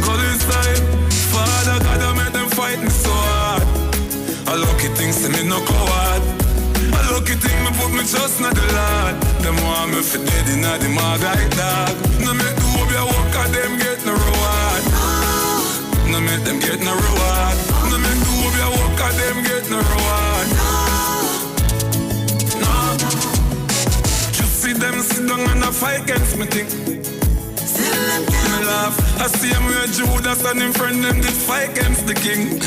Go this time. Father God, I make them fight me so hard. A lucky thing, say me no coward. A lucky thing, me put me trust in the Lord. Them want me for dead in the mag like dog. No make the hope you walk and them get no reward. No make them get no reward. No make the hope you walk and them get no reward. No. Just see them sit down and a fight against me thing. Me laugh. I see him where Judas and him friend them did fight against the king.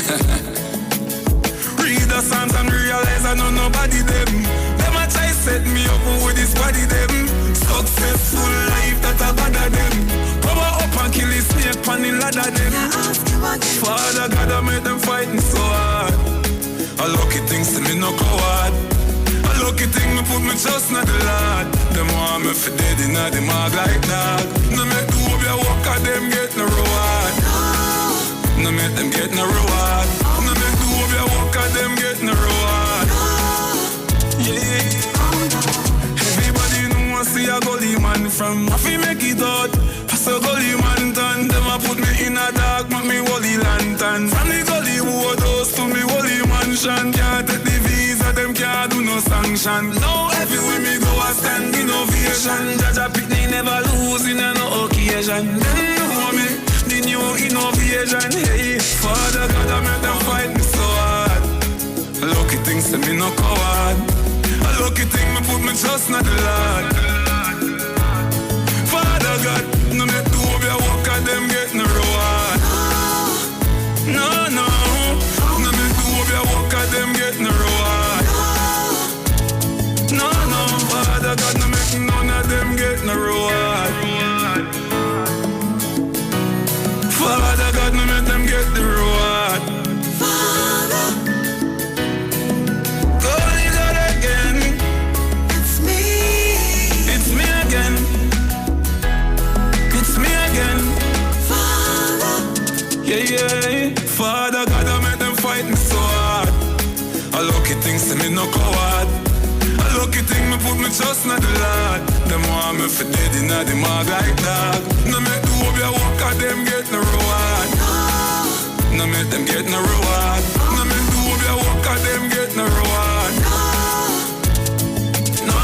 Read the Psalms and realize I know nobody them. Them a try set me up with this body them. Successful life that I bother them. Power up and kill his snake pan the ladder them. Father God I made them fighting so hard. A lucky thing see me no coward. A lucky thing me put me trust in the Lord. Them want me for dead in the mag like dog. No make the hope you walk and them get no reward. No make them get no reward. No make the hope you walk and them get no reward. Yeah. Everybody know I see a gully man from Maffy make it out. Pass a gully man done. Them a put me in a dark, make me holy lantern. From the gully house to me holy mansion. Can't take the visa, them can't do no sanction. Now everywhere me go I stand innovation. Jaja Pitney never lose in no occasion. Them know me, the new innovation. Hey, Father God I make them fight me so hard. A lucky thing say me no coward. A lucky thing me put me trust in the Lord. Father God, no make the hope you walk and them get no reward. No, no. No make the hope you walk and them get no reward. No, no. Father God, no make none of them get no reward. Father God, no make them get the reward. Father. Yeah, Father God, I make them fight me so hard. A lucky thing, say me no coward. A lucky thing, me put me trust in the Lord. Them want me for dead in the mag like dog. No make the hope you walk and them get no reward. No make them get no reward. No make the hope you walk and them get no reward. No.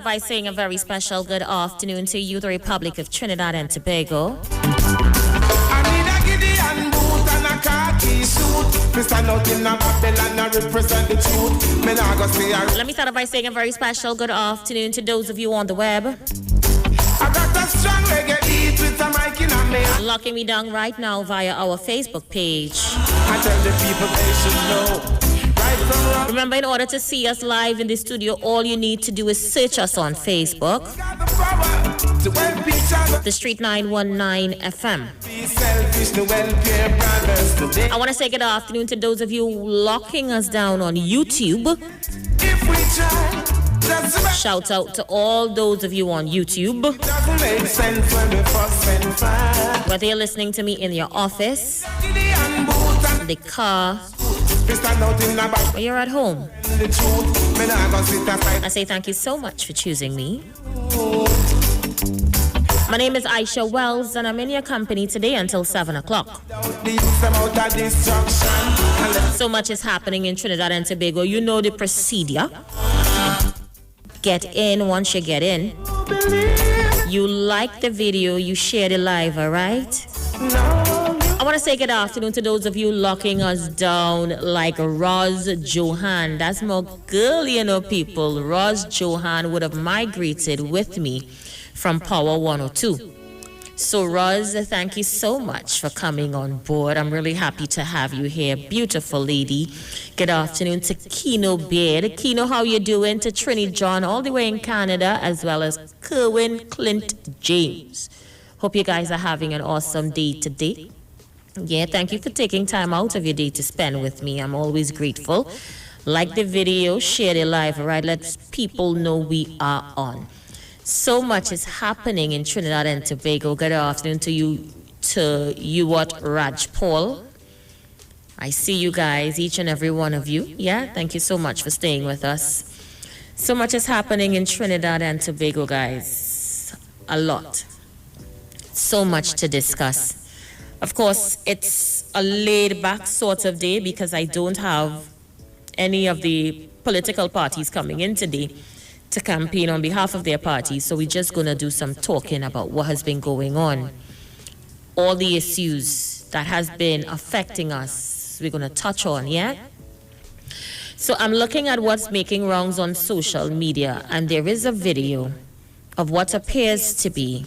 By saying a very special good afternoon to you, the Republic of Trinidad and Tobago. Let me start by saying a very special good afternoon to those of you on the web. I got a strong reggae beat with a mic in a mail. Locking me down right now via our Facebook page. I tell the people they should know. Remember, in order to see us live in the studio, all you need to do is search us on Facebook. The Street 919 FM. I want to say good afternoon to those of you locking us down on YouTube. Shout out to all those of you on YouTube. Whether you're listening to me in your office, the car, or you're at home, I say thank you so much for choosing me. My name is Isha Wells, and I'm in your company today until 7 o'clock. So much is happening in Trinidad and Tobago. You know the procedure. Get in once you get in. You like the video, you share the live, all right? I want to say good afternoon to those of you locking us down like Roz Johan. That's my girl, you know, people. Roz Johan would have migrated with me from Power 102. So, Roz, thank you so much for coming on board. I'm really happy to have you here. Beautiful lady. Good afternoon to Keno Beard. Keno, how you doing? To Trini John, all the way in Canada, as well as Kerwin Clint James. Hope you guys are having an awesome day today. Yeah, thank you for taking time out of your day to spend with me. I'm always grateful. Like the video, share the live, all right? Let people know we are on. So much is happening in Trinidad and Tobago. Good afternoon to you, what, Raj Paul. I see you guys, each and every one of you. Yeah, thank you so much for staying with us. So much is happening in Trinidad and Tobago, guys. A lot. So much to discuss. Of course, it's a laid-back sort of day because I don't have any of the political parties coming in today to campaign on behalf of their parties. So we're just going to do some talking about what has been going on. All the issues that has been affecting us, we're going to touch on, yeah? So I'm looking at what's making rounds on social media, and there is a video of what appears to be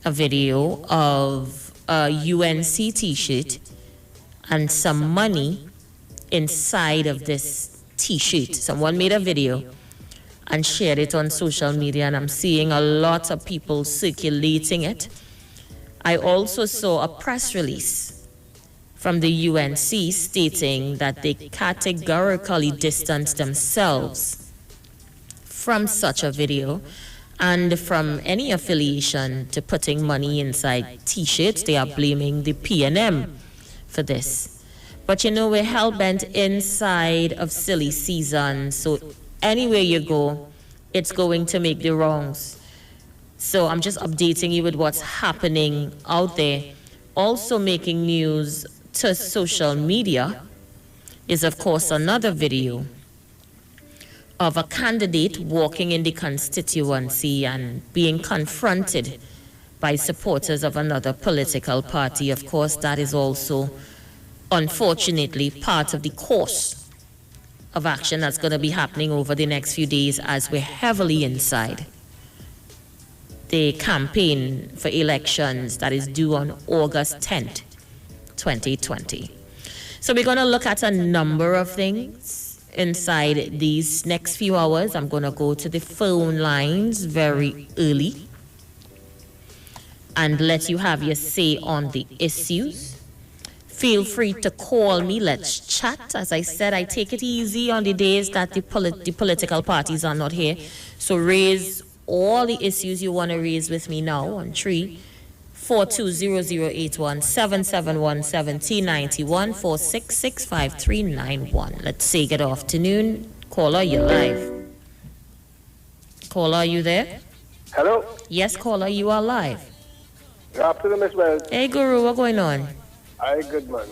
a video of a UNC t-shirt and some money inside of this t-shirt. Someone made a video and shared it on social media, and I'm seeing a lot of people circulating it. I also saw a press release from the UNC stating that they categorically distanced themselves from such a video and from any affiliation to putting money inside t-shirts. They are blaming the PNM for this. But you know, we're hell-bent inside of silly season, so anywhere you go, it's going to make the wrongs. So I'm just updating you with what's happening out there. Also making news to social media is, of course, another video of a candidate walking in the constituency and being confronted by supporters of another political party. Of course, that is also, unfortunately, part of the course of action that's going to be happening over the next few days as we're heavily inside the campaign for elections that is due on August 10th, 2020. So we're going to look at a number of things inside these next few hours. I'm going to go to the phone lines very early and let you have your say on the issues. Feel free to call me. Let's chat. As I said, I take it easy on the days that the political parties are not here. So raise all the issues you want to raise with me now on 3420081 771 1791 4665391. Let's say good afternoon. Caller, you're live. Caller, are you there? Hello? Yes, caller, you are live. Good afternoon, Miss Wells. Hey, Guru, what's going on? Hi, good man.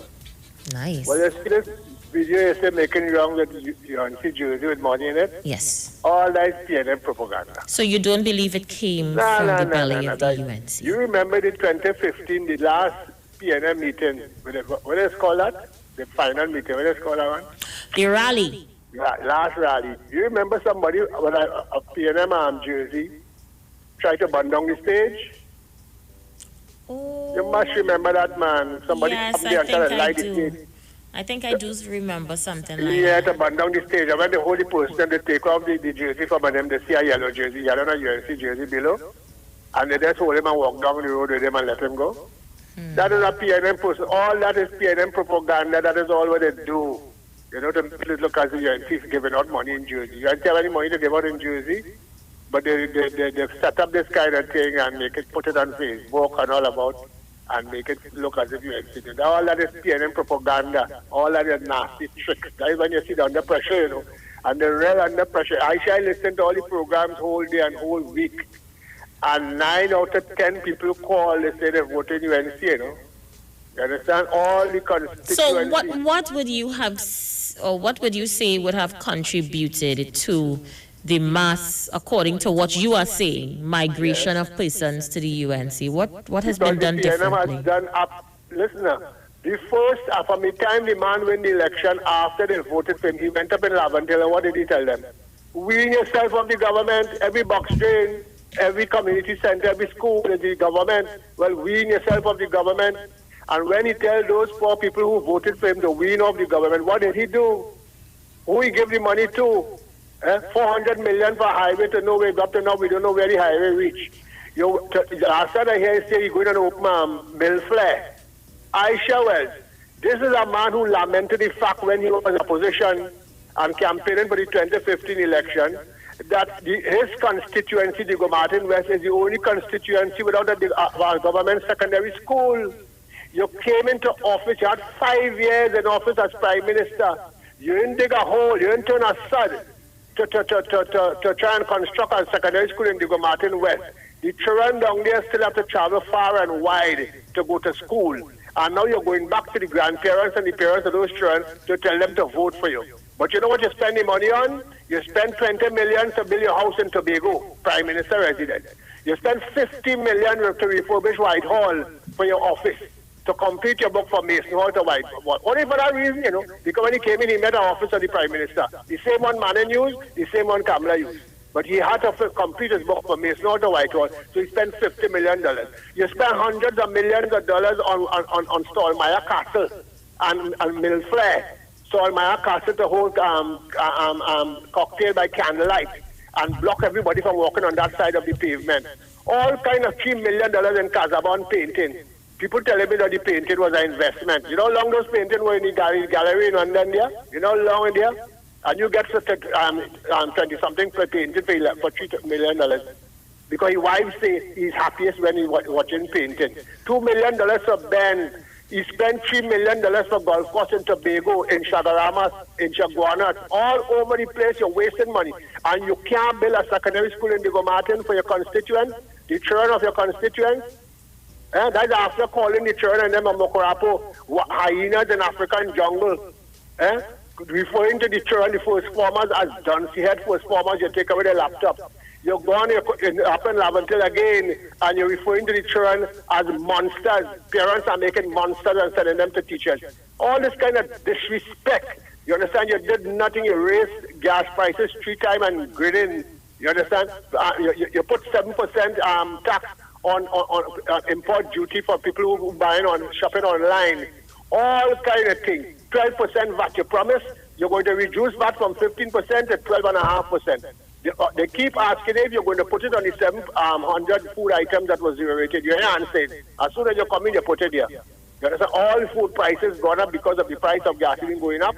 Nice. Well, you see this video yesterday making wrong with UNC jersey with money in it? Yes. All that PNM propaganda. So you don't believe it came from the belly of the UNC? You remember the 2015, the last PNM meeting, what is called that? The final meeting, what is called that one? The rally. Last rally. You remember somebody with a PNM jersey tried to burn down the stage? Oh, You must remember that, man. Somebody yes, come there and try to light the do. stage. I think I do remember something like Yeah, that. to burn down the stage. And when they hold the person, they take off the jersey from them, they see a yellow jersey, yellow and UNC jersey below. And they just hold him and walk down the road with him and let him go. That is a PNM person. All that is PNM propaganda. That is all what they do. You know, to make it look as if UNC is giving out money in Jersey. You don't have any money to give out in Jersey, but they've set up this kind of thing and put it on Facebook and all about, and make it look as if UNC did. All that is PNM propaganda. All that is nasty tricks. That is when you see the under pressure, you know. And the real under pressure. I listen to all the programs whole day and whole week. And 9 out of 10 people call, they say they voted UNC, you know. You understand? All the constituencies. So what would you have, or what would you say would have contributed to the mass, according to what you are saying, migration of persons to the UNC? What has been done differently? Has done up. Listen now. The first, from the time the man win the election, after they voted for him, he went up in Laventille, and what did he tell them? Wean yourself from the government, every box drain. every community center, every school is the government. Well, wean yourself of the government. And when he tells those poor people who voted for him to wean off the government, what did he do? Who he gave the money to? 400 million for highway to nowhere. Up to now, we don't know where the highway reached. Last time I hear you say he's going to open mill flare. Isha Wells, this is a man who lamented the fact when he was in opposition and campaigning for the 2015 election that his constituency, the Martin West, is the only constituency without a government secondary school. You came into office, you had 5 years in office as Prime Minister. You didn't dig a hole, you didn't turn a sod to try and construct a secondary school in the Martin West. The children down there still have to travel far and wide to go to school. And now you're going back to the grandparents and the parents of those children to tell them to vote for you. But you know what you spend the money on? You spend 20 million to build your house in Tobago, Prime Minister residence. You spend 50 million to refurbish Whitehall for your office, to complete your book from Mason Hall to Whitehall. Only for that reason, you know, because when he came in, he met the office of the Prime Minister. The same one Manon used, the same one Kamala used. But he had to complete his book from Mason Hall to Whitehall, so he spent $50 million. You spend hundreds of millions of dollars on Stallmeyer Castle and Mill Flare. Stallmeyer Castle to hold cocktail by candlelight and block everybody from walking on that side of the pavement. All kind of $3 million in Casabon painting. People telling me that the painting was an investment. You know how long those paintings were in the gallery in London there? You know how long in there? And you get 20-something per painting for $3 million. Because his wife says he's happiest when he's watching painting. $2 million for Ben. He spent $3 million for golf course in Tobago, in Chaguaramas, in Chaguanas, all over the place. You're wasting money. And you can't build a secondary school in Diego Martin for your constituents, the children of your constituents. That's after calling the children and them a Mokorapo, hyenas in African jungle. Referring to the children, the first formers as Duncy head first formers, you take away their laptop. You're gone up in Laventil again, and you're referring to the children as monsters. Parents are making monsters and sending them to teachers. All this kind of disrespect. You understand? You did nothing. You raised gas prices 3 times and gridding. You understand? You put 7% tax on import duty for people who buying on shopping online. All kind of things. 12% VAT. You promise you're going to reduce VAT from 15% to 12.5%. They keep asking if you're going to put it on the 700 food items that was zero rated. You ain't answered. As soon as you come in, you put it there. You understand? All food prices gone up because of the price of gasoline going up,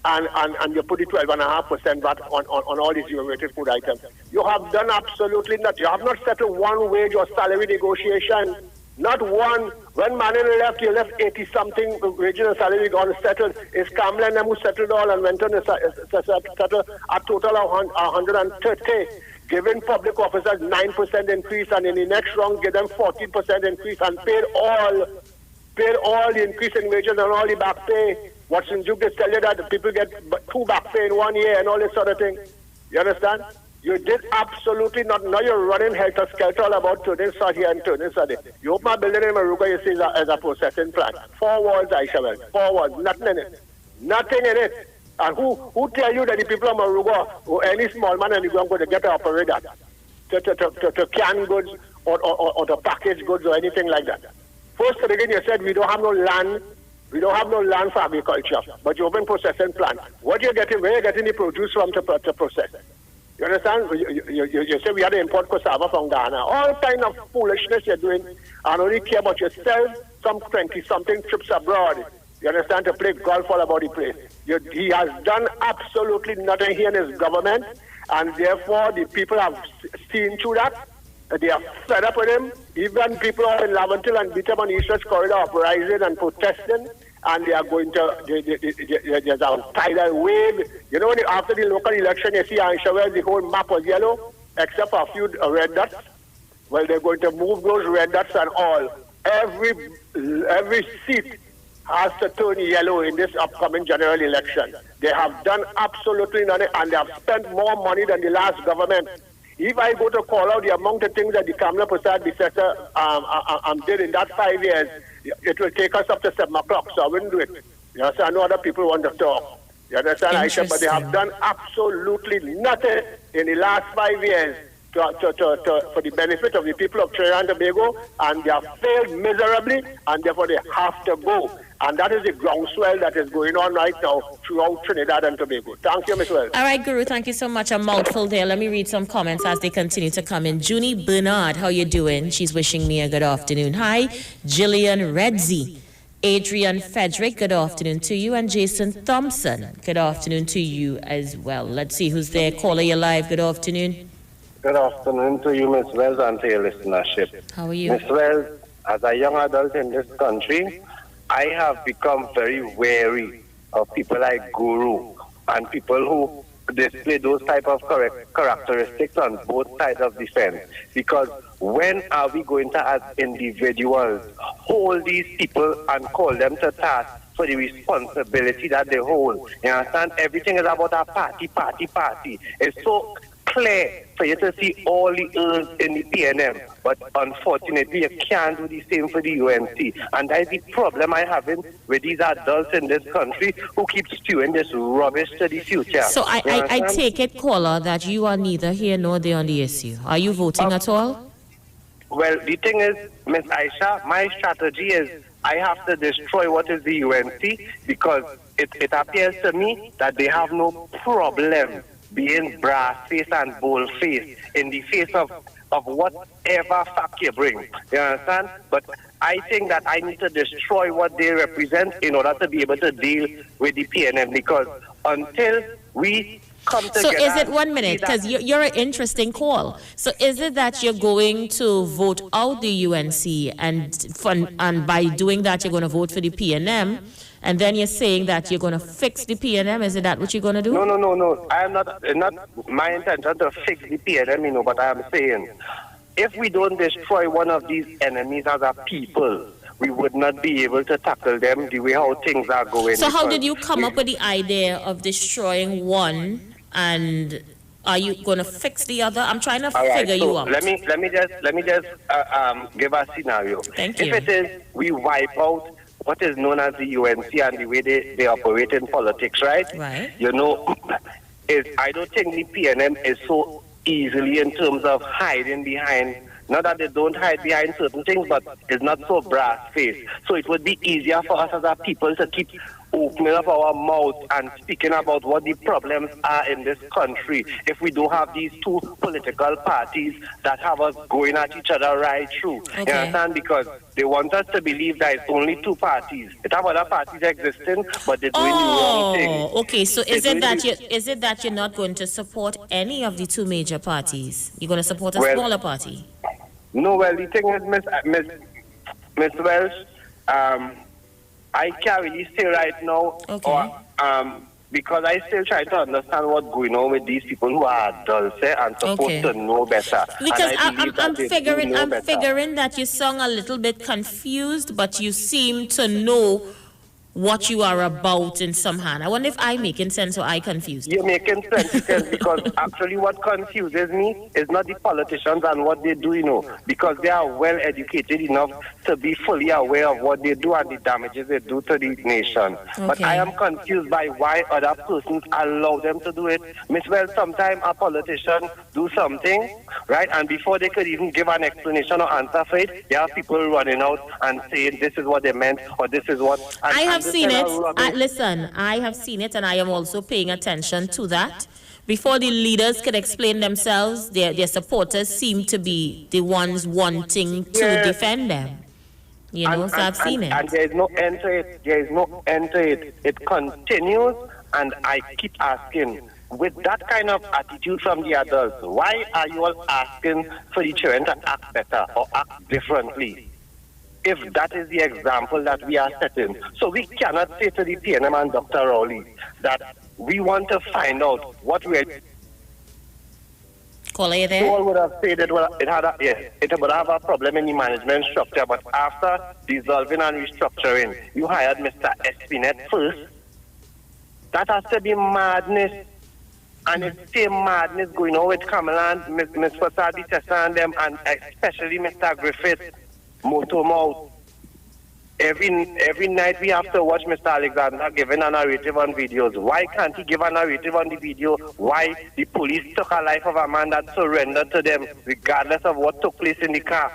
and you put the 12.5% VAT on all these zero rated food items. You have done absolutely nothing. You have not settled one wage or salary negotiation. Not one. When Manon left, you left 80-something regional salary gone settled. It's Kamala and them who settled all and went on to settle a total of 130, giving public officers 9% increase, and in the next round give them 14% increase and paid all the increase in wages and all the back pay. Watson Duke, they tell you that the people get 2 back pay in 1 year and all this sort of thing. You understand? You did absolutely not. Now you're running helter-skelter all about turning sod here and turning sod there. You open a building in Maruga, you see as a processing plant. 4 walls, Isha Wells. 4 walls. Nothing in it. Nothing in it. And who tell you that the people of Maruga or any small man in the ground going to get to operate that? To can goods or to package goods or anything like that. First to begin, you said we don't have no land. We don't have no land for agriculture. But you open processing plant. What you getting? Where you getting the produce from to process? You understand? You say we had to import cassava from Ghana. All kind of foolishness you're doing and only care about yourself, some 20-something trips abroad. You understand? To play golf all about the place. He has done absolutely nothing here in his government, and therefore the people have seen through that. They are fed up with him. Even people are in Laventil and beat him on the East Corridor uprising and protesting. And they are going to, there's a tidal wave. You know, after the local election, you see Isha Wells, the whole map was yellow, except for a few red dots. Well, they're going to move those red dots and all. Every seat has to turn yellow in this upcoming general election. They have done absolutely nothing, and they have spent more money than the last government. If I go to call out the amount of things that the Kamala Prasad Bissetta did in that 5 years, it will take us up to 7 o'clock, so I wouldn't do it. You understand? I know other people want to talk. You understand, Aisha? But they have done absolutely nothing in the last 5 years for the benefit of the people of Trinidad and Tobago, and they have failed miserably, and therefore they have to go. And that is the groundswell that is going on right now throughout Trinidad and Tobago. Thank you, Ms. Wells. All right, Guru, thank you so much. A mouthful there. Let me read some comments as they continue to come in. Junie Bernard, how you doing? She's wishing me a good afternoon. Hi, Jillian Redzi. Adrian Frederick, good afternoon to you. And Jason Thompson, good afternoon to you as well. Let's see who's there. Caller, you live. Good afternoon. Good afternoon to you, Ms. Wells, and to your listenership. How are you? Ms. Wells, as a young adult in this country, I have become very wary of people like Guru and people who display those type of characteristics on both sides of the fence. Because when are we going to, as individuals, hold these people and call them to task for the responsibility that they hold? You understand? Everything is about a party. It's so clear for you to see all the earns in the PNM, but unfortunately you can't do the same for the UNC. And that is the problem I have with these adults in this country who keep spewing this rubbish to the future. So I take it, caller, that you are neither here nor there on the issue. Are you voting at all? Well, the thing is, Ms. Isha, my strategy is I have to destroy what is the UNC, because it appears to me that they have no problem being brass-faced and bold-faced in the face of whatever fact you bring. You understand? But I think that I need to destroy what they represent in order to be able to deal with the PNM, because until we come together... So is it 1 minute? Because you're an interesting call. So is it that you're going to vote out the UNC, and by doing that you're going to vote for the PNM, and then you're saying that you're going to fix the PNM? Is it that what you're going to do? No. I am not my intention to fix the PNM, but I am saying, if we don't destroy one of these enemies as a people, we would not be able to tackle them the way how things are going. So how did you come up with the idea of destroying one, and are you going to fix the other? I'm trying to figure you out. Let me just give a scenario. Thank you. If it is we wipe out what is known as the UNC and the way they operate in politics, right? Right. I don't think the PNM is so easily in terms of hiding behind, not that they don't hide behind certain things, but it's not so brass-faced. So it would be easier for us as a people to keep opening up our mouth and speaking about what the problems are in this country if we don't have these two political parties that have us going at each other right through. Okay. You understand? Because they want us to believe that it's only two parties. It have other parties existing, but they're doing the wrong thing. Okay. So is it that you're not going to support any of the two major parties? You're going to support a smaller party? No, well, the thing is, Miss Welsh, I can't really say right now, because I still try to understand what's going on with these people who are adults and supposed to know better. Because I'm figuring that you sound a little bit confused, but you seem to know what you are about in some hand. I wonder if I'm making sense or I confused. You're making sense, because actually what confuses me is not the politicians and what they do, because they are well educated enough to be fully aware of what they do and the damages they do to the nation. Okay. But I am confused by why other persons allow them to do it. Miss Well, sometimes a politician do something, right, and before they could even give an explanation or answer for it, there are people running out and saying this is what they meant or this is what... I have seen it. Listen, I have seen it, and I am also paying attention to that. Before the leaders could explain themselves, their supporters seem to be the ones wanting to defend them. So I've seen it. And there is no end to it. There is no end to it. It continues, and I keep asking, with that kind of attitude from the adults, why are you all asking for the children to act better or act differently? If that is the example that we are setting. So we cannot say to the PNM and Dr. Rowley that we want to find out what we're... Caller, you there? People would have said it would have a problem in the management structure, but after dissolving and restructuring, you hired Mr. Espinet first. That has to be madness. And it's the same madness going on with Kamala and Ms. Fasadi and them, and especially Mr. Griffith. Motor mouth. every night we have to watch Mr. Alexander giving a narrative on videos. Why can't he give a narrative on the video? Why the police took a life of a man that surrendered to them, regardless of what took place in the car?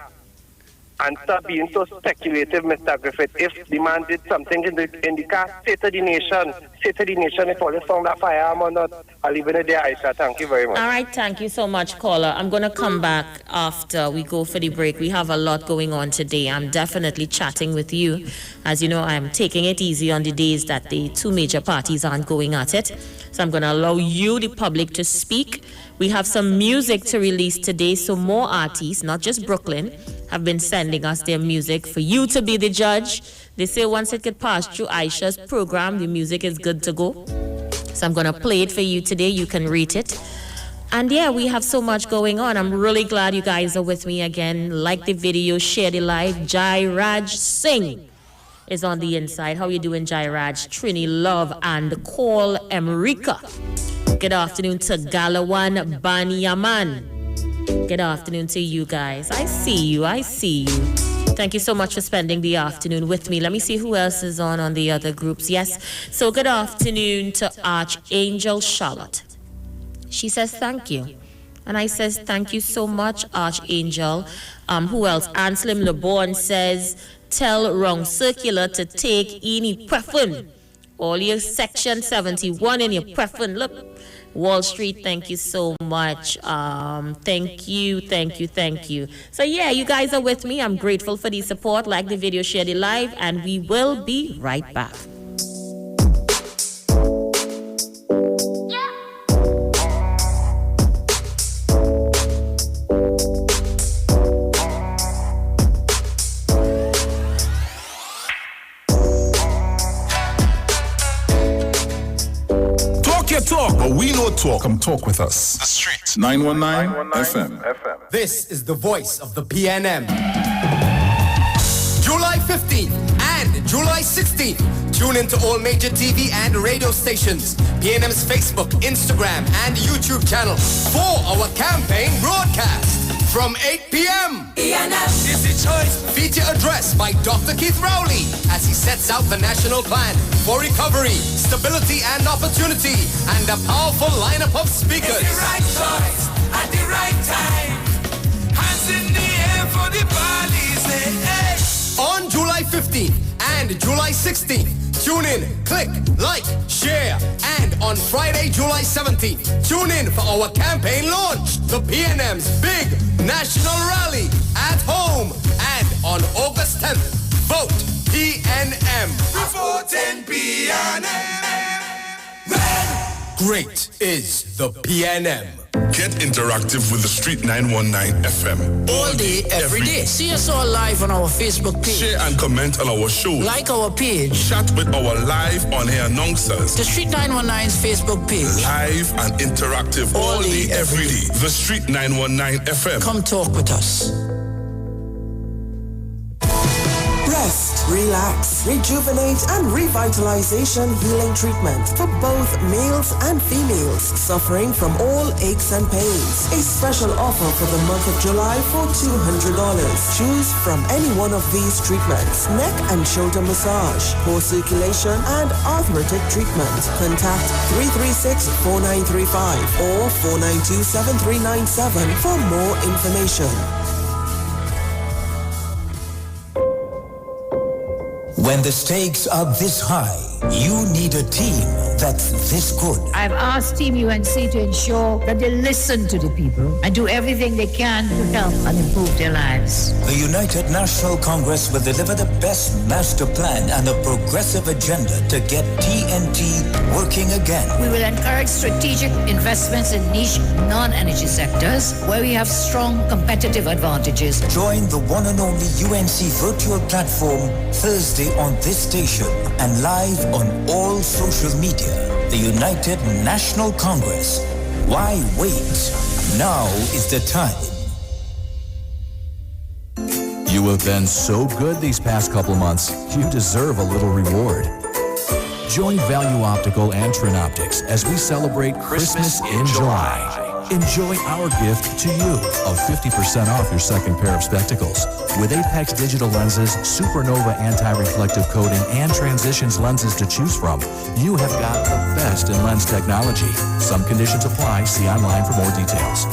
And stop being so speculative, Mr. Griffith. If the man did something in the car, say to the nation if police found a firearm or not. I'll leave it there, Isha. Thank you very much. All right, thank you so much, caller. I'm going to come back after we go for the break. We have a lot going on today. I'm definitely chatting with you. As you know, I'm taking it easy on the days that the two major parties aren't going at it. So I'm going to allow you, the public, to speak. We have some music to release today, so more artists, not just Brooklyn, have been sending us their music for you to be the judge. They say once it gets passed through Aisha's program, the music is good to go. So I'm going to play it for you today. You can rate it. And yeah, we have so much going on. I'm really glad you guys are with me again. Like the video, share the live. Jai Raj Singh is on the inside. How you doing, Jai Raj? Trini Love and Call Emrika. Good afternoon to Galawan Banyaman. Good afternoon to you guys. I see you. Thank you so much for spending the afternoon with me. Let me see who else is on the other groups. Yes. So good afternoon to Archangel Charlotte. She says thank you. And I says thank you so much, Archangel. Who else? Anselm LeBon says, tell Wrong Circular to take any preference. All your section 71 in your preference. Look. Wall Street, thank you so much. Thank you. So yeah, you guys are with me. I'm grateful for the support. Like the video, share the live, and we will be right back. Talk, but we know talk. Come talk with us. The Street 919 FM. This is the voice of the PNM. July 15th and July 16th. Tune into all major TV and radio stations, PNM's Facebook, Instagram, and YouTube channel for our campaign broadcast from 8 p.m. PNM is the choice. Feature address by Dr. Keith Rowley as he sets out the national plan for recovery, stability, and opportunity, and a powerful lineup of speakers. It's the right choice at the right time. Hands in the air for the police. Hey. On July 15th and July 16th, tune in, click, like, share, and on Friday, July 17th, tune in for our campaign launch, the PNM's big national rally at home, and on August 10th, vote PNM. Before 10 PNM. Great is the PNM. Get interactive with the Street 919 FM. All day, every day. See us all live on our Facebook page. Share and comment on our shows. Like our page. Chat with our live on-air announcers. The Street 919's Facebook page. Live and interactive all day, every day. The Street 919 FM. Come talk with us. Rest, relax, rejuvenate, and revitalization healing treatment for both males and females suffering from all aches and pains. A special offer for the month of July for $200. Choose from any one of these treatments: neck and shoulder massage, core circulation, and arthritic treatment. Contact 336-4935 or 492-7397 for more information. When the stakes are this high, you need a team that's this good. I've asked Team UNC to ensure that they listen to the people and do everything they can to help and improve their lives. The United National Congress will deliver the best master plan and a progressive agenda to get TNT working again. We will encourage strategic investments in niche non-energy sectors where we have strong competitive advantages. Join the one and only UNC virtual platform Thursday on this station and live on all social media. The United National Congress. Why wait? Now is the time. You have been so good these past couple months, you deserve a little reward. Join Value Optical and Trin Optics as we celebrate Christmas in July. Enjoy our gift to you of 50% off your second pair of spectacles. With Apex digital lenses, Supernova anti-reflective coating, and Transitions lenses to choose from, you have got the best in lens technology. Some conditions apply. See online for more details.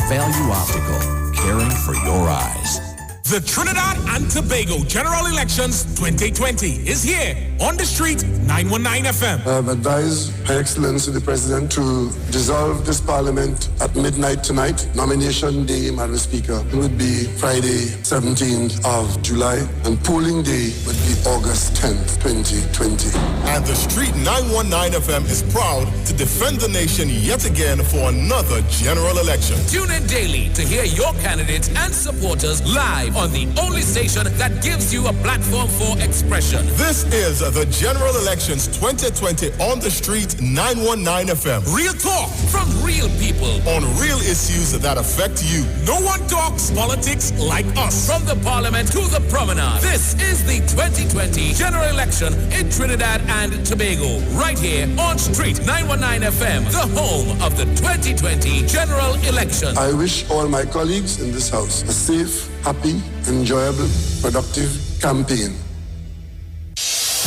Value Optical, caring for your eyes. The Trinidad and Tobago General Elections 2020 is here on the street, 919 FM. I have advised Her Excellency the President to dissolve this Parliament at midnight tonight. Nomination day, Madam Speaker, would be Friday, 17th of July, and polling day would be August 10th, 2020. And the street 919 FM is proud to defend the nation yet again for another general election. Tune in daily to hear your candidates and supporters live on the only station that gives you a platform for expression. This is the General Elections 2020 on the street 919 FM. Real talk from real people on real issues that affect you. No one talks politics like us. From the Parliament to the Promenade. This is the 2020 General Election in Trinidad and Tobago. Right here on Street 919 FM, the home of the 2020 General Election. I wish all my colleagues in this house a safe, happy, enjoyable, productive campaign.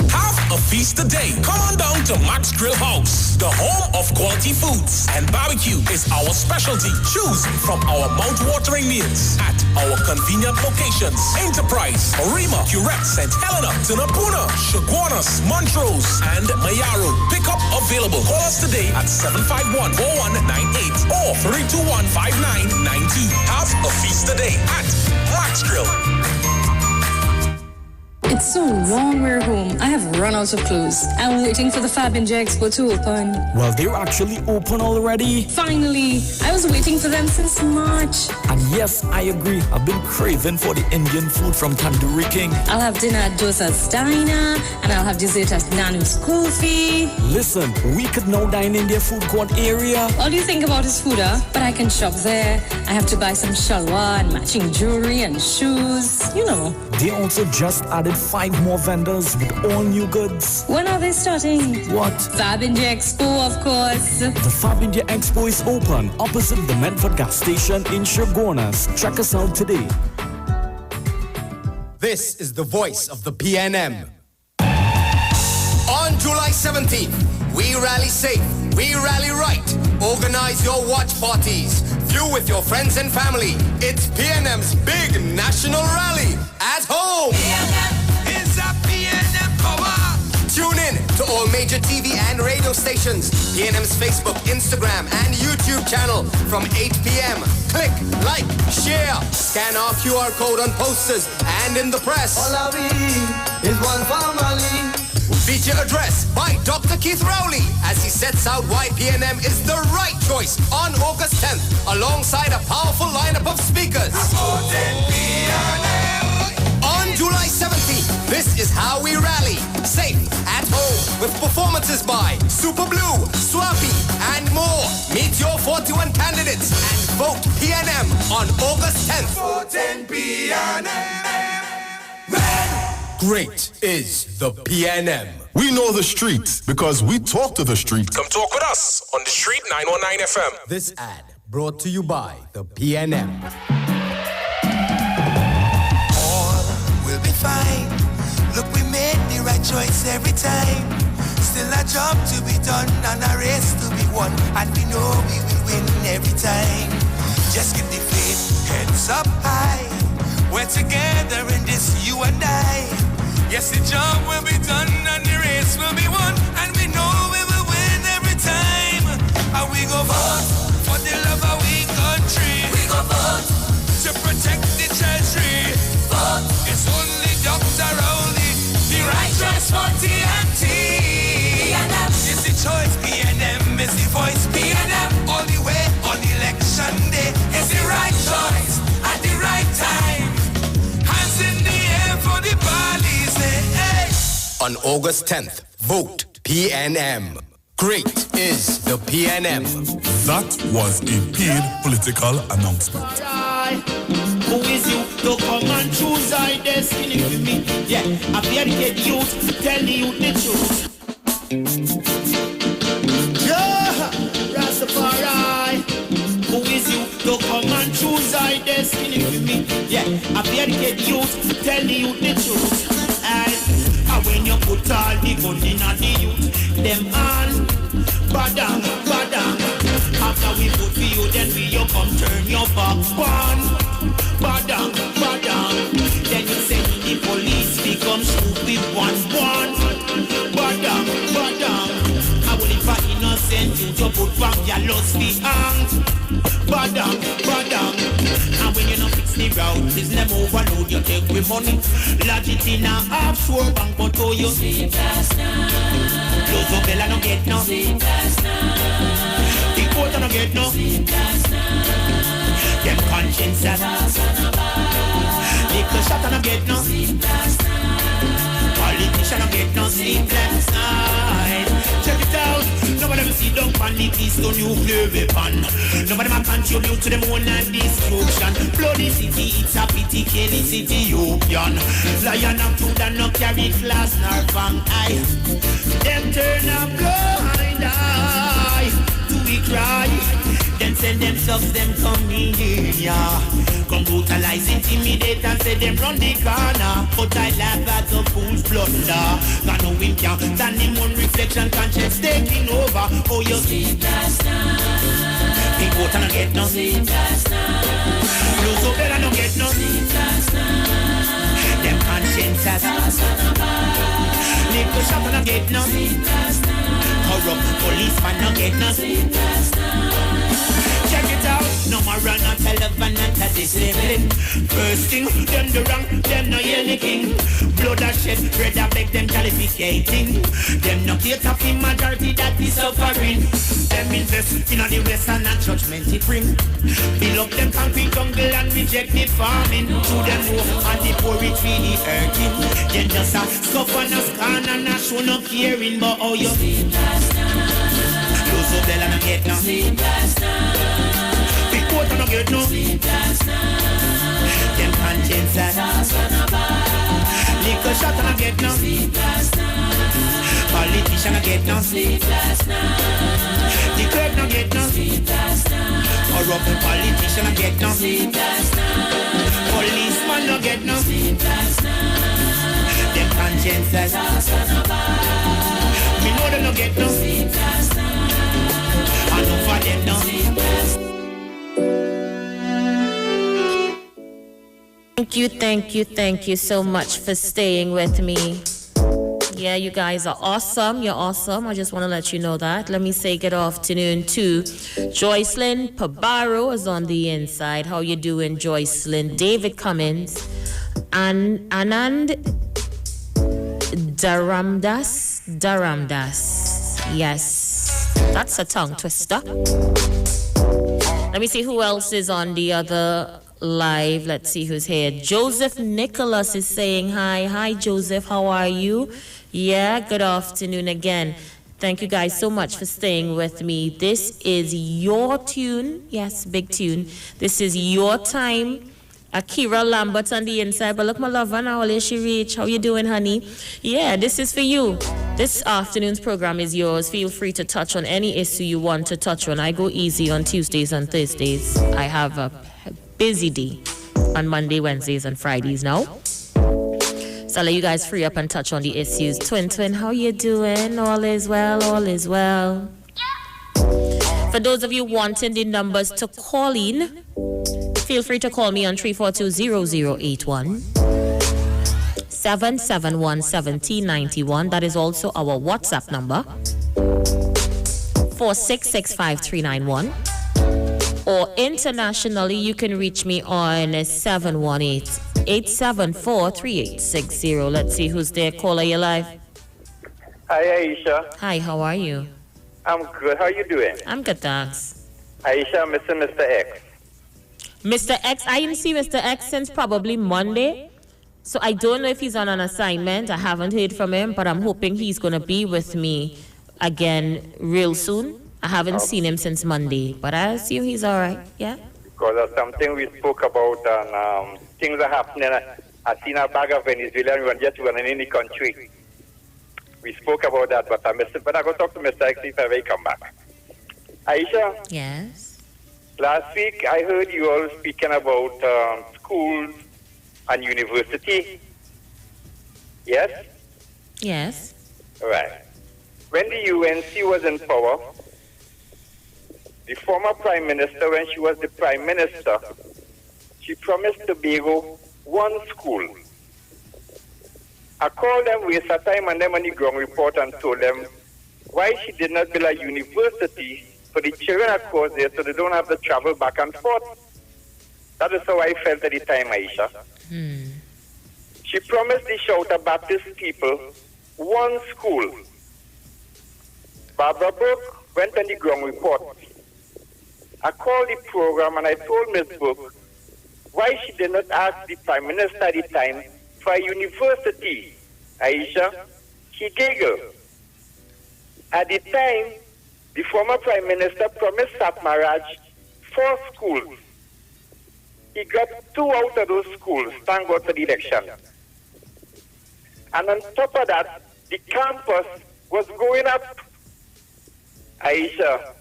Have a feast today. Come on down to Max Grill House, the home of quality foods, and barbecue is our specialty. Choose from our mouth-watering meals at our convenient locations: Enterprise, Arima, Curette, St. Helena, Tunapuna, Chaguanas, Montrose, and Mayaro. Pickup available. Call us today at 751-4198 or 321-5992. Have a feast today at Max Grill. It's so long we're home. I have run out of clothes. I'm waiting for the Fab and J Expo to open. Well, they're actually open already. Finally. I was waiting for them since March. And yes, I agree. I've been craving for the Indian food from Tandoori King. I'll have dinner at Dosa's Diner, and I'll have dessert at Nanu's Coffee. Listen, we could now dine in their food court area. All you think about is food, huh? But I can shop there. I have to buy some shalwa and matching jewelry and shoes. You know. They also just added 5 more vendors with all new goods. When are they starting? What? Fab India Expo, of course. The Fab India Expo is open opposite the Medford gas station in Chaguanas. Check us out today. This is the voice of the PNM. On July 17th, we rally safe, we rally right. Organize your watch parties. View with your friends and family. It's PNM's big national rally at home. PNM is a PNM power. Tune in to all major TV and radio stations. PNM's Facebook, Instagram, and YouTube channel from 8 p.m. Click, like, share. Scan our QR code on posters and in the press. All we is one family. Feature address by Dr. Keith Rowley as he sets out why PNM is the right choice on August 10th alongside a powerful lineup of speakers. On July 17th, this is how we rally. Safe, at home, with performances by Super Blue, Swappy, and more. Meet your 41 candidates and vote PNM on August 10th. Voting PNM. Great is the PNM. We know the streets because we talk to the streets. Come talk with us on the street 919 FM. This ad brought to you by the PNM. All will be fine. Look, we made the right choice every time. Still a job to be done and a race to be won, and we know we will win every time. Just keep the faith, heads up high. We're together in this, you and I. Yes, the job will be done and the race will be won, and we know we will win every time. And we go vote for the love of we country. We go vote to protect the treasury. Vote, it's only Dr. Rowley, the right choice for TNT. PNM is the choice, PNM is the voice, PNM all the way on election day is the right choice at the right time. Hands in the air for the parties. On August 10th, vote PNM. Great is the PNM. That was a paid political announcement. Who is you to come and choose thy destiny with me? Yeah, I fear the youth, tell the youth the truth. Yeah, Rastafari. Who is you to come and choose our destiny with me? Yeah, I dedicate youth, tell the youth the truth. And when you put all the gun in the youth, them all badang, badang. After we put for you, then we you come turn your back on. Badang, badang. Then you send the police, we come shoot with one. Badang, badang. I will if I innocent you to put back your lost behind. Badang, badang. And when you not fix the route, business overload, you take with money. Lodge it in a offshore bank, but oh you sleep last night. Close up, Bella, no get no. Sleep last night. The court no get no. Sleep last night. Them conscience that little shot no get no. Sleep last night. Politician no get no sleep last night. Check it out. Nobody will see don't panic this to nuclear weapon. Nobody will contribute to them own and destruction. Bloody city, it's a pity, killing city, Ethiopian. Lion and food and no carry class nor fang eye. Them turn a blind eye to we cry. Then send them subs, them come in here. Come brutalize, intimidate and say them run the corner. But I laugh at the fool's blunder. Got no him can't stand him on reflection, conscience taking over. Oh, you sleep last night. Big water no get no sleep last night. Lose up there no get no sleep last night. Them conscience has little shot no get no sleep last night. Corrupt policeman no get no sleep last night. Check it out, no more run on telephone and that is living. First thing, them the wrong, them no hear the king. Blood and shed, bread and beg them qualificating. Them no cater for majority that is suffering. Them invest in the western and judgment it bring. Build up them concrete jungle and reject the farming. To them know, and the poor it really hurting. Then just a scuff and a scan and a show no caring. But oh you sleep last night. Lose up there and get no sleep last night. Big water no get no sleep last night. Them conscience that little shot no get no sleep last night. Politician no get no sleep last night. The clerk no get no sleep last night. Corrupt politician no get no sleep last night. Policeman no get no sleep last night. Them conscience that me know they no get no sleep last night. I know for them no sleep last night. Thank you so much for staying with me. Yeah, you guys are awesome. You're awesome. I just want to let you know that. Let me say good afternoon to Joycelyn Pabaro is on the inside. How you doing, Joycelyn? David Cummins and Anand Dharamdas. Yes, that's a tongue twister. Let me see who else is on the other live. Let's see who's here. Joseph Nicholas is saying hi. Hi, Joseph. How are you? Yeah, good afternoon again. Thank you guys so much for staying with me. This is your tune. Yes, big tune. This is your time. Akira Lambert on the inside. But look, my lover now, where she reach? How you doing, honey? Yeah, this is for you. This afternoon's program is yours. Feel free to touch on any issue you want to touch on. I go easy on Tuesdays and Thursdays. I have a busy day on Monday, Wednesdays, and Fridays now. So I'll let you guys free up and touch on the issues. Twin, how you doing? All is well, all is well. For those of you wanting the numbers to call in, feel free to call me on 342-0081, 771-1791. That is also our WhatsApp number, 4665391. Or internationally, you can reach me on 718-874-3860. Let's see who's there. Caller, you live. Hi, Aisha. Hi, how are you? I'm good. How are you doing? I'm good, thanks. Aisha, Mr. X. Mr. X, I didn't see Mr. X since probably Monday. So I don't know if he's on an assignment. I haven't heard from him, but I'm hoping he's going to be with me again real soon. I haven't seen him since Monday, but I assume he's all right, yeah? Because of something we spoke about and things are happening. I seen a bag of Venezuelan when just running in the country. We spoke about that, but I go talk to Mr. X if I come back. Aisha? Yes? Last week, I heard you all speaking about schools and university. Yes? Yes. Right. When the UNC was in power, the former Prime Minister, when she was the Prime Minister, she promised Tobago one school. I called them, waste of time, and them on the ground report and told them why she did not build a university for the children across there so they don't have to travel back and forth. That is how I felt at the time, Aisha. She promised the Shouter Baptist people one school. Barbara Burke went on the ground report. I called the program and I told Ms. Burke why she did not ask the Prime Minister at the time for a university. Aisha, she giggled. At the time, the former Prime Minister promised Satmaraj 4 schools. He got 2 out of those schools, thank God for the election. And on top of that, the campus was going up. Aisha,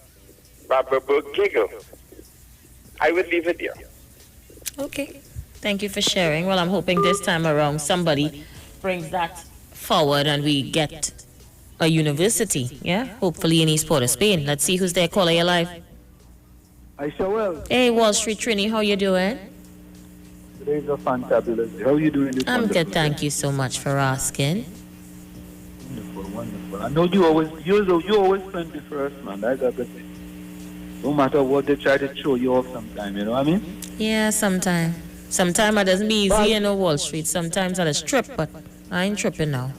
Barbara Burke giggled. I would leave it there. Okay. Thank you for sharing. Well, I'm hoping this time around somebody brings that forward and we get a university, yeah? Hopefully in East Port of Spain. Let's see who's there. Caller, you live. Isha, well. Hey, Wall Street Trini, how you doing? Today's a fantabulous. How are you doing? I'm good, thank you so much for asking. Wonderful, wonderful. I know you always friendly first, man. That's a good thing. No matter what they try to show you off sometime, you know what I mean? Yeah, sometime. Sometimes it doesn't be easy, you know, Wall Street. Sometimes I just trip, but I ain't tripping now.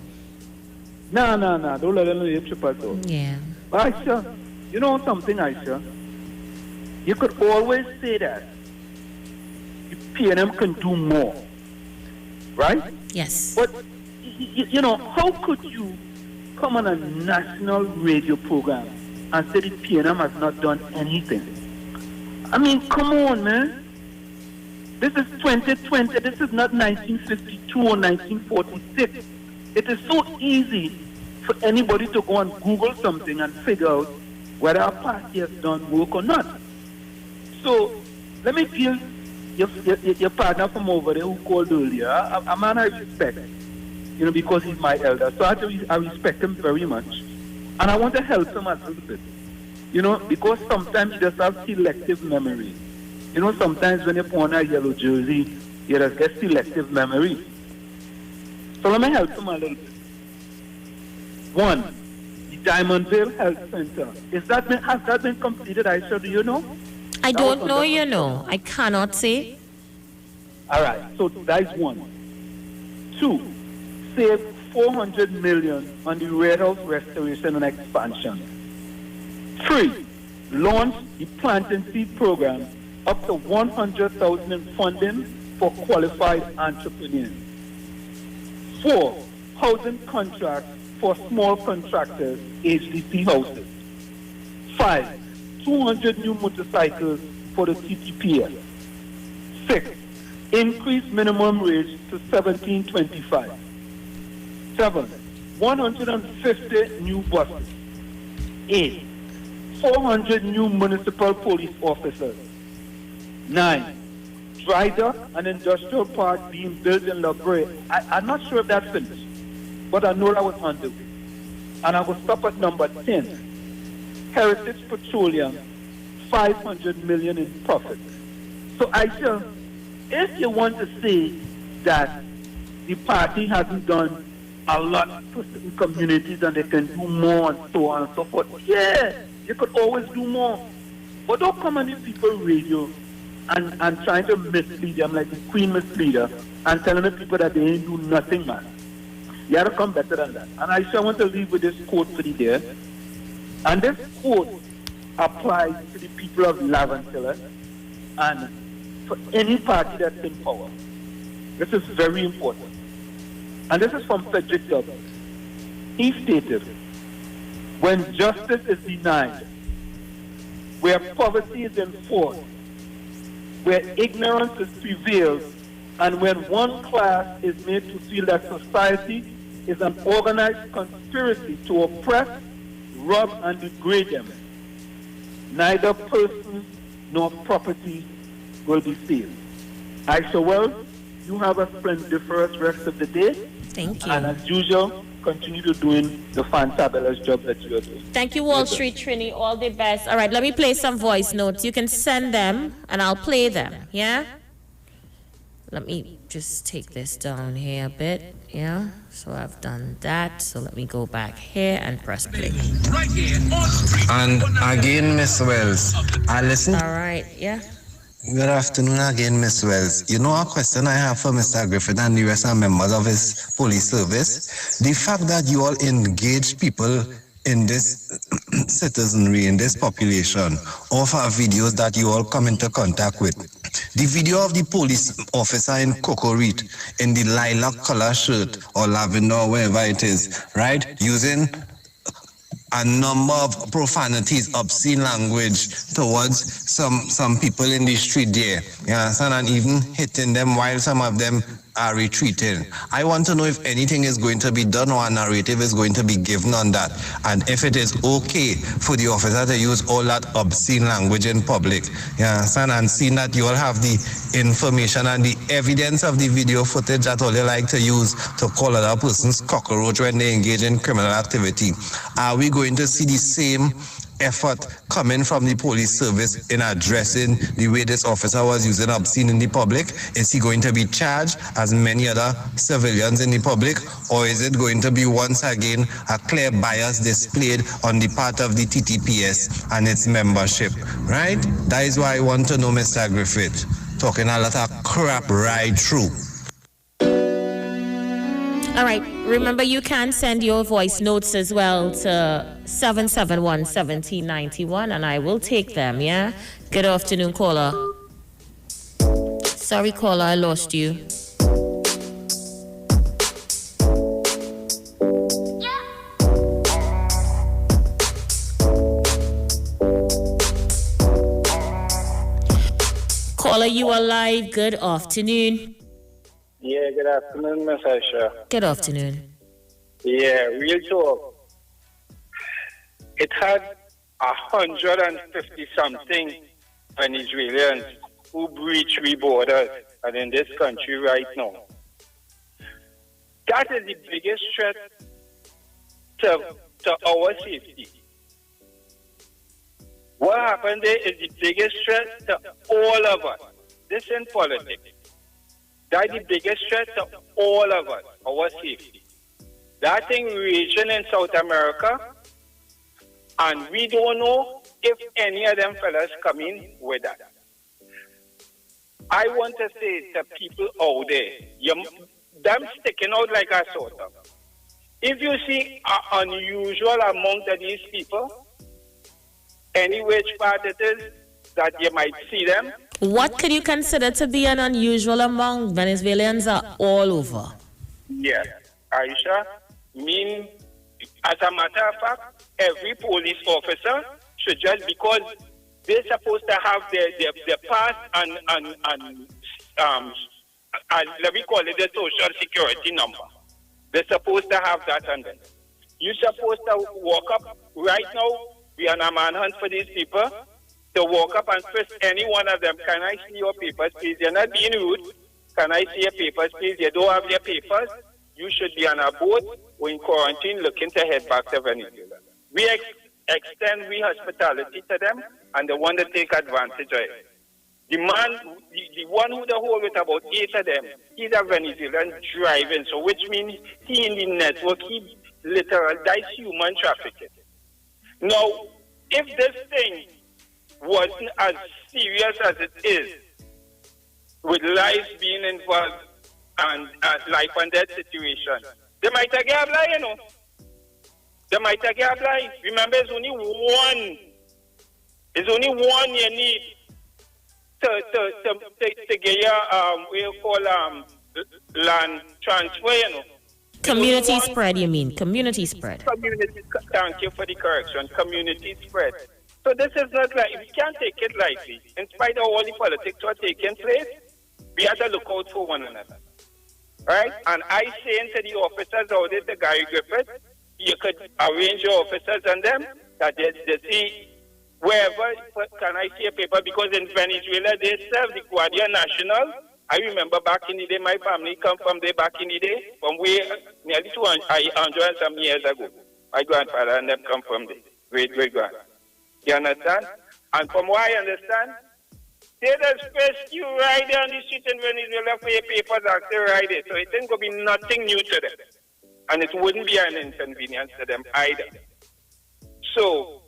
No. Don't let them know you trip at all. Yeah. But Aisha, you know something, Aisha? You could always say that the PNM can do more. Right? Yes. But, you know, how could you come on a national radio program and say the PNM has not done anything? I mean, come on, man. This is 2020. This is not 1952 or 1946. It is so easy for anybody to go and Google something and figure out whether a party has done work or not. So, let me feel your partner from over there who called earlier, a man I respect, you know, because he's my elder. So I respect him very much. And I want to help him a little bit, you know, because sometimes he just has selective memory. You know, sometimes when you put on a yellow jersey, you just get selective memory. So let me help him a little bit. 1, the Diamondville Health Center. Has that been completed, Aisha? Do you know? I don't know, you know. I cannot say. All right, so that's 1. 2, save 400 million on the Red House restoration and expansion. 3, launch the plant and seed program, up to 100,000 in funding for qualified entrepreneurs. 4, housing contracts for small contractors, HDC houses. 5, 200 new motorcycles for the CTPS. 6, increase minimum wage to $17.25. 7, 150 new buses. 8, 400 new municipal police officers. 9, dry dock and industrial park being built in La Brea. I'm not sure if that's finished, but I know that was underway. And I will stop at number 10. Heritage Petroleum, 500 million in profit. So Aisha, if you want to say that the party hasn't done a lot for certain communities and they can do more and so on and so forth, yeah, you could always do more. But don't come on these people radio and trying to mislead them like the Queen misleader and telling the people that they ain't do nothing, man. You have to come better than that. And I want to leave with this quote for the day. And this quote applies to the people of Laventilla and for any party that's in power. This is very important. And this is from Frederick Douglass. He stated, when justice is denied, where poverty is enforced, where ignorance is prevailed, and when one class is made to feel that society is an organized conspiracy to oppress, rob, and degrade them, neither persons nor property will be sealed. Isha Wells, you have a splendiferous rest of the day. Thank you. And as usual, continue to doing the fantabulous job that you are doing. Thank you, Wall Street Trini. All the best. All right, let me play some voice notes. You can send them, and I'll play them. Yeah? Let me just take this down here a bit. Yeah? So I've done that. So let me go back here and press play. Right here on Street. And again, Miss Wells, I listen. All right, yeah. Good afternoon again, Miss Wells. You know, a question I have for Mr. Griffith and the rest of members of his police service. The fact that you all engage people in this citizenry, in this population, of our videos that you all come into contact with. The video of the police officer in Cocorit in the lilac color shirt or lavender or wherever it is, right? Using a number of profanities, obscene language towards some people in the street there. You understand? And even hitting them while some of them are retreating. I want to know if anything is going to be done or a narrative is going to be given on that. And if it is okay for the officer to use all that obscene language in public. You understand? And seeing that you all have the information and the evidence of the video footage that all you like to use to call other persons cockroach when they engage in criminal activity. Are we going to see the same effort coming from the police service in addressing the way this officer was using obscene in the public? Is he going to be charged as many other civilians in the public, or is it going to be once again a clear bias displayed on the part of the TTPS and its membership, right? That is why I want to know, Mr. Griffith, talking a lot of crap right through. All right, remember you can send your voice notes as well to 771-1791 and I will take them, yeah? Good afternoon, caller. Sorry, caller, I lost you. Caller, you are live. Good afternoon. Yeah, good afternoon, Miss Isha. Good afternoon. Yeah, real talk. It had 150 something Venezuelans who breach we borders and in this country right now. That is the biggest threat to our safety. What happened there is the biggest threat to all of us. This in politics. That's the biggest threat to all of us, our safety. That thing raging in South America, and we don't know if any of them fellas come in with that. I want to say to people out there, them sticking out like a sore thumb. If you see an unusual amount of these people, any which part it is, that you might see them. What could you consider to be an unusual amount? Venezuelans are all over. Yes, Aisha, as a matter of fact, every police officer should just, because they're supposed to have their pass and let me call it the social security number. They're supposed to have that on them. You're supposed to walk up right now. We are on a manhunt for these people. To walk up and frisk any one of them. Can I see your papers, please? You're not being rude. Can I see your papers, please? You don't have your papers. You should be on a boat or in quarantine looking to head back to Venezuela. We extend hospitality to them and they want to take advantage of it. The man, the one who the hold with about 8 of them, he's a Venezuelan driving, so which means he in the network, he literally, that's human trafficking. Now, if this thing wasn't as serious as it is, with lives being involved and life and death situation, they might have got blind, you know. They might have got blind. Remember, it's only one. It's only one you need to get your what you call land transfer, you know. Community spread, you mean? Community spread. Community, thank you for the correction. Community spread. So this is not like, we can't take it lightly. In spite of all the politics that are taking place, we have to look out for one another. Right? And I saying to the officers out there, to Gary Griffith, you could arrange your officers and them, that they see wherever can I see a paper? Because in Venezuela they serve the Guardia National. I remember back in the day, my family come from there back in the day, from way nearly 200 and some years ago. My grandfather and them come from there, great-great-grand. You understand? And from what I understand, they just first you ride there on the street in Venezuela for your papers and they ride it. So it ain't going to be nothing new to them. And it wouldn't be an inconvenience to them either. So,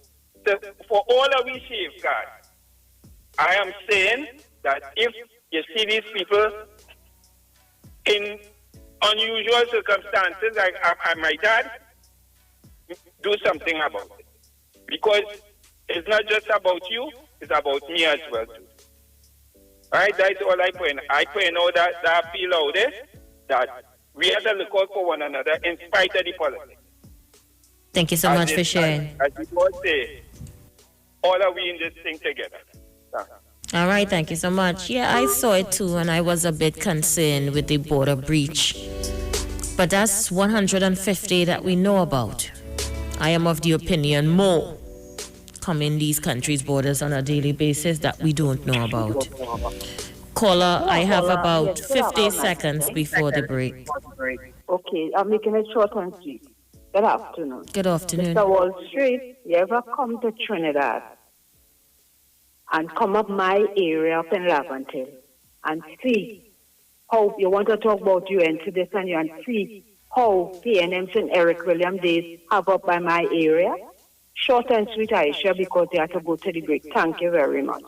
for all of we safeguards, I am saying that if you see these people in unusual circumstances, like my dad, do something about it. Because it's not just about you, it's about me as well too. Alright, that's all I point. I point out that feel out there that we have to look out for one another in spite of the politics. Thank you so much for sharing. As you all say, all are we in this thing together. All right, thank you so much. Yeah, I saw it too, and I was a bit concerned with the border breach. But that's 150 that we know about. I am of the opinion more come in these countries' borders on a daily basis that we don't know about. Caller, I have about 50 seconds before the break. Okay, I'm making it short and sweet. Good afternoon. Good afternoon. Mr. Wall Street, you ever come to Trinidad and come up my area up in Laventille and see how you want to talk about UNC this and you and see how PNMs and Eric William Days have up by my area? Short and sweet, Aisha, because they have to go to the break. Thank you very much.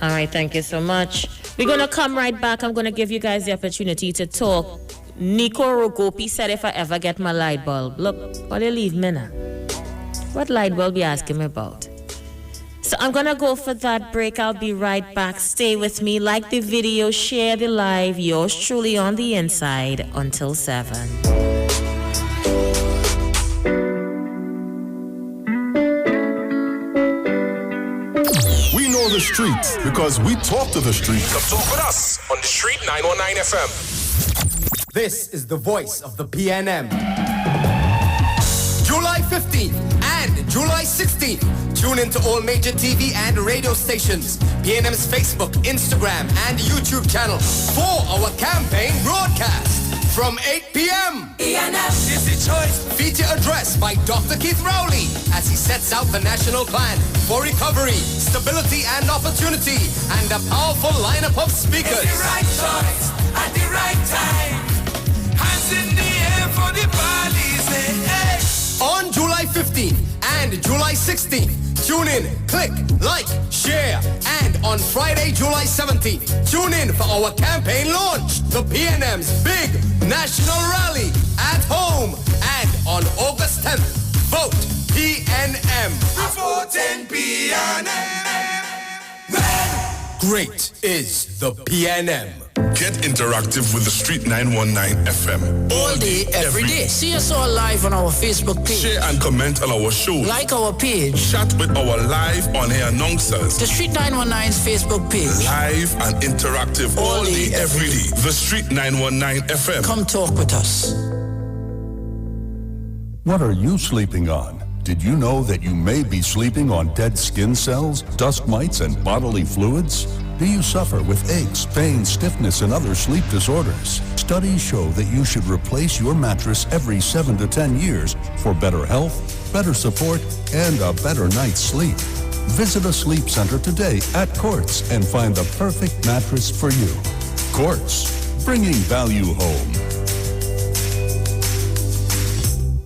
All right, thank you so much. We're going to come right back. I'm going to give you guys the opportunity to talk. Nico Rogopi said if I ever get my light bulb. Look, what do you leave me now? What light bulb you asking me about? So I'm going to go for that break. I'll be right back. Stay with me. Like the video, share the live. Yours truly on the inside until 7. We know the streets because we talk to the streets. Come talk with us on the Street 919 FM. This is the voice of the PNM. July 15th and July 16th. Tune into all major TV and radio stations, PNM's Facebook, Instagram, and YouTube channel for our campaign broadcast from 8 p.m. PNM is the choice. Feature address by Dr. Keith Rowley as he sets out the national plan for recovery, stability, and opportunity, and a powerful lineup of speakers. It's the right choice at the right time. Hands in the air for the police. Hey. On July 15th and July 16th, tune in, click, like, share, and on Friday, July 17th, tune in for our campaign launch, the PNM's big national rally at home, and on August 10th, vote PNM. Voting PNM. Great is the PNM. Get interactive with the Street 919 FM. All day, every day. See us all live on our Facebook page. Share and comment on our show. Like our page. Chat with our live on-air announcers. The Street 919's Facebook page. Live and interactive all day, every day. The Street 919 FM. Come talk with us. What are you sleeping on? Did you know that you may be sleeping on dead skin cells, dust mites, and bodily fluids? Do you suffer with aches, pain, stiffness, and other sleep disorders? Studies show that you should replace your mattress every 7 to 10 years for better health, better support, and a better night's sleep. Visit a sleep center today at Quartz and find the perfect mattress for you. Quartz, bringing value home.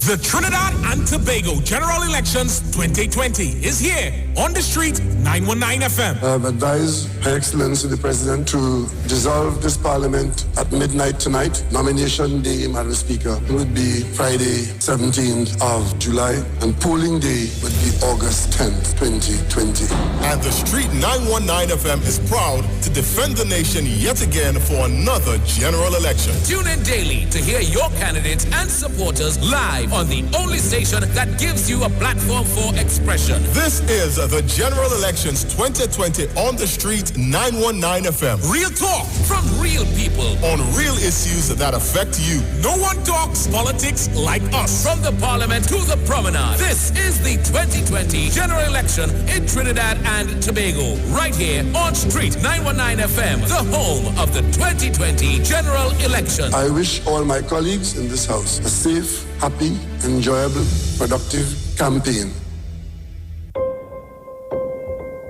The Trinidad and Tobago General Elections 2020 is here on the Street 919 FM. I have advised Her Excellency the President to dissolve this Parliament at midnight tonight. Nomination day, Madam Speaker, would be Friday, 17th of July, and polling day would be August 10th, 2020. And the Street 919 FM is proud to defend the nation yet again for another general election. Tune in daily to hear your candidates and supporters live on the only station that gives you a platform for expression. This is the General Elections 2020 on the street 919 FM. Real talk from real people on real issues that affect you. No one talks politics like us. From the Parliament to the Promenade. This is the 2020 General Election in Trinidad and Tobago. Right here on Street 919 FM, the home of the 2020 General Election. I wish all my colleagues in this house a safe, happy, enjoyable, productive campaign.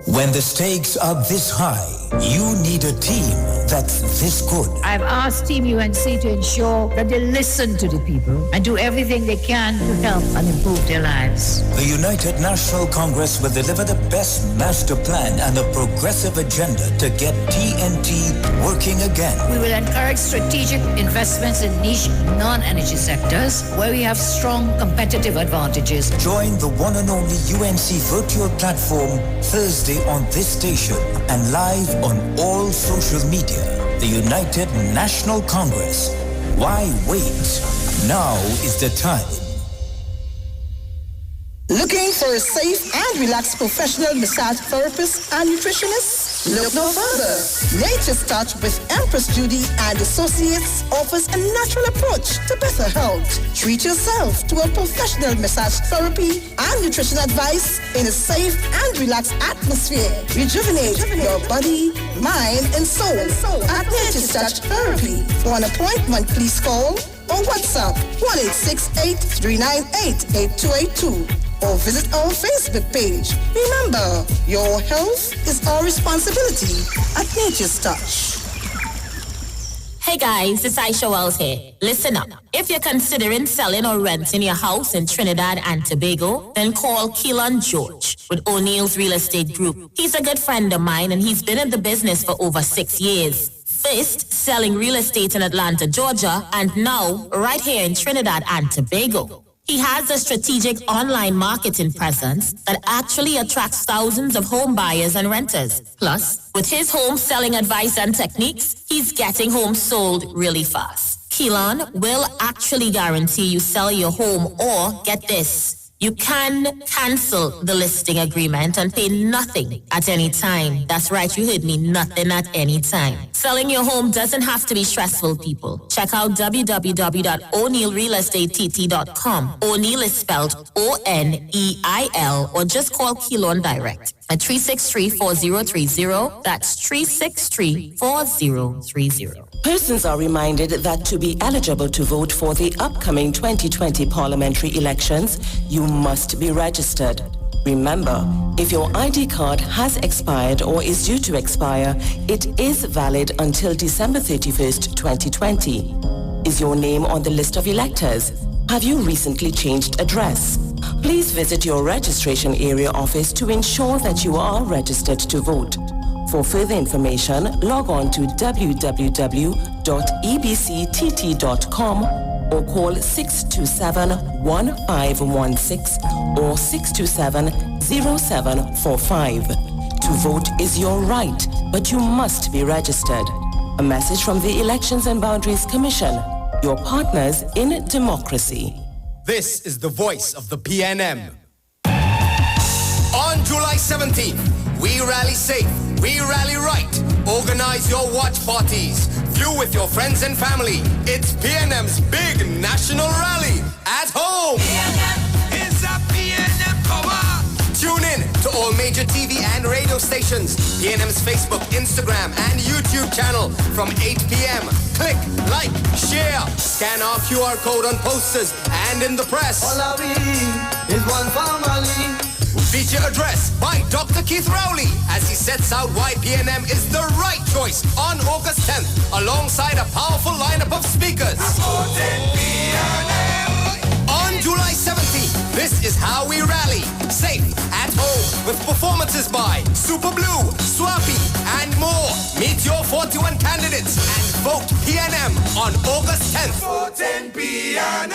When the stakes are this high, you need a team that's this good. I've asked Team UNC to ensure that they listen to the people and do everything they can to help and improve their lives. The United National Congress will deliver the best master plan and a progressive agenda to get TNT working again. We will encourage strategic investments in niche non-energy sectors where we have strong competitive advantages. Join the one and only UNC virtual platform Thursday on this station and live on all social media. The United National Congress. Why wait? Now is the time. Looking for a safe and relaxed professional massage therapist and nutritionist? Look no further. Nature's Touch with Empress Judy and Associates offers a natural approach to better health. Treat yourself to a professional massage therapy and nutrition advice in a safe and relaxed atmosphere. Rejuvenate your body, mind, and soul at Nature's Touch Therapy. For an appointment, please call or WhatsApp 1-868-398-8282 or visit our Facebook page. Remember, your health is our responsibility at Nature's Touch. Hey guys, it's Isha Wells here. Listen up. If you're considering selling or renting your house in Trinidad and Tobago, then call Keelan George with O'Neill's Real Estate Group. He's a good friend of mine and he's been in the business for over 6 years. First, selling real estate in Atlanta, Georgia, and now right here in Trinidad and Tobago. He has a strategic online marketing presence that actually attracts thousands of home buyers and renters. Plus, with his home selling advice and techniques, he's getting homes sold really fast. Keelan will actually guarantee you sell your home or, get this, you can cancel the listing agreement and pay nothing at any time. That's right, you heard me, nothing at any time. Selling your home doesn't have to be stressful, people. Check out www.o'neillrealestatett.com. O'Neill is spelled O-N-E-I-L, or just call Keelan direct at 363-4030. That's 363-4030. Persons are reminded that to be eligible to vote for the upcoming 2020 parliamentary elections, you must be registered. Remember, if your ID card has expired or is due to expire, it is valid until December 31st, 2020. Is your name on the list of electors? Have you recently changed address? Please visit your registration area office to ensure that you are registered to vote. For further information, log on to www.ebctt.com or call 627-1516 or 627-0745. To vote is your right, but you must be registered. A message from the Elections and Boundaries Commission, your partners in democracy. This is the voice of the PNM. On July 17th, we rally safe, we rally right. Organize your watch parties. View with your friends and family. It's PNM's big national rally at home. PNM is a PNM power. Tune in to all major TV and radio stations, PNM's Facebook, Instagram, and YouTube channel from 8 p.m. Click, like, share, scan our QR code on posters and in the press. All I need is one family. Feature address by Dr. Keith Rowley as he sets out why PNM is the right choice on August 10th alongside a powerful lineup of speakers. On July 17th, this is how we rally. Safe, at home, with performances by Super Blue, Swappy, and more. Meet your 41 candidates and vote PNM on August 10th. Vote PNM.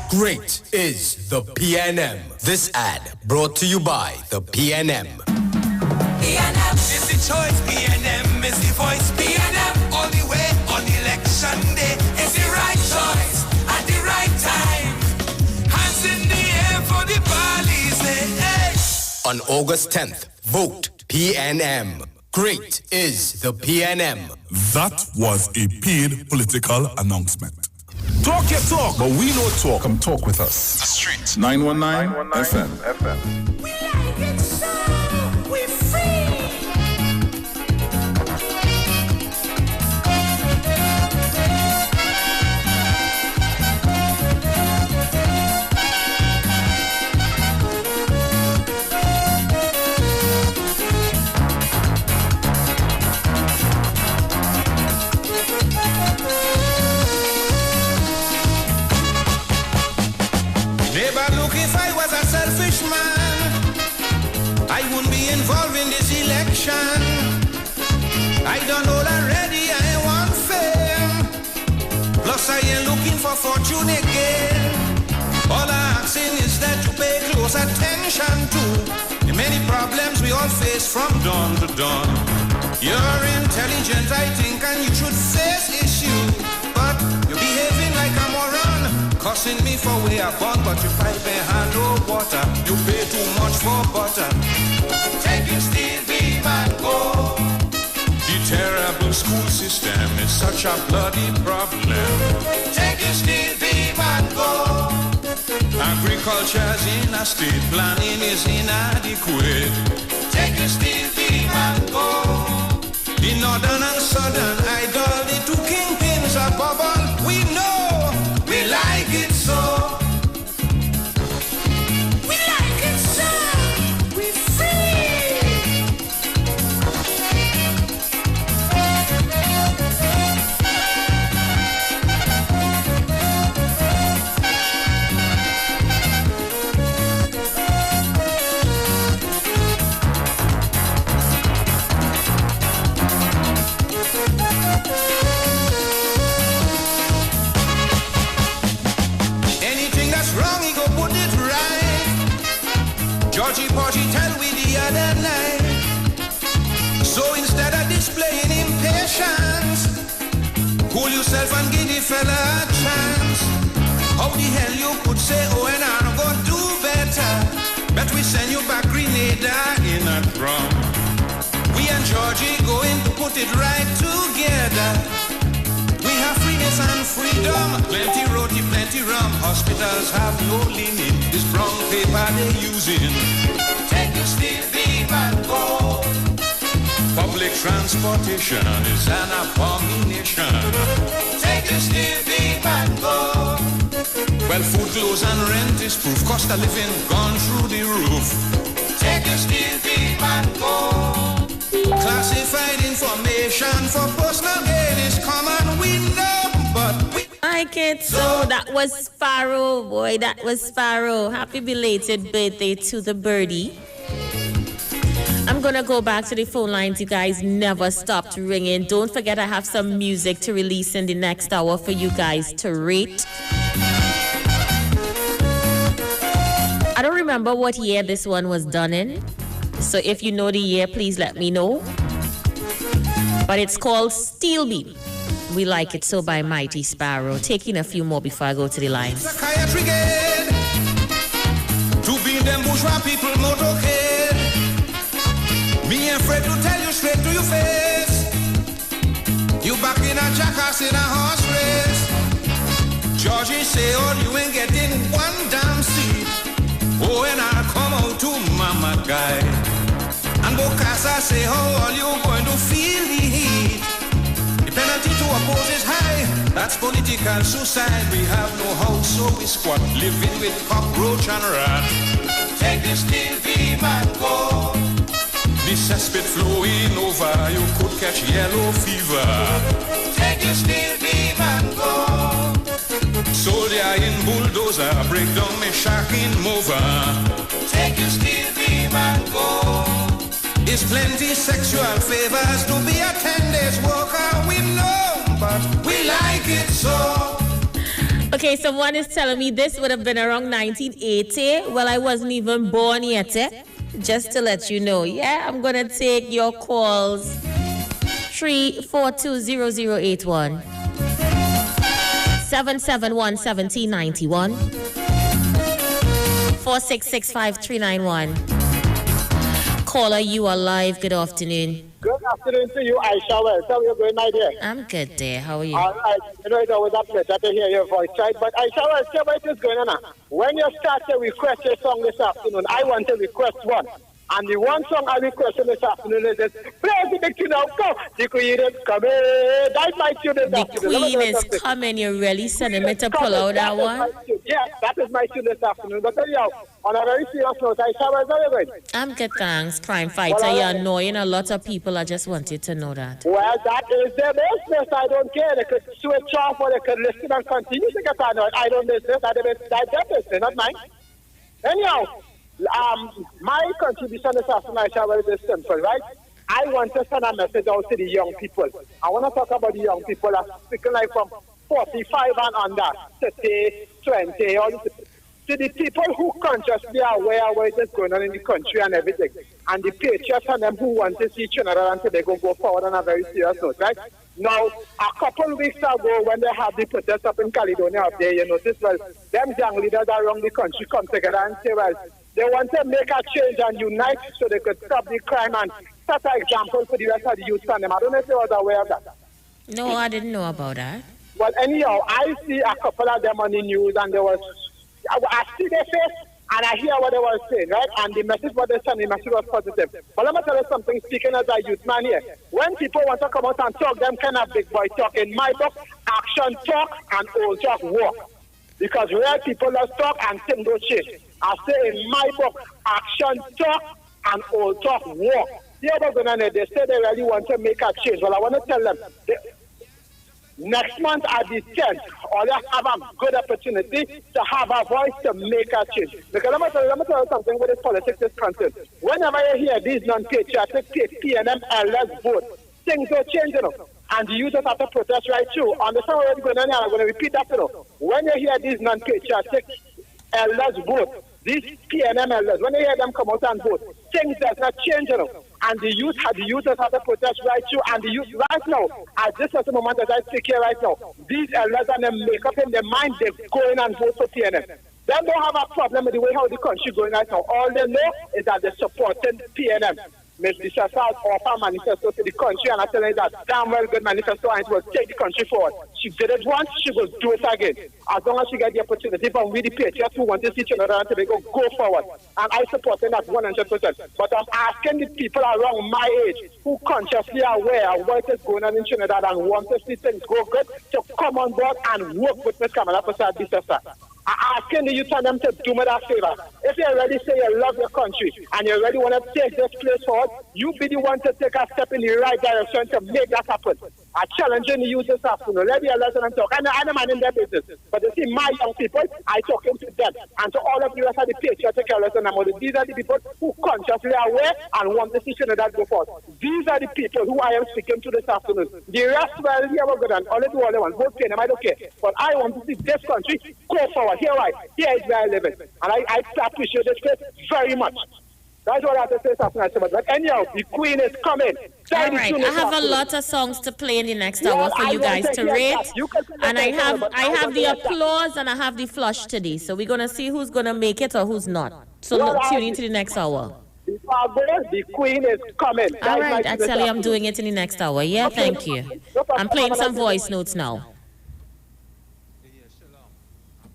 Great is the PNM. This ad brought to you by the PNM. PNM is the choice. PNM is the voice. PNM all the way on election day. It's the right choice at the right time. Hands in the air for the police. on August 10th. Vote PNM. Great is the PNM. That was a paid political announcement. Talk your talk, but we don't talk. Come talk with us. The Streets. 919 FM. We like it so, we're free. Neighbor, look, if I was a selfish man, I wouldn't be involved in this election. I don't know already, I want fame. Plus I ain't looking for fortune again. All I'm asking is that you pay close attention to the many problems we all face from dawn to dawn. You're intelligent, I think, and you should face issues, but you're behaving like a moron. Cussing me for way I born, but you pipe and hand no water. You pay too much for butter. Take your steel beam and go. The terrible school system is such a bloody problem. Take your steel beam and go. Agriculture's in a state, planning is inadequate. Take your steel beam and go. The northern and southern idol, the two kingpins are bubble. We know, we like it so. We like it so. We're free. anything that's wrong, he go put it right. Georgie Porgy tell we the other night. So instead of displaying impatience, cool yourself and give the fella a chance. How the hell you could say, oh, and I'm gonna do better? Bet we send you back Grenada in a drum. We and Georgie going to put it right together. We have freeness and freedom, plenty roti, plenty rum. Hospitals have no linen, this brown paper they're using. Take your steel beam and go. Public transportation is an abomination. Take your steel beam and go. Well, food, clothes and rent is proof. Cost of living gone through the roof. Take your steel beam and go. Classified information for personal gain is common, we know, but we like it. So that was Sparrow, boy, that was Sparrow. Happy belated birthday to the birdie. I'm gonna go back to the phone lines. You guys never stopped ringing. Don't forget I have some music to release in the next hour for you guys to rate. I don't remember what year this one was done in. So if you know the year, please let me know. But it's called Steel Beam. We Like It So by Mighty Sparrow. Taking a few more before I go to the line. psychiatry gate. To be them bourgeois people motorcade. Me afraid to tell you straight to your face. You back in a jackass in a horse race. Georgie say, oh, you ain't getting one damn seat. Oh, and I come out to mama guy. And Bokassa say, how are you going to feel the heat? The penalty to oppose is high. That's political suicide. We have no house, so we squat. Living with cockroach and rat. Take the steel beam and go. The cesspit flowing over. You could catch yellow fever. Take the steel beam and go. Soldier in bulldozer. Break down me shack in mover. Take the steel beam and go. There's plenty sexual favors to be a 10 days worker, we know, but we like it so. Okay, someone is telling me this would have been around 1980. Well, I wasn't even born yet, just to let you know. Yeah, I'm going to take your calls. 3420081 771-1791 4665391. Caller, you are live. Good afternoon. Good afternoon to you, Isha. Well, how are you going, my dear? I'm good, dear. How are you? All right. You know, it's always a pleasure to hear your voice, right? But Isha, well, see what is going on now. When you start to request a song this afternoon, I want to request one. And the one song I requested this afternoon is this. Praise the King of God. The Queen is coming. That's my tune this afternoon. The Queen is coming. You're really sending me to pull out that one? Yeah, that is my tune this afternoon. But anyhow, on a very serious note, Isha, how's everything? I'm good, thanks. Crime fighter, Well, you're annoying a lot of people. I just want you to know that. Well, that is their business. I don't care. They could switch off or they could listen and continue to get annoyed. I don't business. That's their business, not mine. Anyhow, my contribution this afternoon is very simple, right? I want to send a message out to the young people. I want to talk about the young people that speaking like from 45 and under, 30, 20, all this. To the people who consciously are aware of what is going on in the country and everything, and the patriots and them who want to see Trinidad and Tobago go forward on a very serious note, right? Now, a couple of weeks ago, when they had the protest up in Caledonia up there, you notice, well, them young leaders around the country come together and say, well, they want to make a change and unite so they could stop the crime and set an example for the rest of the youth and them. I don't know if they was aware of that. No, I didn't know about that. Well, anyhow, I see a couple of them on the news and there was, I see their face and I hear what they were saying, right? And the message what they sent, the message was positive. But let me tell you something, speaking as a youth man here. When people want to come out and talk, them kind of big boy talk. In my book, action talk and old talk walk. Because real people just talk and things don't change. I say in my book, action talk and old talk walk. The other going on there, they say they really want to make a change. Well, I want to tell them, next month at the 10th, or you have a good opportunity to have a voice to make a change. Because let me tell you something with this politics is concerned. Whenever you hear these non-patriotic PNM LS vote, things don't change, you know. And the youth have to protest right through. Understand what's going on here? I'm going to repeat that, you know. When you hear these non-patriotic LS vote, these PNM LS, when you hear them come out and vote, things does not change, you know. And the youth have to protest right through. And the youth right now, at this certain moment as I speak here right now, these elders and them make up in their mind they're going and vote for PNM. They don't have a problem with the way how the country is going right now. All they know is that they're supporting PNM. Ms. Isha offer a manifesto to the country, and I tell her that damn well good manifesto and it will take the country forward. She did it once, she will do it again. As long as she gets the opportunity, but we the patriots who want to see Trinidad and Tobago go forward. And I support them that 100%. But I'm asking the people around my age who consciously are aware of what is going on in Trinidad and want to see things go good to come on board and work with Ms. Kamala Prasad Bisasa. I'm asking the youth and them to do me that favor. If you already say you love your country and you already want to take this place forward, you be the one to take a step in the right direction to make that happen. I'm challenging the youth this afternoon. Let me listen and talk. I'm in their business. But you see, my young people, I talking to them. And to all of you as are the patriotic listen, these are the people who consciously are aware and want to see Trinidad go forward. These are the people who I am speaking to this afternoon. The rest, well, here we go. All they want. Vote PNM, I don't care. But I want to see this country go forward. Here is where I live. And I appreciate this place very much. That's what I have to say after. But anyhow, the Queen is coming. All right, I have a lot of songs to play in the next hour for you guys to rate. And I have the applause and I have the flush today. So we're going to see who's going to make it or who's not. So tune into the next hour. The Queen is coming. All right, I tell you I'm doing it in the next hour. Yeah, thank you. I'm playing some voice notes now.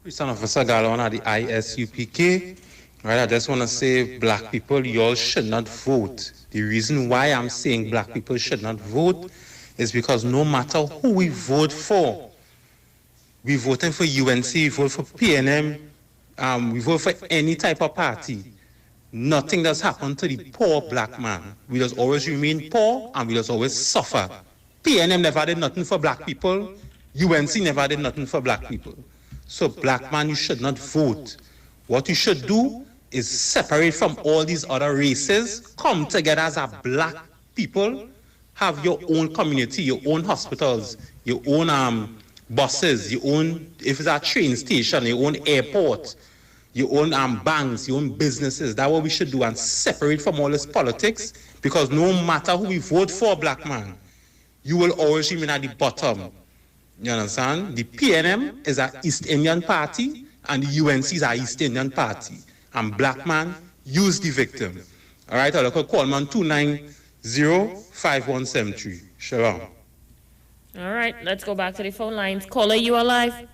Son Officer Galon at the ISUPK. Right, I just want to say, black people, you all should not vote. The reason why I'm saying black people should not vote is because no matter who we vote for, we voting for UNC, we vote for PNM, we vote for any type of party. Nothing does happen to the poor black man. We just always remain poor and we just always suffer. PNM never did nothing for black people. UNC never did nothing for black people. So black man, you should not vote. What you should do is separate from all these other races, come together as a black people, have your own community, your own hospitals, your own buses, your own, if it's a train station, your own airport, your own banks, your own businesses. That's what we should do, and separate from all this politics, because no matter who we vote for, black man, you will always remain at the bottom. You understand? The PNM is an East Indian party, and the UNC is an East Indian party. And black man, use the victim. All right, I'll call man 290-5173. Shalom. All right, let's go back to the phone lines. Caller, you are live.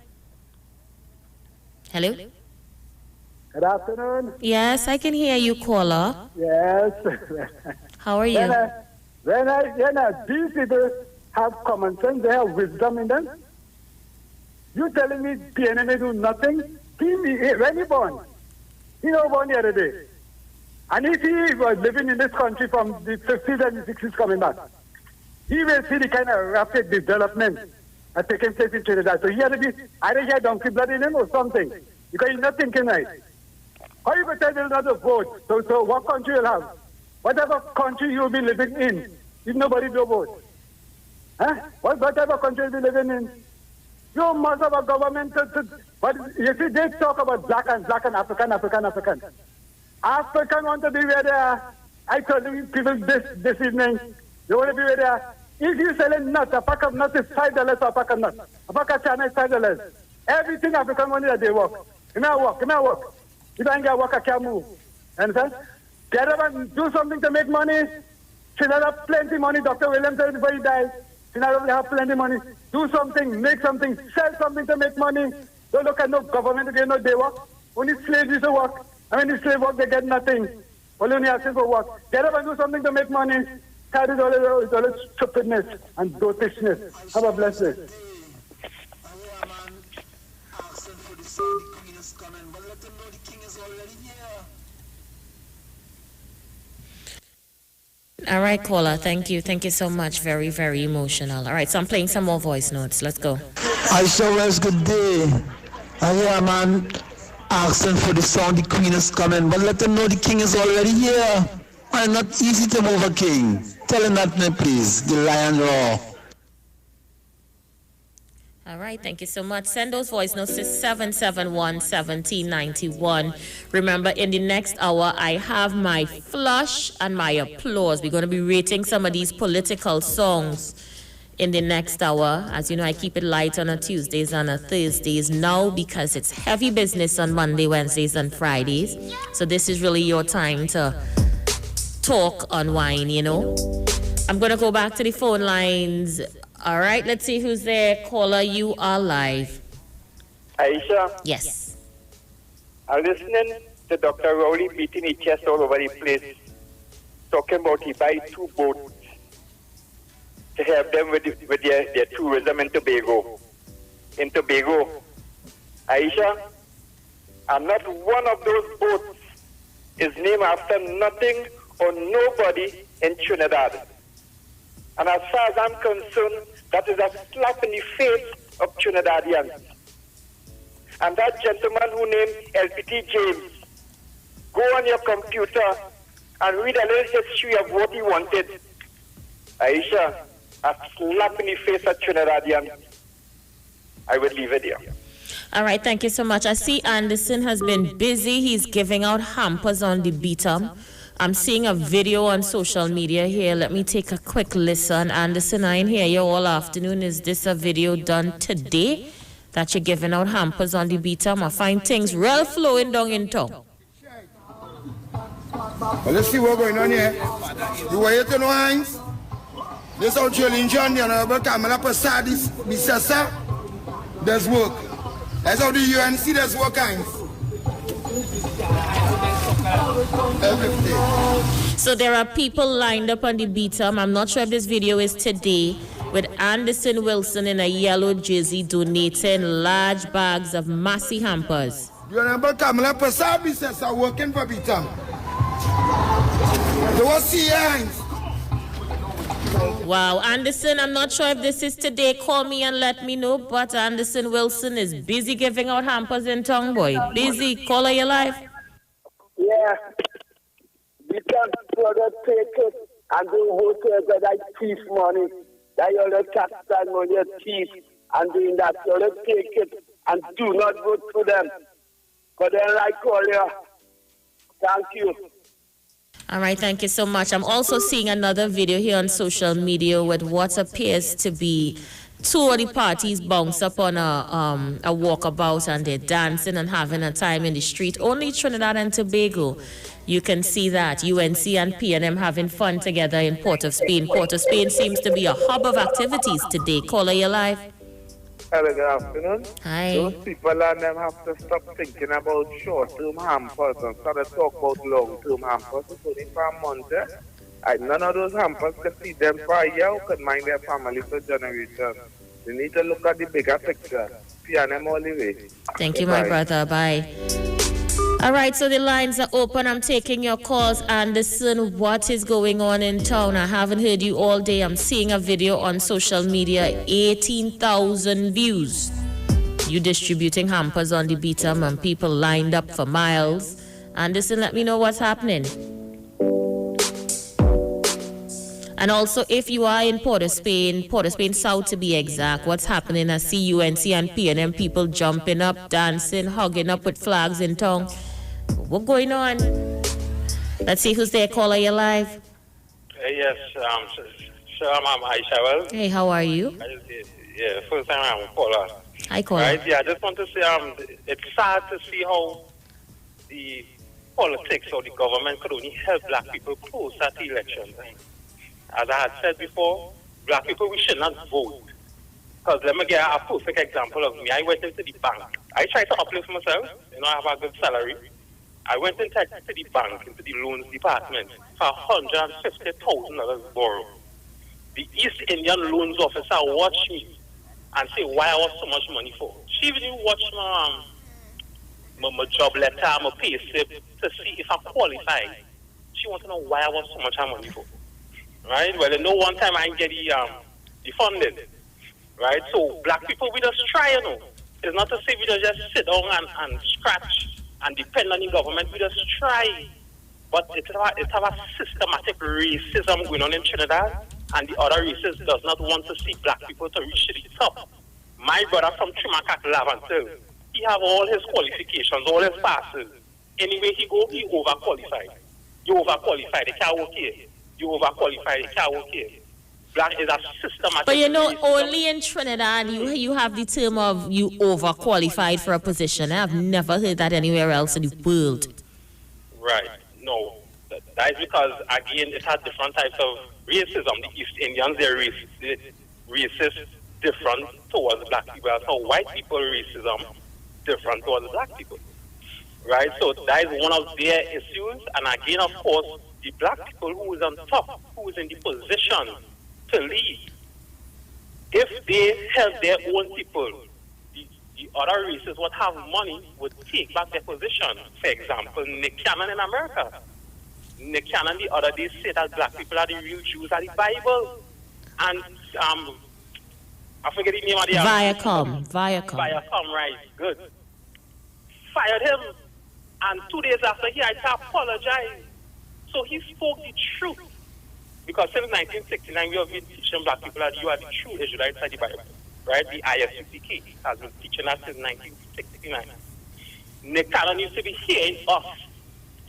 Hello? Good afternoon. Yes, I can hear you, caller. Yes. How are you? These people have common sense, they have wisdom in them. You telling me PNM do nothing? When he born? He was born the other day. And if he was living in this country from the 50s and the 60s coming back, he will see the kind of rapid development that's taking place in Trinidad. So he had to be either he had donkey blood in him or something, because he's not thinking right. How you going to tell them not to vote? So what country you'll have? Whatever country you'll be living in, if nobody do vote. Huh? Whatever country you'll be living in, you must have a government but you see, they talk about black and African. African want to be where they are. I told you people this evening, you want to be where they are. If you selling nuts, a pack of nuts is $5 for a pack of nuts. A pack of China is $5. Everything African money that they work. You may work. You don't get work, I can't move. Understand? Get up and do something to make money. Trinidad have plenty money. Dr. Williams said before he died. Trinidad have plenty money. Do something, make something, sell something to make money. Don't look at no government again, no day work. Only slaves used to work. I mean, the slave work, they get nothing. Only asking for work. Get up and do something to make money. Tired of all this stupidness and dotishness. Have a blessed day. All right, caller. Thank you. Thank you so much. Very, very emotional. All right, so I'm playing some more voice notes. Let's go. Isha Wells, good day. I hear a man asking for the song, the queen is coming, but let them know the king is already here. Why not easy to move a king? Tell him that, please. The lion roar. All right, thank you so much. Send those voice notes to 771-1791. Remember, in the next hour, I have my flush and my applause. We're going to be rating some of these political songs in the next hour. As you know, I keep it light on a Tuesdays and a Thursdays now because it's heavy business on Monday, Wednesdays, and Fridays. So this is really your time to talk, unwind, you know. I'm going to go back to the phone lines. All right, let's see who's there. Caller, you are live. Aisha? Yes. I'm listening to Dr. Rowley beating his chest all over the place, talking about he buy 2 boats to help them with their tourism in Tobago. Aisha, and not one of those boats is named after nothing or nobody in Trinidad. And as far as I'm concerned, that is a slap in the face of Trinidadians. And that gentleman who named LPT James, go on your computer and read a little history of what he wanted. Aisha, a slap in the face of Trinidadians. I would leave it there. All right, thank you so much. I see Anderson has been busy. He's giving out hampers on the beat-up. I'm seeing a video on social media here. Let me take a quick listen. Anderson, I ain't hear you all afternoon. Is this a video done today that you're giving out hampers on the beat-up? I find things real flowing down in town. Well, let's see what's going on here. You were here to know, Heinz? This old Jolene John, the Honorable Kamala Prasadis, Bisasa, there's work. That's how the UNC does work, Heinz. So there are people lined up on the beat-up. I'm not sure if this video is today, with Anderson Wilson in a yellow jersey donating large bags of massy hampers. The Honorable Kamala Prasadis are working for beat-up. They will see Heinz. Wow, Anderson, I'm not sure if this is today. Call me and let me know. But Anderson Wilson is busy giving out hampers in town, boy. Busy. Caller, your life. Yeah. We can product take it and do hotels that thief money. That you all tax time on your thief and doing that. You all take it and do not vote for them. But then like all you. Thank you. All right, thank you so much. I'm also seeing another video here on social media with what appears to be 2 of the parties bounce up on a walkabout and they're dancing and having a time in the street. Only Trinidad and Tobago you can see that UNC and PNM having fun together in Port of Spain. Port of Spain seems to be a hub of activities today. Caller, you're live. Hello, good afternoon. Hi. Those people and them have to stop thinking about short-term hampers and start to talk about long-term hampers. It's only for a month. None of those hampers could feed them for a year, could mind their family for generations. They need to look at the bigger picture. PNM all the way. Thank you, my brother. Bye. All right, so the lines are open. I'm taking your calls. Anderson, what is going on in town? I haven't heard you all day. I'm seeing a video on social media, 18,000 views. You distributing hampers on the beatum and people lined up for miles. Anderson, let me know what's happening. And also, if you are in Port of Spain South to be exact, what's happening? I see UNC and PNM people jumping up, dancing, hugging up with flags in town. What's going on? Let's see who's there. Caller, you live. Yes, sure, I'm Isha. Well, hey, how are you? Yeah, first time I'm caller. Hi, caller. Right, yeah, I just want to say it's sad to see how the politics or the government could only help black people close at the election. As I had said before, black people, we should not vote. Because let me get a perfect example of me. I went into the bank. I tried to uplift myself. I have a good salary. I went into the bank, into the loans department, for $150,000 borrow. The East Indian loans officer watched me and say why I want so much money for. She even watched my job letter, my pay slip to see if I qualify. She wants to know why I want so much money for. Right? Well, no one time I get the funding. Right? So black people, we just try, It's not to say we just sit down and scratch and depend on the government. We just try. But it's have a systematic racism going on in Trinidad, and the other races does not want to see black people to reach the top. My brother from Trimacac Lavantil, he have all his qualifications, all his passes. Anyway he go, he overqualified. You overqualified, they can't work here. You overqualified, they can't work here. Black is a systematic. But only in Trinidad you have the term of you overqualified for a position. I've never heard that anywhere else in the world. Right. No. That is because, again, it has different types of racism. The East Indians, they're racist different towards black people. So white people racism different towards black people. Right? So that is one of their issues. And again, of course, the black people who is on top, who is in the position to lead, if they help their own people, the other races would have money, would take back their position. For example, Nick Cannon in America. Nick Cannon the other day said that black people are the real Jews of the Bible. And I forget the name of the Viacom, right, good. Fired him. And 2 days after he had to apologize. So he spoke the truth. Because since 1969, we have been teaching black people that you are the true Israelites of the Bible. Right? The ISUPK has been teaching us since 1969. Nick Cannon used to be hearing us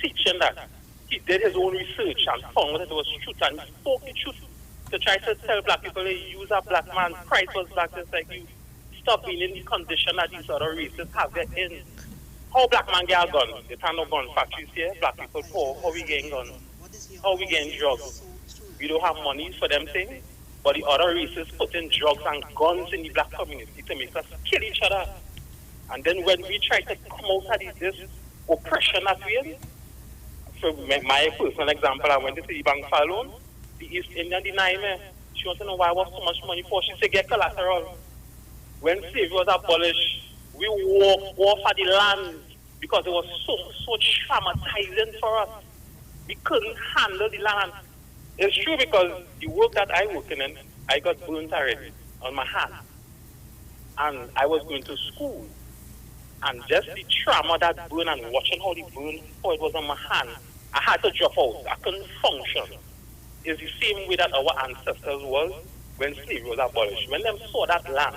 teaching that. He did his own research and found that it was truth, and he spoke the truth to try to tell black people, hey, use a black man, Christ was black, just like you. Stop being in the condition that these other races have their in. How black man get a gun? There are no gun factories here. Black people poor. How we getting guns? How we getting drugs? We don't have money for them things. But the other races put in drugs and guns in the black community to make us kill each other. And then when we try to come out of this oppression that we're in, for my personal example, I went to the bank for a loan. The East Indian denied me. She wanted to know why I was so much money for. She said, get collateral. When slavery was abolished, we walked off of the land because it was so traumatizing for us. We couldn't handle the land. It's true because the work that I work in, I got burnt already on my hand. And I was going to school. And just the trauma that burned and watching how it burned, how it was on my hand, I had to drop out. I couldn't function. It's the same way that our ancestors was when slavery was abolished. When them saw that land,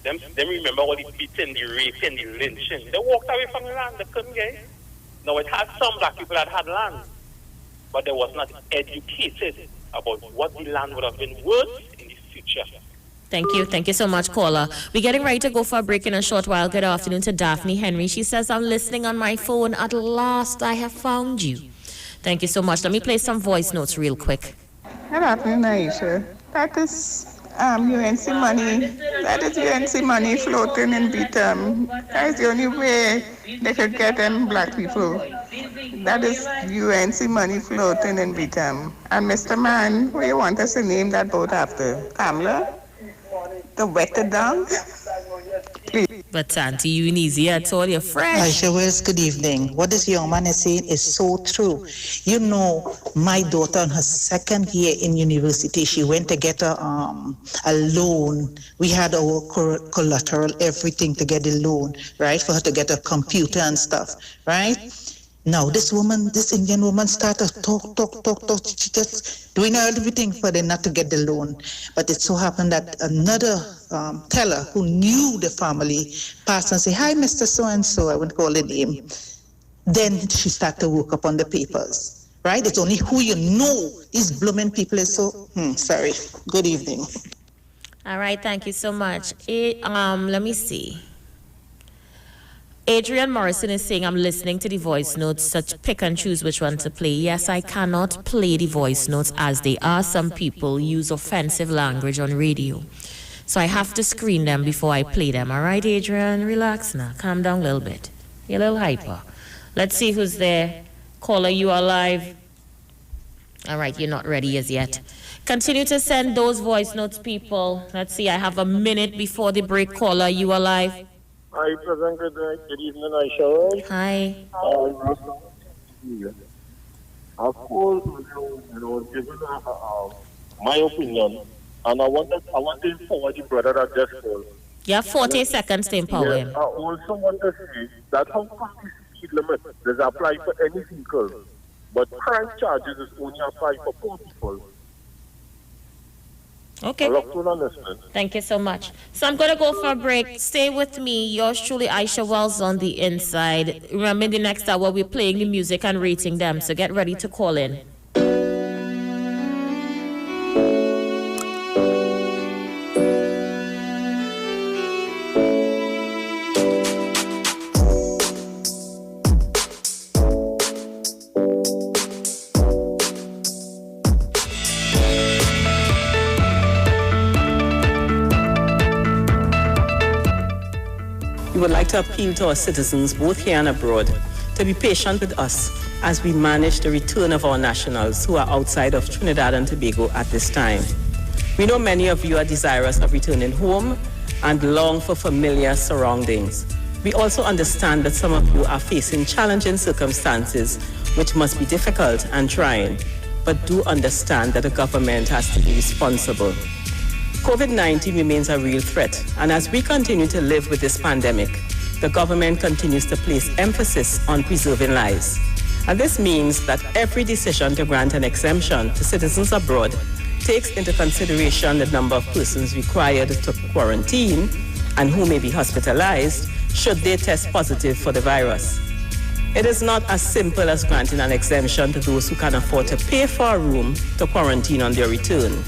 them remember all the beating, the raping, the lynching. They walked away from the land. They couldn't get it. Now it had some black people that had land, but they was not educated about what the land would have been worth in the future. Thank you. Thank you so much, caller. We're getting ready to go for a break in a short while. Good afternoon to Daphne Henry. She says, I'm listening on my phone. At last, I have found you. Thank you so much. Let me play some voice notes real quick. Good afternoon, Aisha. That is UNC money. That is UNC money floating in BTM. That is the only way they could get them black people. That is UNC money floating in BTM. And Mr. Man, who you want us to name that boat after? Kamla? The wetted down? But Auntie Eunice, I told you fresh. Aisha Wells, good evening. What this young man is saying is so true. You know, my daughter in her second year in university, she went to get a loan. We had our collateral, everything to get the loan, right? For her to get a computer and stuff, right? Now, this Indian woman started talk. She just doing everything for them not to get the loan. But it so happened that another teller who knew the family passed and said, "Hi, Mr. So-and-so," I wouldn't call the name. Then she started to work up on the papers, right? It's only who you know. These blooming people is so, sorry. Good evening. All right, thank you so much. Let me see. Adrian Morrison is saying, I'm listening to the voice notes, such pick and choose which one to play. Yes, I cannot play the voice notes as they are. Some people use offensive language on radio. So I have to screen them before I play them. All right, Adrian, relax now. Calm down a little bit. You're a little hyper. Let's see who's there. Caller, you are live. All right, you're not ready as yet. Continue to send those voice notes, people. Let's see, I have a minute before the break. Caller, you are live. Hi, President. Good evening, Aisha. Hi. Of course, giving my opinion, and I want to empower the brother that just called. You have 40 seconds to empower him. I also want to say that how come the speed limit does apply for any vehicle, but crime charges is only applied for poor people. Okay. Thank you so much. So I'm going to go for a break. Stay with me. Yours truly, Aisha Wells on the inside. Remember, in the next hour, we're playing the music and rating them. So get ready to call in. We would like to appeal to our citizens, both here and abroad, to be patient with us as we manage the return of our nationals who are outside of Trinidad and Tobago at this time. We know many of you are desirous of returning home and long for familiar surroundings. We also understand that some of you are facing challenging circumstances which must be difficult and trying, but do understand that the government has to be responsible. COVID-19 remains a real threat, and as we continue to live with this pandemic, the government continues to place emphasis on preserving lives. And this means that every decision to grant an exemption to citizens abroad takes into consideration the number of persons required to quarantine and who may be hospitalized should they test positive for the virus. It is not as simple as granting an exemption to those who can afford to pay for a room to quarantine on their return.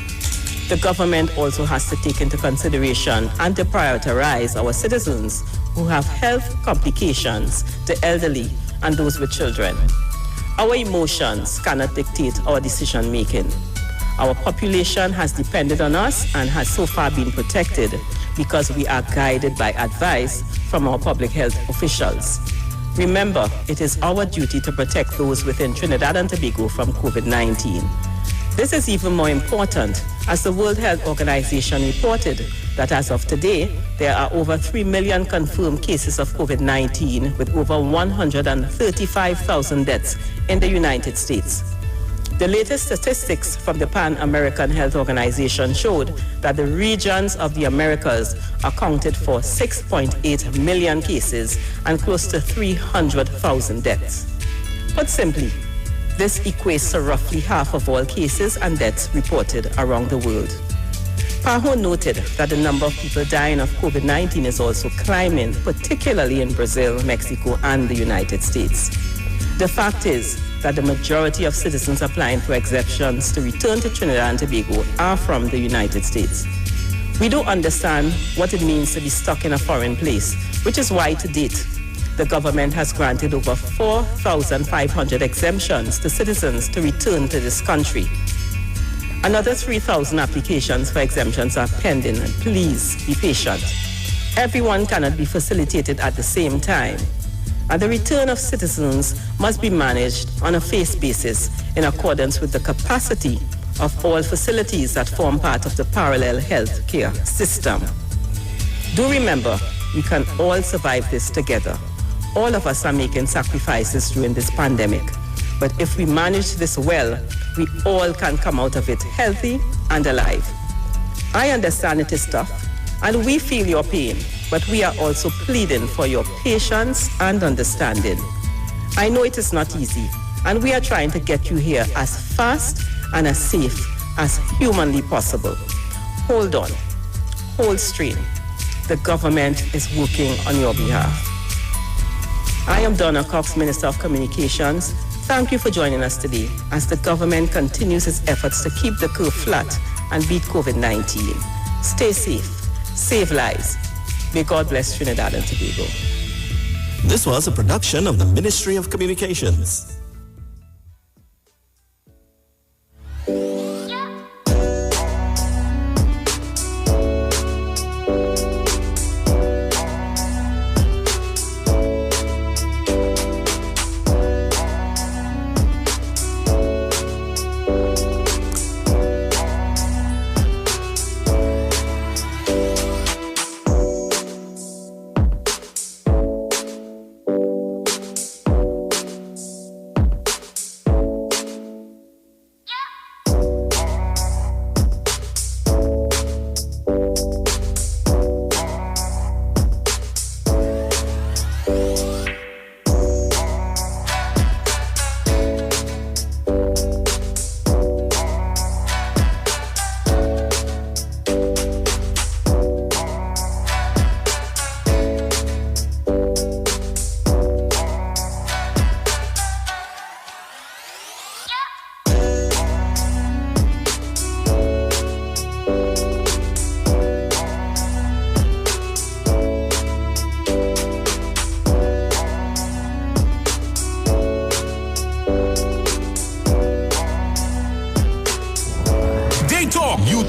The government also has to take into consideration and to prioritize our citizens who have health complications, the elderly, and those with children. Our emotions cannot dictate our decision making. Our population has depended on us and has so far been protected because we are guided by advice from our public health officials. Remember, it is our duty to protect those within Trinidad and Tobago from COVID-19. This is even more important as the World Health Organization reported that as of today, there are over 3 million confirmed cases of COVID-19 with over 135,000 deaths in the United States. The latest statistics from the Pan American Health Organization showed that the regions of the Americas accounted for 6.8 million cases and close to 300,000 deaths. Put simply, this equates to roughly half of all cases and deaths reported around the world. PAHO noted that the number of people dying of COVID-19 is also climbing, particularly in Brazil, Mexico, and the United States. The fact is that the majority of citizens applying for exemptions to return to Trinidad and Tobago are from the United States. We don't understand what it means to be stuck in a foreign place, which is why to date, the government has granted over 4,500 exemptions to citizens to return to this country. Another 3,000 applications for exemptions are pending, and please be patient. Everyone cannot be facilitated at the same time, and the return of citizens must be managed on a phased basis in accordance with the capacity of all facilities that form part of the parallel health care system. Do remember, we can all survive this together. All of us are making sacrifices during this pandemic, but if we manage this well, we all can come out of it healthy and alive. I understand it is tough, and we feel your pain, but we are also pleading for your patience and understanding. I know it is not easy, and we are trying to get you here as fast and as safe as humanly possible. Hold on, hold straight. The government is working on your behalf. I am Donna Cox, Minister of Communications. Thank you for joining us today as the government continues its efforts to keep the curve flat and beat COVID-19. Stay safe, save lives. May God bless Trinidad and Tobago. This was a production of the Ministry of Communications.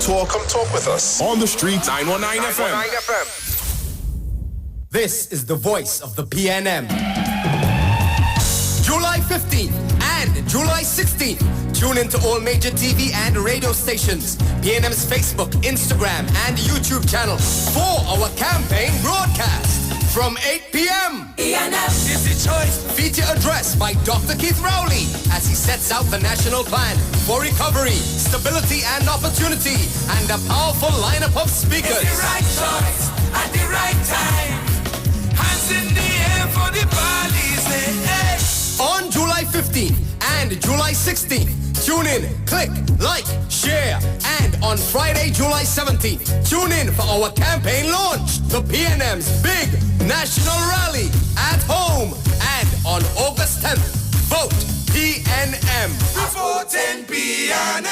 Come talk with us on the streets. 919 FM. This is the voice of the PNM. July 15th and July 16th. Tune into all major TV and radio stations, PNM's Facebook, Instagram, and YouTube channel for our campaign broadcast from 8 p.m. PNM is the choice. Feature address by Dr. Keith Rowley as he sets out the national plan for recovery, stability, and opportunity, and a powerful lineup of speakers. It's the right choice at the right time. Hands in the air for the bodies. Hey. On July 15th and July 16th, tune in, click, like, share, and on Friday, July 17th, tune in for our campaign launch, the PNM's big national rally at home, and on August 10th, vote PNM. Before 10 p.m.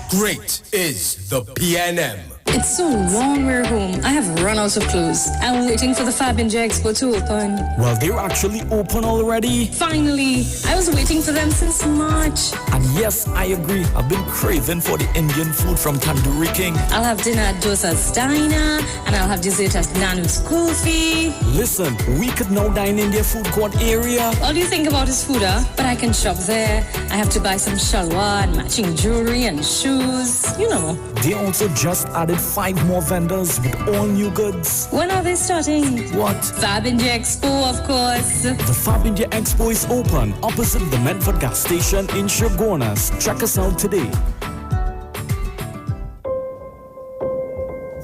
Great is the PNM. It's so long we're home. I have run out of clothes. I'm waiting for the Fab Ninja Expo to open. Well, they're actually open already. Finally. I was waiting for them since March. And yes, I agree. I've been craving for the Indian food from Tandoori King. I'll have dinner at Dosa's Diner, and I'll have dessert at Nanu's Coffee. Listen, we could now dine in their food court area. All you think about is food, huh? But I can shop there. I have to buy some shalwar and matching jewelry and shoes. You know. They also just added 5 more vendors with all new goods. When are they starting? What? Fab India Expo, of course. The Fab India Expo is open opposite the Medford gas station in Shogunas. Check us out today.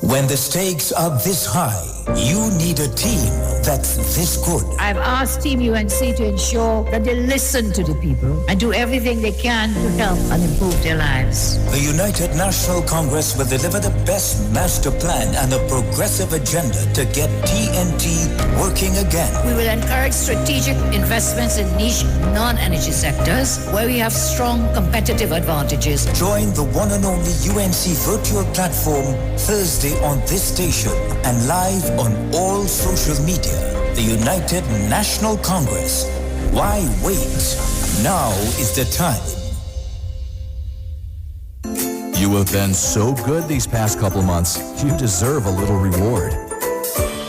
When the stakes are this high, you need a team that's this good. I've asked Team UNC to ensure that they listen to the people and do everything they can to help and improve their lives. The United National Congress will deliver the best master plan and a progressive agenda to get TNT working again. We will encourage strategic investments in niche non-energy sectors where we have strong competitive advantages. Join the one and only UNC virtual platform Thursday on this station and live on all social media. The United National Congress. Why wait? Now is the time. You have been so good these past couple months, you deserve a little reward.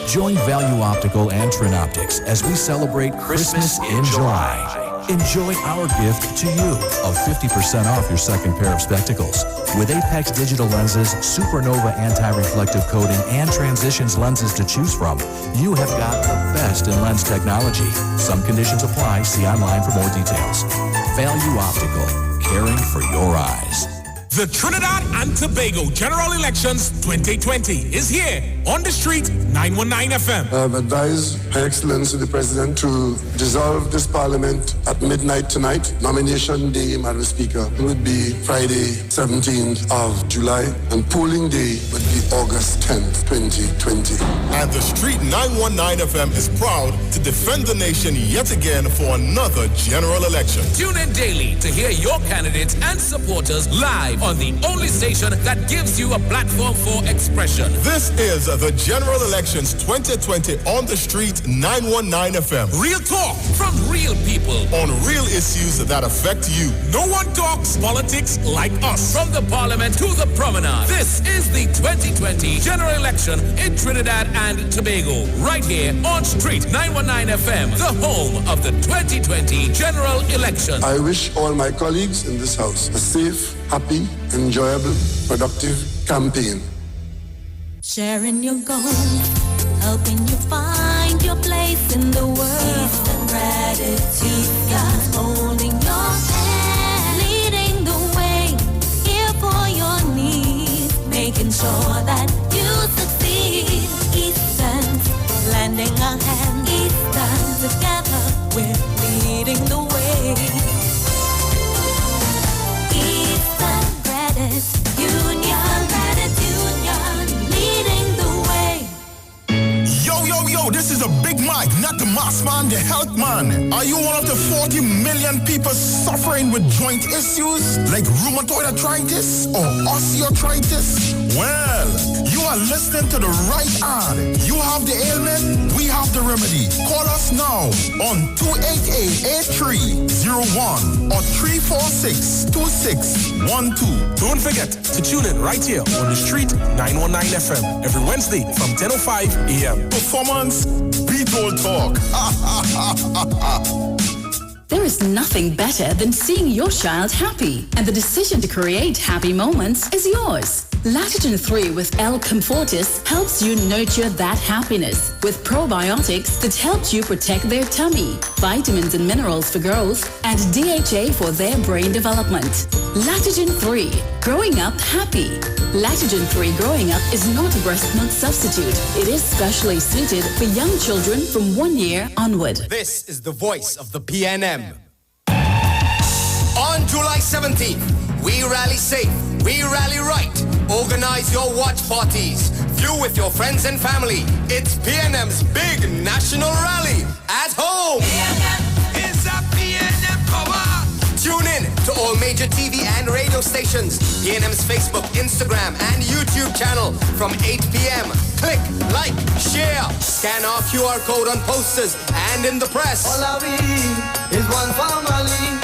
Join Value Optical and Trin Optics as we celebrate Christmas in July. Enjoy our gift to you of 50% off your second pair of spectacles. With Apex digital lenses, Supernova anti-reflective coating, and Transitions lenses to choose from, you have got the best in lens technology. Some conditions apply. See online for more details. Value Optical, caring for your eyes. The Trinidad and Tobago General Elections 2020 is here on the street, 919 FM. I have advised Her Excellency the President to dissolve this Parliament at midnight tonight. Nomination day, Madam Speaker, would be Friday, 17th of July, and polling day would be August 10th, 2020. And the street 919 FM is proud to defend the nation yet again for another general election. Tune in daily to hear your candidates and supporters live on the only station that gives you a platform for expression. This is the General Elections 2020 on the street 919 FM. Real talk from real people on real issues that affect you. No one talks politics like us. From the Parliament to the promenade. This is the 2020 General Election in Trinidad and Tobago. Right here on Street 919 FM, the home of the 2020 General Election. I wish all my colleagues in this house a safe, happy, enjoyable, productive campaign. Sharing your goals, helping you find your place in the world. Peace and gratitude, God's holding your hand, leading the way, here for your needs, making sure that you succeed. Eastern's lending a hand, Eastern together, we're leading the way. Eastern Union, leading the way. Yo, this is a big mic, not the mass man, the health man. Are you one of the 40 million people suffering with joint issues like rheumatoid arthritis or osteoarthritis? Well, you are listening to the right ad. You have the ailment, we have the remedy. Call us now on 288-8301 or 346-2612. Don't forget to tune in right here on the street 919 FM every Wednesday from 10:05 a.m. Performance, people talk. There is nothing better than seeing your child happy, and the decision to create happy moments is yours. Lactogen 3 with L Comfortis helps you nurture that happiness with probiotics that helps you protect their tummy, vitamins and minerals for girls, and DHA for their brain development. Lactogen 3, growing up happy. Lactogen 3 growing up is not a breast milk substitute. It is specially suited for young children from 1 year onward. This is the voice of the PNM. On July 17th, we rally safe, we rally right. Organize your watch parties. View with your friends and family. It's PNM's big national rally at home. PNM is a PNM power. Tune in to all major TV and radio stations. PNM's Facebook, Instagram, and YouTube channel from 8 p.m. Click, like, share. Scan our QR code on posters and in the press. All I need is one family.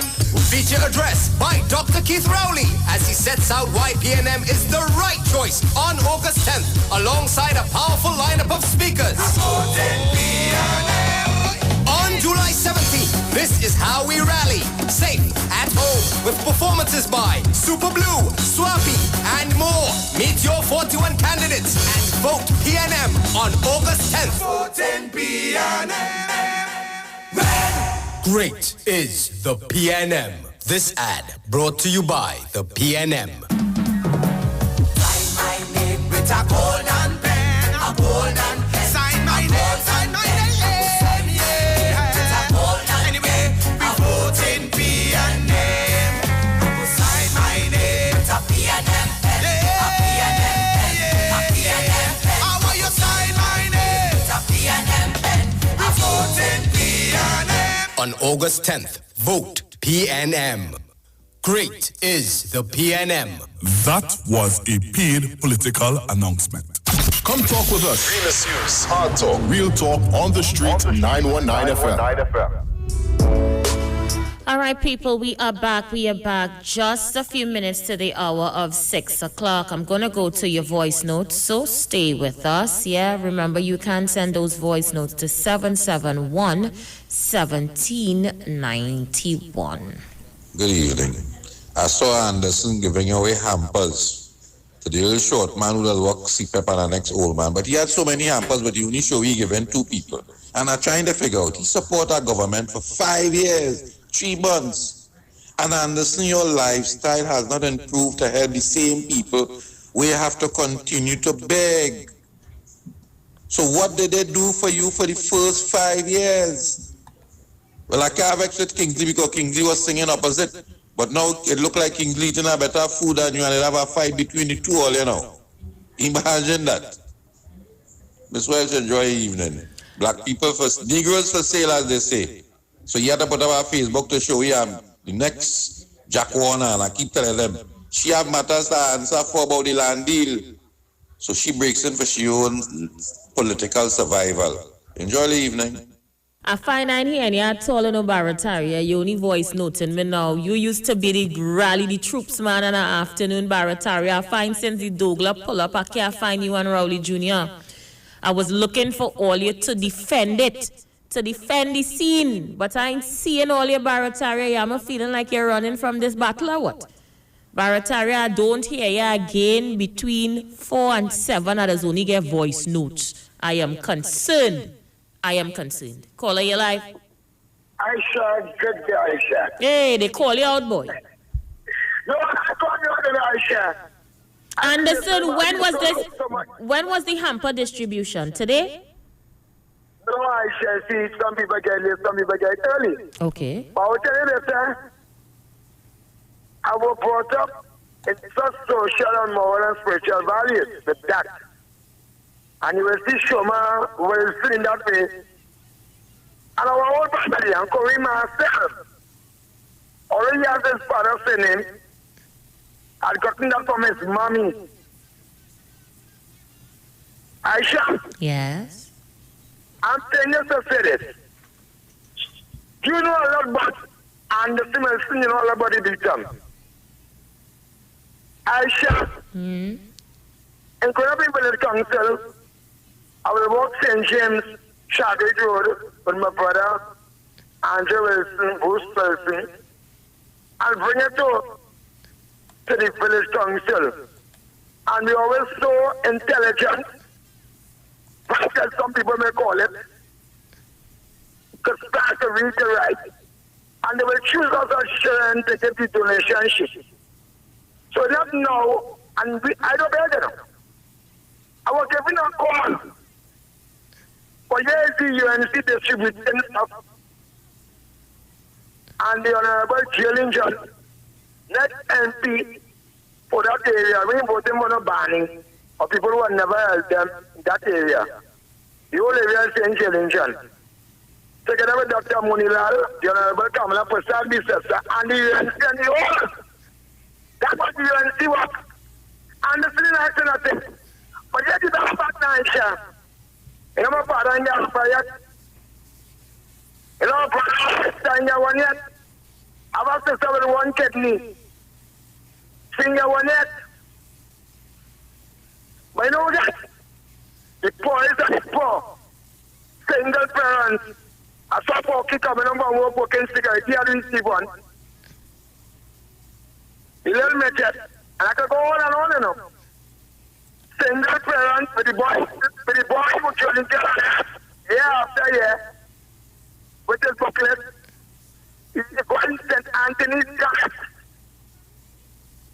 Feature address by Dr. Keith Rowley as he sets out why PNM is the right choice on August 10th alongside a powerful lineup of speakers. On July 17th, this is how we rally. Safe, at home, with performances by Super Blue, Swappy, and more. Meet your 41 candidates and vote PNM on August 10th. Voting PNM. Great is the PNM. This ad brought to you by the PNM. Sign my name with a golden pen, a golden pen. Sign my name, sign my name. With a golden anyway, we vote in PNM. Sign my name with a PNM pen, a PNM pen, a PNM pen. I want you sign my name with a PNM pen. We vote in PNM. On August 10th, vote PNM. Great is the PNM. That was a paid political announcement. Come talk with us. Realest News, Hard Talk, Real Talk on the Street, 919 FM. All right, people, we are back. We are back just a few minutes to the hour of 6 o'clock. I'm going to go to your voice notes, so stay with us. Yeah, remember, you can send those voice notes to 771-1791. Good evening. I saw Anderson giving away hampers to the little short man who does work CPEP and the next old man. But he had so many hampers, but he only show he given 2 people. And I'm trying to figure out, he support our government for 5 years. 3 months. And Anderson, your lifestyle has not improved to help the same people. We have to continue to beg. So what did they do for you for the first 5 years? Well, I can't vex with Kingsley because Kingsley was singing opposite. But now it look like Kingsley eating a better food than you and they'll have a fight between the two all, you know. Imagine that. Miss Wells, enjoy your evening. Black people first, Negroes for sale, as they say. So you have to put up our Facebook to show you the next Jack Warner, and I keep telling them, she have matters to answer for about the land deal. So she breaks in for she own political survival. Enjoy the evening. I find I hear and you're telling about Barataria, you only voice noting me now. You used to be the rally the troops man in the afternoon, Barataria. I find since the Douglas pull up, I can't find you and Rowley Jr. I was looking for all you to defend it. To defend the scene, but I ain't seeing all your Barataria. I'm feeling like you're running from this battle or what? Barataria, I don't hear you again between 4 and 7. I just only get voice notes. I am concerned. Caller, you live? Isha, good day, Isha. Hey, they call you out, boy. No, I call you out, Isha. Anderson, when was the hamper distribution? Today? No, I shall see some people get late, some people get early. Okay. But I will tell you this, I was brought up in such social and moral and spiritual values with that. And you will see Shoma will sit in that way. And our old family, and Corey myself, already has his father seen him, had gotten that from his mommy. Aisha? Yes? I'm telling you to say this. You know a lot about Anderson, you know all about the victim. Aisha, in Korean Village Council, I will walk St. James, Shaggy Road with my brother, Andrew Wilson, Bruce Wilson. I'll bring it to the Village Council. And we always so intelligent. As some people may call it, to start to read the right. And they will choose us as children to give the donation sheet. So not now, and I don't bear them. I was giving a call. But here is the UNC distributing stuff. And the Honorable Jillinger, next MP for that area, we voted for no banning of people who have never helped them in that area. The whole area is St. Jillinger. Together with Dr. Munilal, the Honorable Kamala Prasad, and the UNC and the whole. That's what the UNC was. And the city has nothing. But yet it's a fact now, Isha. You know my father in your fire. You know my father in your one yet. I was sister with one kidney. Finger one yet. But you know that? The poor is the poor. Single parents. I saw poor kick up and I'm going to work working security. I didn't see one. The little midget. And I could go on and on, you know. Single parents with the boy who children get year after year. With his booklet. He's going to St. Anthony's Church.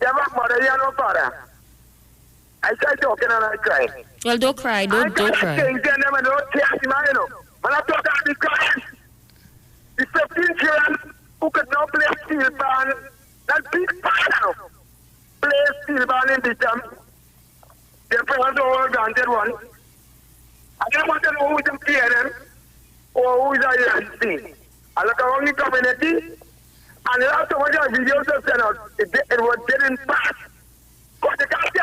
You have a mother, you have no father. I started talking and I cried. Well, don't cry. Don't cry. When I talk about the crying, the 15 children who could not play steel band, that big band play steel band in the camp. Their parents all granted one. I don't want to know who is the parent or who is a UNC. I look around the community and last time I got videos that sent out, it didn't pass. Because they can't see a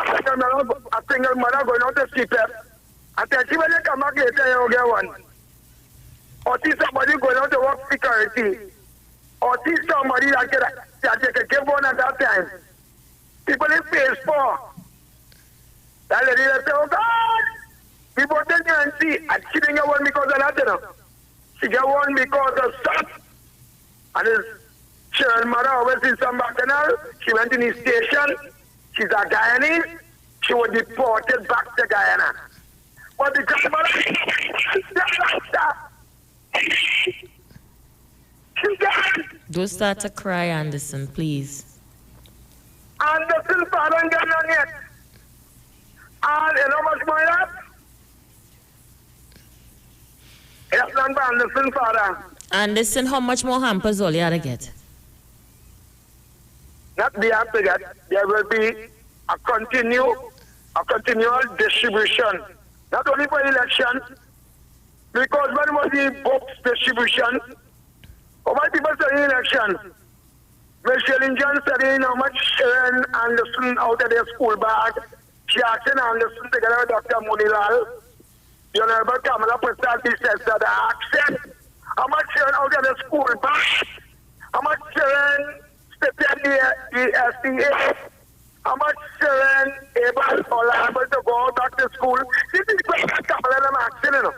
single mother going out to sleep And then when you come back later, you get one. Or see somebody going out to work security. Or see somebody that can give one at that time. People in phase 4. That lady that say, oh God, people tell you and see, and she didn't get one because of that, you know. She got one because of stuff. And his children mother always sees some bacchanal. She went in his station. She's a Guyanese. She was deported back to Guyana. But the grandmother, she's dead. Don't start to cry, Anderson, please. Anderson father ain't got none yet. And you know what's going on? It's not by Anderson father. Anderson, how much more hampers all you had to get? Not the after that. There will be a continual distribution. Not only for election, because when was the books distribution? How many people say election? Michelle Injan said, how much Sharon Anderson out of their school bag. She asked Anderson together with Dr. Munilal. The Honorable Kamala Prasad says that the action. How much Sharon out of the school bag? How much Sharon stipend the SDA? How much Sharon able or able to go back to school? This is what Kamala is asking, you know.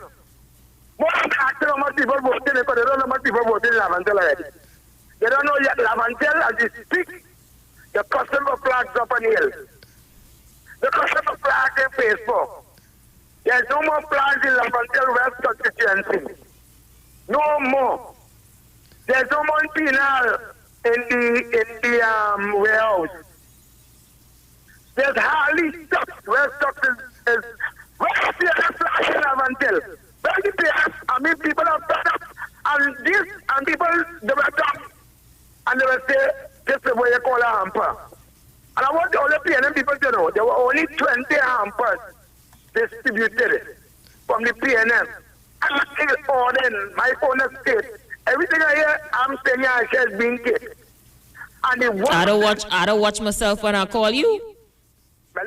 More than asking how much people voting, because they don't know how much people voting in Lavantel already. They don't know yet Lavantel as they speak. The customer flags up on the hill. The customer flag in Facebook. There's no more flags in Lavantel West constituency. No more. There's no more penal in the warehouse. There's hardly stuff. Where stuff is where the PNF flag in Lavantel? Where the PNF? I mean, people are fed up. And people, they were talk. And they will say, this is what you call a hamper. And I want all the PNM people to know, there were only 20 hampers distributed from the PNM. And it's all in my own state. Everything I hear, I'm saying Isha is being kicked. And the I don't watch myself when I call you. Well,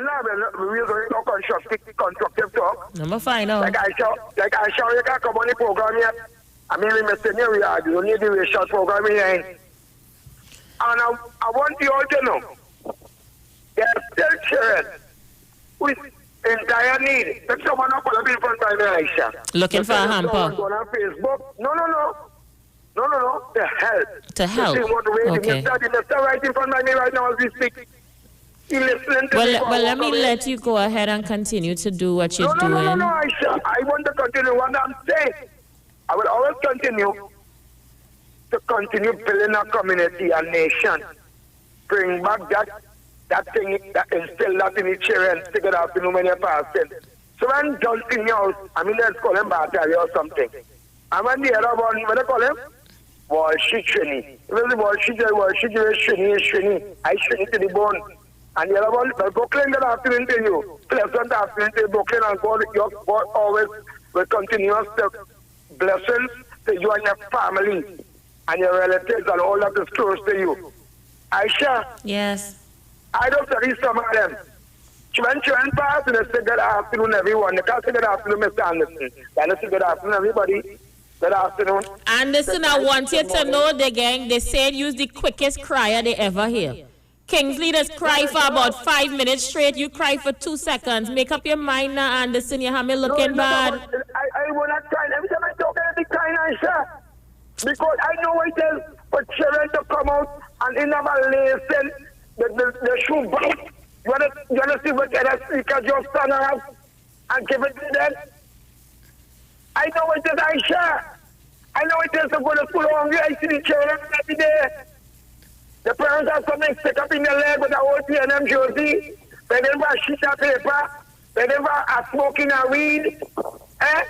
we're going to talk constructive talk. I'm going to find out. Like I show you can come on the program here. I mean, we must say, we are the only racial program here. And I want you all to know, there are still children with in dire need. If someone up on the in front of me, Isha. Looking for a hamper. Go on Facebook. No. To help. To help. Okay. The minister right in front of me right now as we speak. He listening to me. Well, let me let you go ahead and continue to do what you're doing. No, Isha. I want to continue what I'm saying. I will always continue building a community, a nation. Bring back that thing that instill that in the children, stick it out in many passing. So when John in your house, I mean, let's call him Battery or something. And when the other one, what do they call him? Walshie Shrini. Even the Walshie is Shrini. I Shrini to the bone. And the other one, Brooklyn, good afternoon to you. Pleasant afternoon to Brooklyn, and God always will continuous blessings to you and your family and your relatives and all that is close to you. Isha? Yes. I don't study some of them. She went past and they said good afternoon, everyone. They can't say good afternoon, Mr. Anderson. They say good afternoon, everybody. Good afternoon. Anderson, I want you to know the gang, they said use the quickest crier they ever hear. Kingsley just cry for about 5 minutes straight. You cry for 2 seconds. Make up your mind now, Anderson. You have me looking bad. I will not cry. Every time I talk, I cry, Isha. Because I know it is for children to come out and in our listen the shoe back. You want to see what other speaker just stand up and give it to them? I know it is, Isha. I know it is to go to school hungry. I see the children every day. The parents have something stick up in their leg with a old PNM jersey. They never a sheet of paper. They never a smoking a weed. I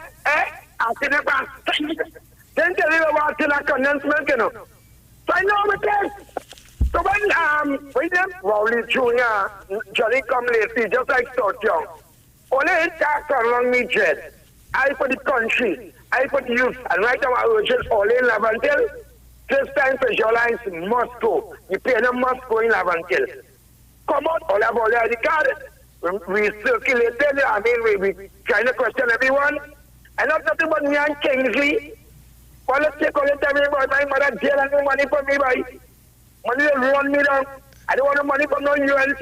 see never then tell you about the condensement, you know. So I know what it is. So when Rowley Jr., Johnny come lately, just like South Young. Only it talks along me, Jed. I for the country, I for the youth, and right now I will just all in Lavantel. This time for your lines must go. The PNM must go in Lavantel. Come out, all have already got it. We circulated, I mean, we trying to question everyone. And not nothing but me and Kingsley. All let's take all the time about my mother jail and no money for me, boy. Money will run me down. I don't want no money from no UNC.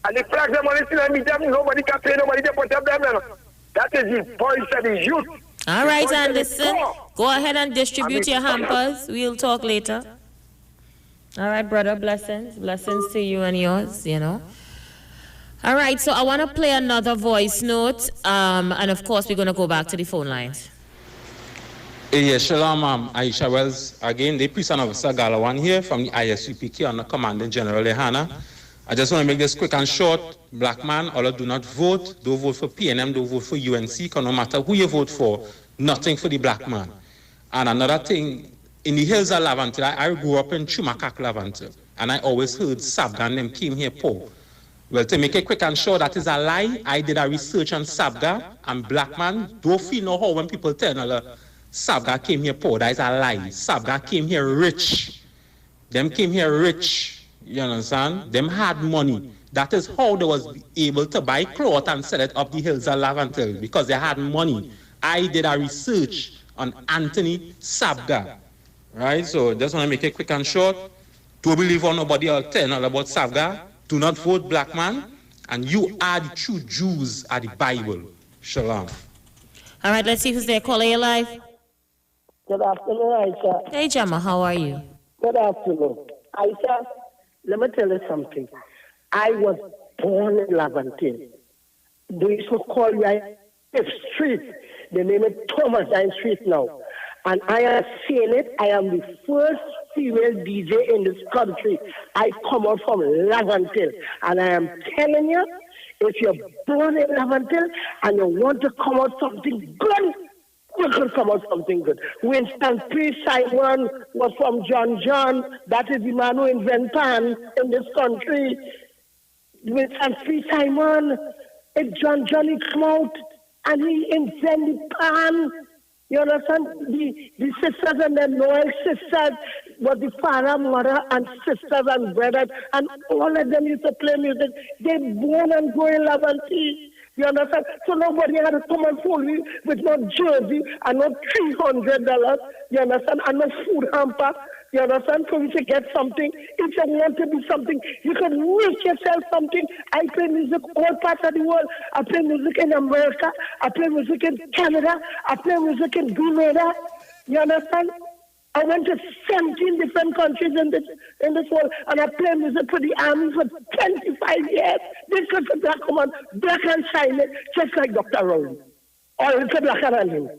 And the flags of money still on me, nobody can pay, nobody can put up them. That is the voice of the youth. All right, Anderson. Go ahead and distribute your hampers. We'll talk later. All right, brother. Blessings. Blessings to you and yours, you know. All right, so I want to play another voice note. And of course, we're going to go back to the phone lines. Yes, shalom, Aisha Wells. Again, the Priest and Officer Galawan here from the ISUPK under Commanding General Lehana. I just want to make this quick and short. Black man, all do not vote. Don't vote for PNM, don't vote for UNC, because no matter who you vote for, nothing for the black man. And another thing, in the hills of Lavantil, I grew up in Chumakak, Lavantil, and I always heard Sabga and them came here poor. Well, to make it quick and short, that is a lie. I did a research on Sabga, and black man don't feel no how when people tell me Sabga came here poor. That is a lie. Sabga came here rich. Them came here rich. You understand? Them had money. That is how they was able to buy cloth and sell it up the hills of Lavantil, because they had money. I did a research on Anthony Sabga. Right? So just want to make it quick and short. Don't believe on nobody else telling about Sabga. Do not vote black man. And you are the true Jews of the Bible. Shalom. All right, let's see who's there. Caller, you live. Good afternoon, Aisha. Hey, Gemma, how are you? Good afternoon. Aisha, let me tell you something. I was born in Lavantil. They used to call me Fifth Street. They name it Thomas Dine Street now. And I am saying it, I am the first female DJ in this country. I come out from Lavantil. And I am telling you, if you're born in Lavantil and you want to come out something good, you can come out something good. Winston P. Simon was from John. That is the man who invented pan in this country. Winston P. Simon, if John he come out and he invented pan. You understand? The sisters and the Noel sisters were the father, mother, and sisters and brothers, and all of them used to play music. They born and grow in Lavantil. You understand? So nobody had to come and fool me with no jersey and no $300. You understand? And no food hamper. You understand? So you should get something. If you want to do something, you can make yourself something. I play music all parts of the world. I play music in America. I play music in Canada. I play music in Grenada. You understand? I went to 17 different countries in this world, and I played music for the army for 25 years. This was a black woman, black and shiny, just like Dr. Rowley. Or it's a blacker than him.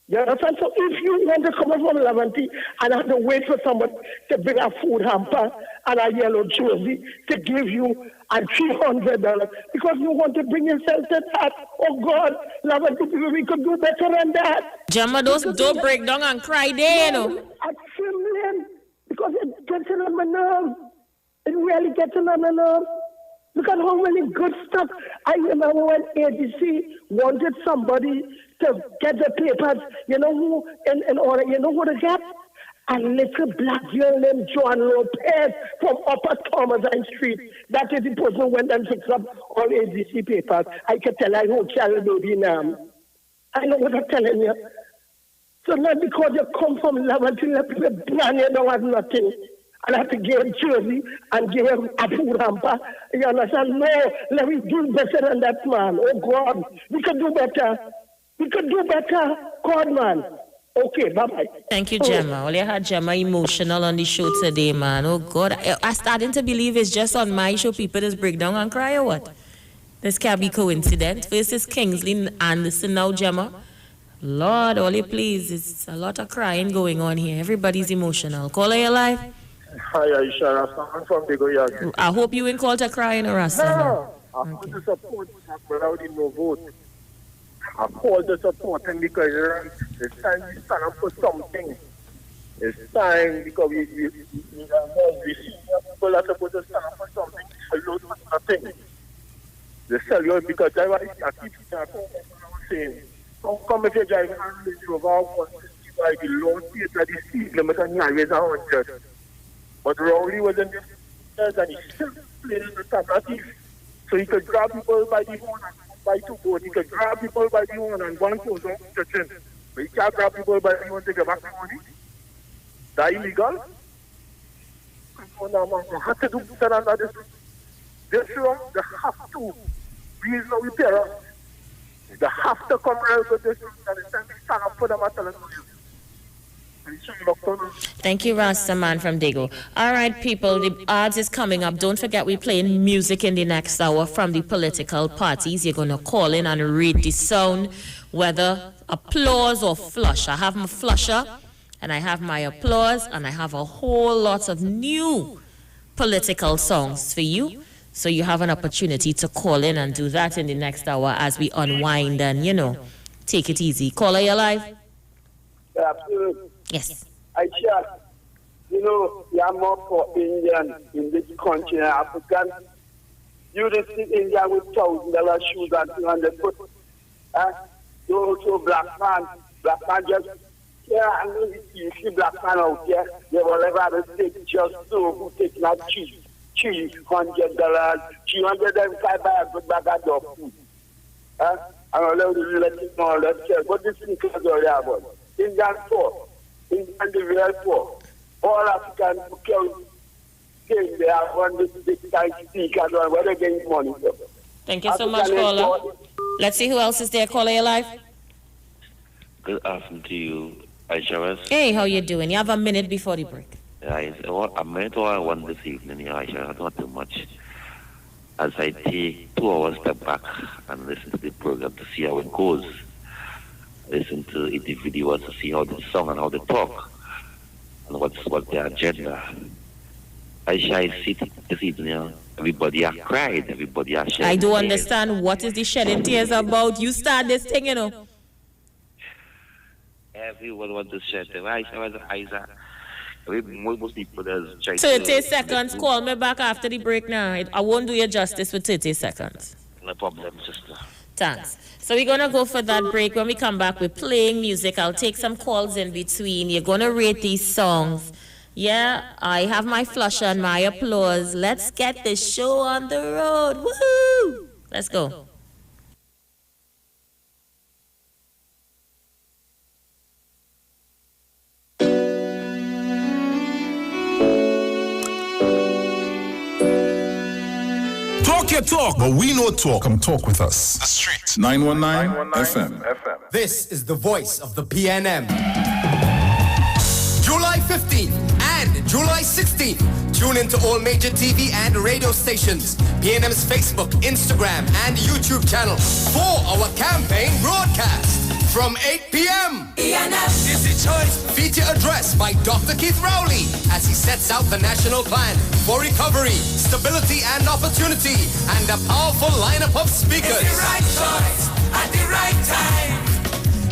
You understand? So if you want to come up from Lavantil and have to wait for somebody to bring a food hamper and a yellow jersey to give you a $300 because you want to bring yourself to that, oh God, Lavantil, we could do better than that. Gemma, don't break down and cry there, you know. I'm trembling because it gets on my nerves. It really gets on my nerves. Look at how many good stuff. I remember when ADC wanted somebody to get the papers, you know who, in order, you know who to get? A little black girl named Joan Lopez from Upper Thomasine Street. That is the person who went and fixed up all ADC papers. I can tell I hotel baby now. I know what I'm telling you. So not because you come from Lavantil, people brand you don't have nothing. And I have to give him jersey and give him a food hamper. You understand? No, let me do better than that man. Oh God, we could do better. We could do better. God, man. Okay, bye-bye. Thank you, Gemma. Well, you had Gemma emotional on the show today, man. Oh God, I starting to believe it's just on my show people just break down and cry or what? This can't be coincidence. First is Kingsley Anderson, now Gemma. Lord, only please, it's a lot of crying going on here. Everybody's emotional. Caller, you live? Hi, Aisha. I'm from Big Oyag. I hope you ain't called to crying or Rasta. No, I called to support without no vote. I called to support him because it's time we stand up for something. It's time because we senior people are supposed to stand up for something. Salute for nothing. They salute because I keep saying, how come if you're driving and Range Rover 150 by the law state that the speed limit on the highway is 100? But Rowley was in this and he still played as a alternative. So he could grab people by the horn and by two boats. He could grab people by the horn and one close on the chin. But he can't grab people by the horn to get back the money. That's illegal. So now, man, they have to do better than this. This year, they have to reasonable repair us. They have to come out with this and it's time to stand up for them and tell them. Thank you, Rasta man from Dago. All right, people, the odds is coming up. Don't forget we're playing music in the next hour from the political parties. You're going to call in and read the sound, whether applause or flush. I have my flusher, and I have my applause, and I have a whole lot of new political songs for you. So you have an opportunity to call in and do that in the next hour as we unwind and, take it easy. Caller, you live? Yeah, absolutely. Yes. Isha, we are more for Indian in this country and African. You just see India with $1,000 shoes and 200 foot. You also black man just, and you see black man out there, they will ever take just so who take not cheap. $300, $305 buy a good bag of dog food. I'm allowed to let you know, let's say, what this thing is all about. Indian poor, Indian the real poor. All African came there on this big time speak and where they getting money from. Thank you so much, caller. Let's see who else is there. Caller, you live? Good afternoon to you, Isha. Hey, how you doing? You have a minute before the break. Yeah, a minute or one this evening, Isha. Not too much. As I take 2 hours step back and listen to the program to see how it goes. Listen to the video to see how they song and how they talk and what's their agenda. Aisha, I see this evening, everybody has cried, everybody has shed. I don't understand what is the shedding tears about. You start this thing, Everyone wants to shed them. Aisha, most people there's 30 seconds. Call me back after the break now. I won't do you justice for 30 seconds. No problem, sister. Thanks. So we're going to go for that break. When we come back, we're playing music. I'll take some calls in between. You're going to rate these songs. Yeah, I have my flusher and my applause. Let's get this show on the road. Woohoo! Let's go. Talk your talk, but we know talk. Come talk with us. The Street 919 FM. This is the voice of the PNM. July 15th and July 16th. Tune into all major TV and radio stations, PNM's Facebook, Instagram, and YouTube channel for our campaign broadcast from 8 p.m. PNM is the choice. Feature address by Dr. Keith Rowley as he sets out the national plan for recovery, stability, and opportunity, and a powerful lineup of speakers. It's the right choice at the right time.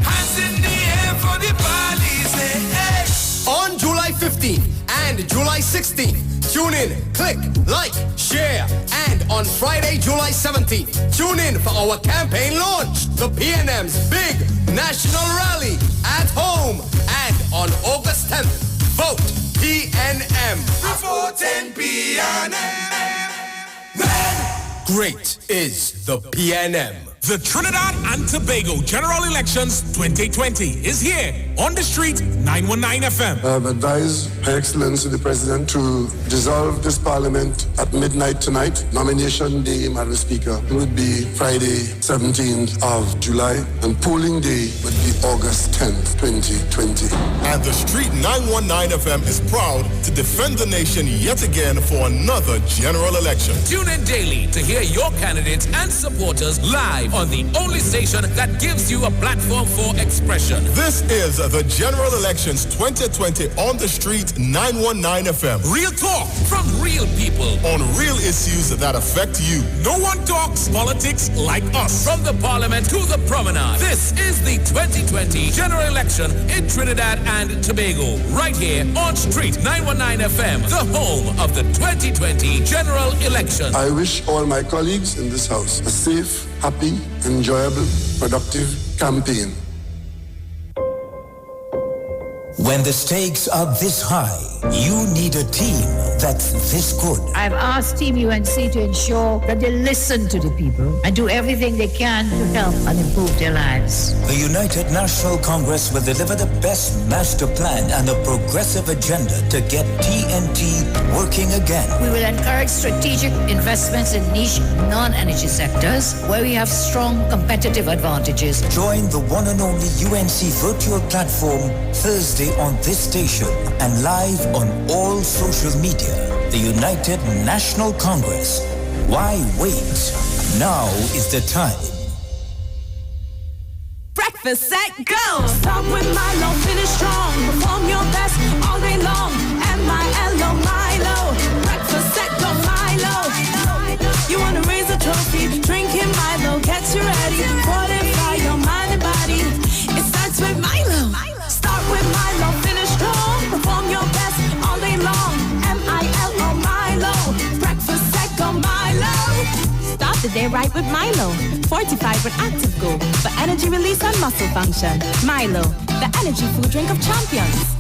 Hands in the air for the police. Hey. On July 15th and July 16th, tune in, click, like, share, and on Friday, July 17th, tune in for our campaign launch, the PNM's big national rally at home, and on August 10th, vote PNM. Voting PNM. Great is the PNM. The Trinidad and Tobago General Elections 2020 is here on the street 919 FM. I have advised Her Excellency the President to dissolve this Parliament at midnight tonight. Nomination day, Madam Speaker, would be Friday, 17th of July, and polling day would be August 10th, 2020. And the Street 919 FM is proud to defend the nation yet again for another general election. Tune in daily to hear your candidates and supporters live on the only station that gives you a platform for expression. This is the General Elections 2020 on the Street 919 FM. Real talk from real people on real issues that affect you. No one talks politics like us. From the Parliament to the Promenade. This is the 2020 General Election in Trinidad and Tobago. Right here on Street 919 FM, the home of the 2020 General Election. I wish all my colleagues in this house a safe, happy, enjoyable, productive campaign. When the stakes are this high, You need a team that's this good. I've asked Team UNC to ensure that they listen to the people and do everything they can to help and improve their lives. The United National Congress will deliver the best master plan and a progressive agenda to get TNT working again. We will encourage strategic investments in niche non-energy sectors where we have strong competitive advantages. Join the one and only UNC virtual platform Thursday on this station and live on all social media. The United National Congress. Why wait? Now is the time. Breakfast, set, go! Start with Milo, finish strong. Perform your best all day long. M-I-L-O, Milo. Breakfast, set, go, Milo. You want to raise a trophy, drinking Milo, get you ready. Fortify your mind and body. It starts with Milo. Start with Milo, finish strong. Perform your best all day long. M-I-L-O, Milo. Breakfast, set, go, Milo. Start the day right with Milo. Fortified with Active Go for energy release and muscle function. Milo, the energy food drink of champions.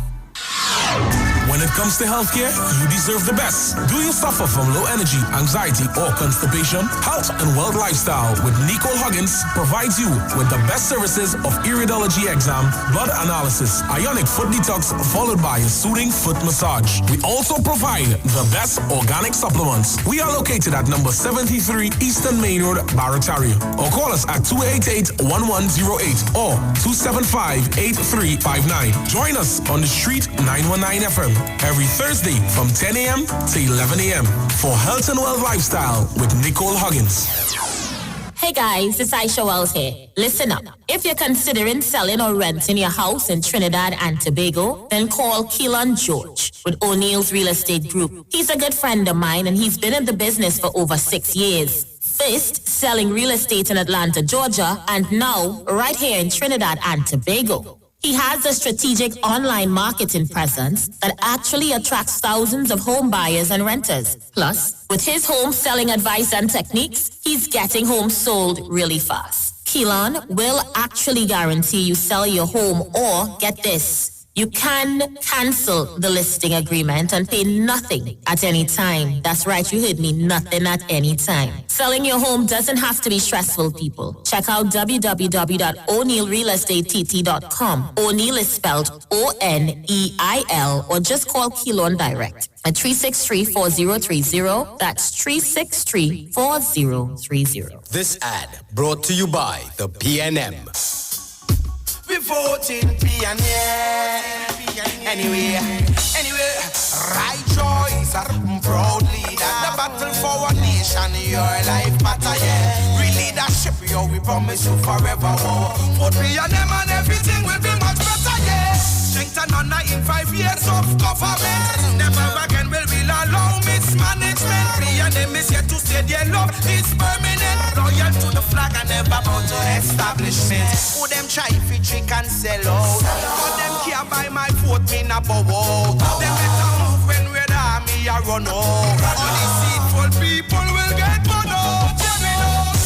When it comes to healthcare, you deserve the best. Do you suffer from low energy, anxiety, or constipation? Health and Wealth Lifestyle with Nicole Huggins provides you with the best services of iridology exam, blood analysis, ionic foot detox, followed by a soothing foot massage. We also provide the best organic supplements. We are located at number 73 Eastern Main Road, Barataria. Or call us at 288-1108 or 275-8359. Join us on the street 919 FM. Every Thursday from 10 a.m. to 11 a.m. for Health and Wealth Lifestyle with Nicole Huggins. Hey guys, it's Isha Wells here. Listen up. If you're considering selling or renting your house in Trinidad and Tobago, then call Keelan George with O'Neill's Real Estate Group. He's a good friend of mine and he's been in the business for over 6 years. First, selling real estate in Atlanta, Georgia, and now right here in Trinidad and Tobago. He has a strategic online marketing presence that actually attracts thousands of home buyers and renters. Plus, with his home selling advice and techniques, he's getting homes sold really fast. Keelan will actually guarantee you sell your home or, get this, you can cancel the listing agreement and pay nothing at any time. That's right, you heard me, nothing at any time. Selling your home doesn't have to be stressful, people. Check out www.o'neillrealestatett.com. O'Neill is spelled O-N-E-I-L, or just call Keelan direct at 363-4030. That's 363-4030. This ad brought to you by the PNM. We voting PNM. Anyway, right choice, our proud leader. The battle for our nation, your life matter, yeah. Real leadership, yo, we promise you forever, oh. Vote PNM and everything will be much better, yeah. Strength and honor in 5 years of government. Never again will we allow mismanagement. PNM is here to stay, their love is permanent. Loyal to the flag and never bound to establishment. Who them try to trick and sell out? But them can't buy my vote, me na bow out. Them better move when we're the army a run out. All these deceitful people will get burned out.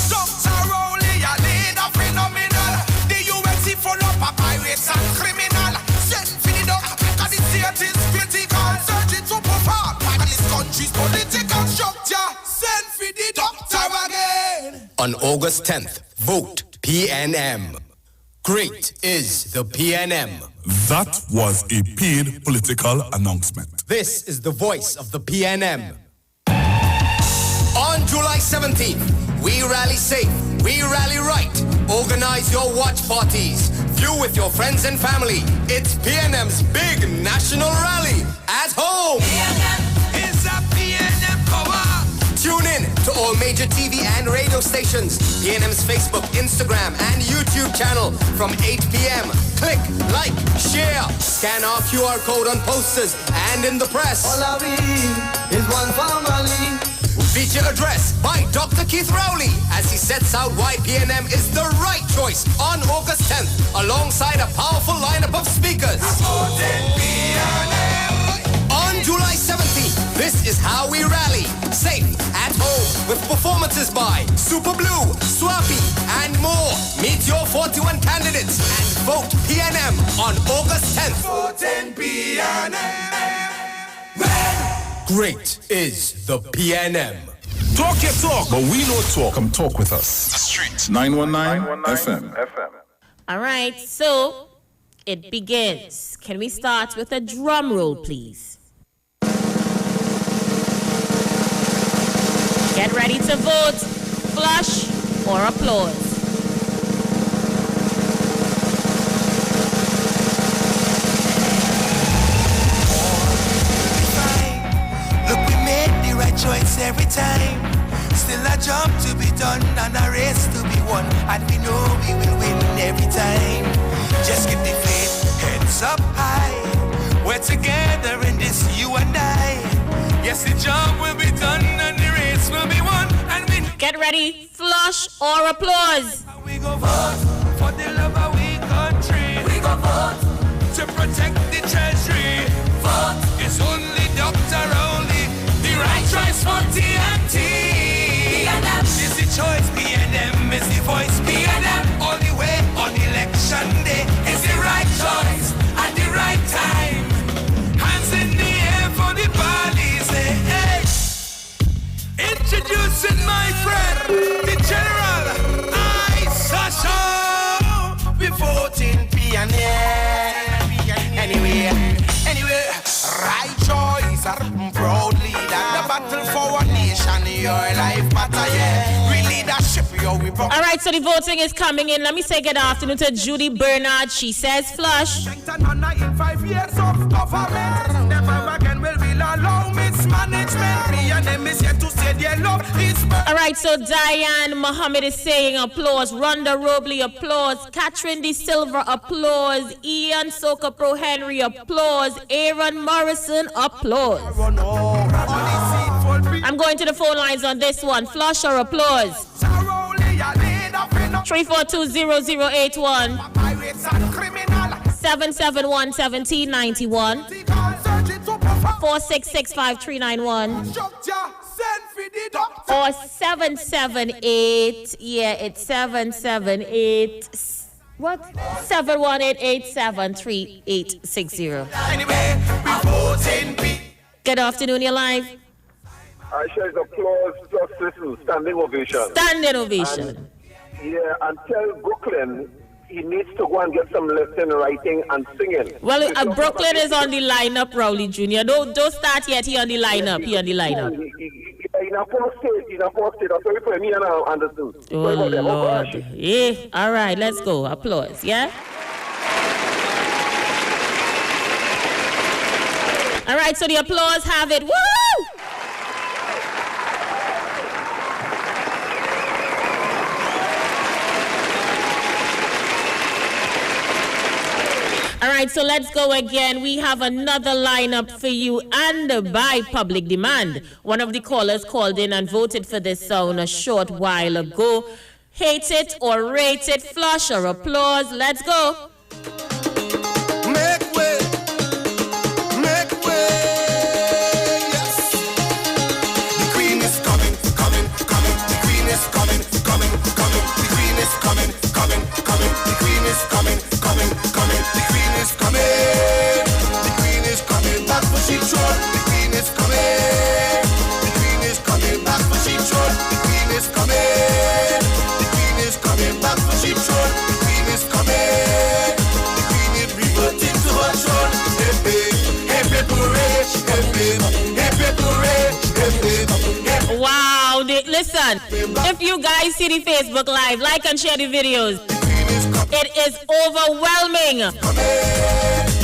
Dr. Rowley, a leader phenomenal. The UNC full up of pirates and criminal. Send for the duck, because the state is critical. Searching to perform, and this country's political structure. Send for the doctor again. On August 10th, vote PNM. Great is the PNM. That was a paid political announcement. This is the voice of the PNM. On July 17th, we rally safe, we rally right. Organize your watch parties. View with your friends and family. It's PNM's big national rally at home. PNM is a PNM power. Tune in to all major TV and radio stations, PNM's Facebook, Instagram, and YouTube channel from 8 p.m. Click, like, share, scan our QR code on posters and in the press. All we is one family. Feature address by Dr. Keith Rowley as he sets out why PNM is the right choice on August 10th, alongside a powerful lineup of speakers. On July 17th, this is how we rally. Safe, at home, with performances by Super Blue, Swappy, and more. Meet your 41 candidates and vote PNM on August 10th. Vote PNM. Great is the PNM. Talk your talk, but we know talk. Come talk with us. The Street. 919 FM. All right, so it begins. Can we start with a drum roll, please? Get ready to vote. Flush or applause. Look, we made the right choice every time. Still a job to be done and a race to be won, and we know we will win every time. Just keep the faith, heads up high. We're together in this, you and I. Yes, the job will be done and the race will be won, and we get ready, flush or applause. We go vote for the love of we country. We go vote to protect the treasury. Vote is only doctor only. The right choice for TNT. PNM is the choice. PNM is the voice. PNM all the way on election day is the right choice at the right time. Hands in the air for the parties. Hey. Introducing my friend, the General Isha. We voting PNM. Anyway, right choice, proud leader. The battle for one nation, your life matter, yeah. Real leadership, yo, we all right, so the voting is coming in. Let me say good afternoon to Judy Bernard. She says flush. In 5 years of government, never again will we allow mismanagement. PNM is yet to say their love is. All right, so Diane Mohammed is saying applause. Rhonda Robley, applause. Catherine De Silva, applause. Ian Soka Pro Henry, applause. Aaron Morrison, applause. I'm going to the phone lines on this one. Flush or applause? 3420081 771-1791 4665391 or 778, yeah, it's 778 what? 718-873-860. Anyway, we voting. Good afternoon, you're live. Aisha is applause, just listen, standing ovation. Standing ovation. And tell Brooklyn he needs to go and get some lesson writing and singing. Well, Brooklyn is on the lineup, Rowley Jr. Don't start yet. He on the lineup. He on the lineup. In a poor state, that's what for me and Anderson. Oh, Lord. Yeah. All right, let's go. Applause, yeah? All right, so the applause have it. Woo! All right, so let's go again. We have another lineup for you, and by public demand. One of the callers called in and voted for this song a short while ago. Hate it or rate it, flush or applause. Let's go. Make way, yes. The queen is coming. The queen is coming. The queen is coming. The queen is coming. The queen is coming back for she throne. The queen is coming. The queen is coming back for she throne. The queen is coming. The queen is coming back for she throne. The queen is coming. The queen is reverting to her throne. Wow, listen, if you guys see the Facebook Live, like and share the videos. It is overwhelming.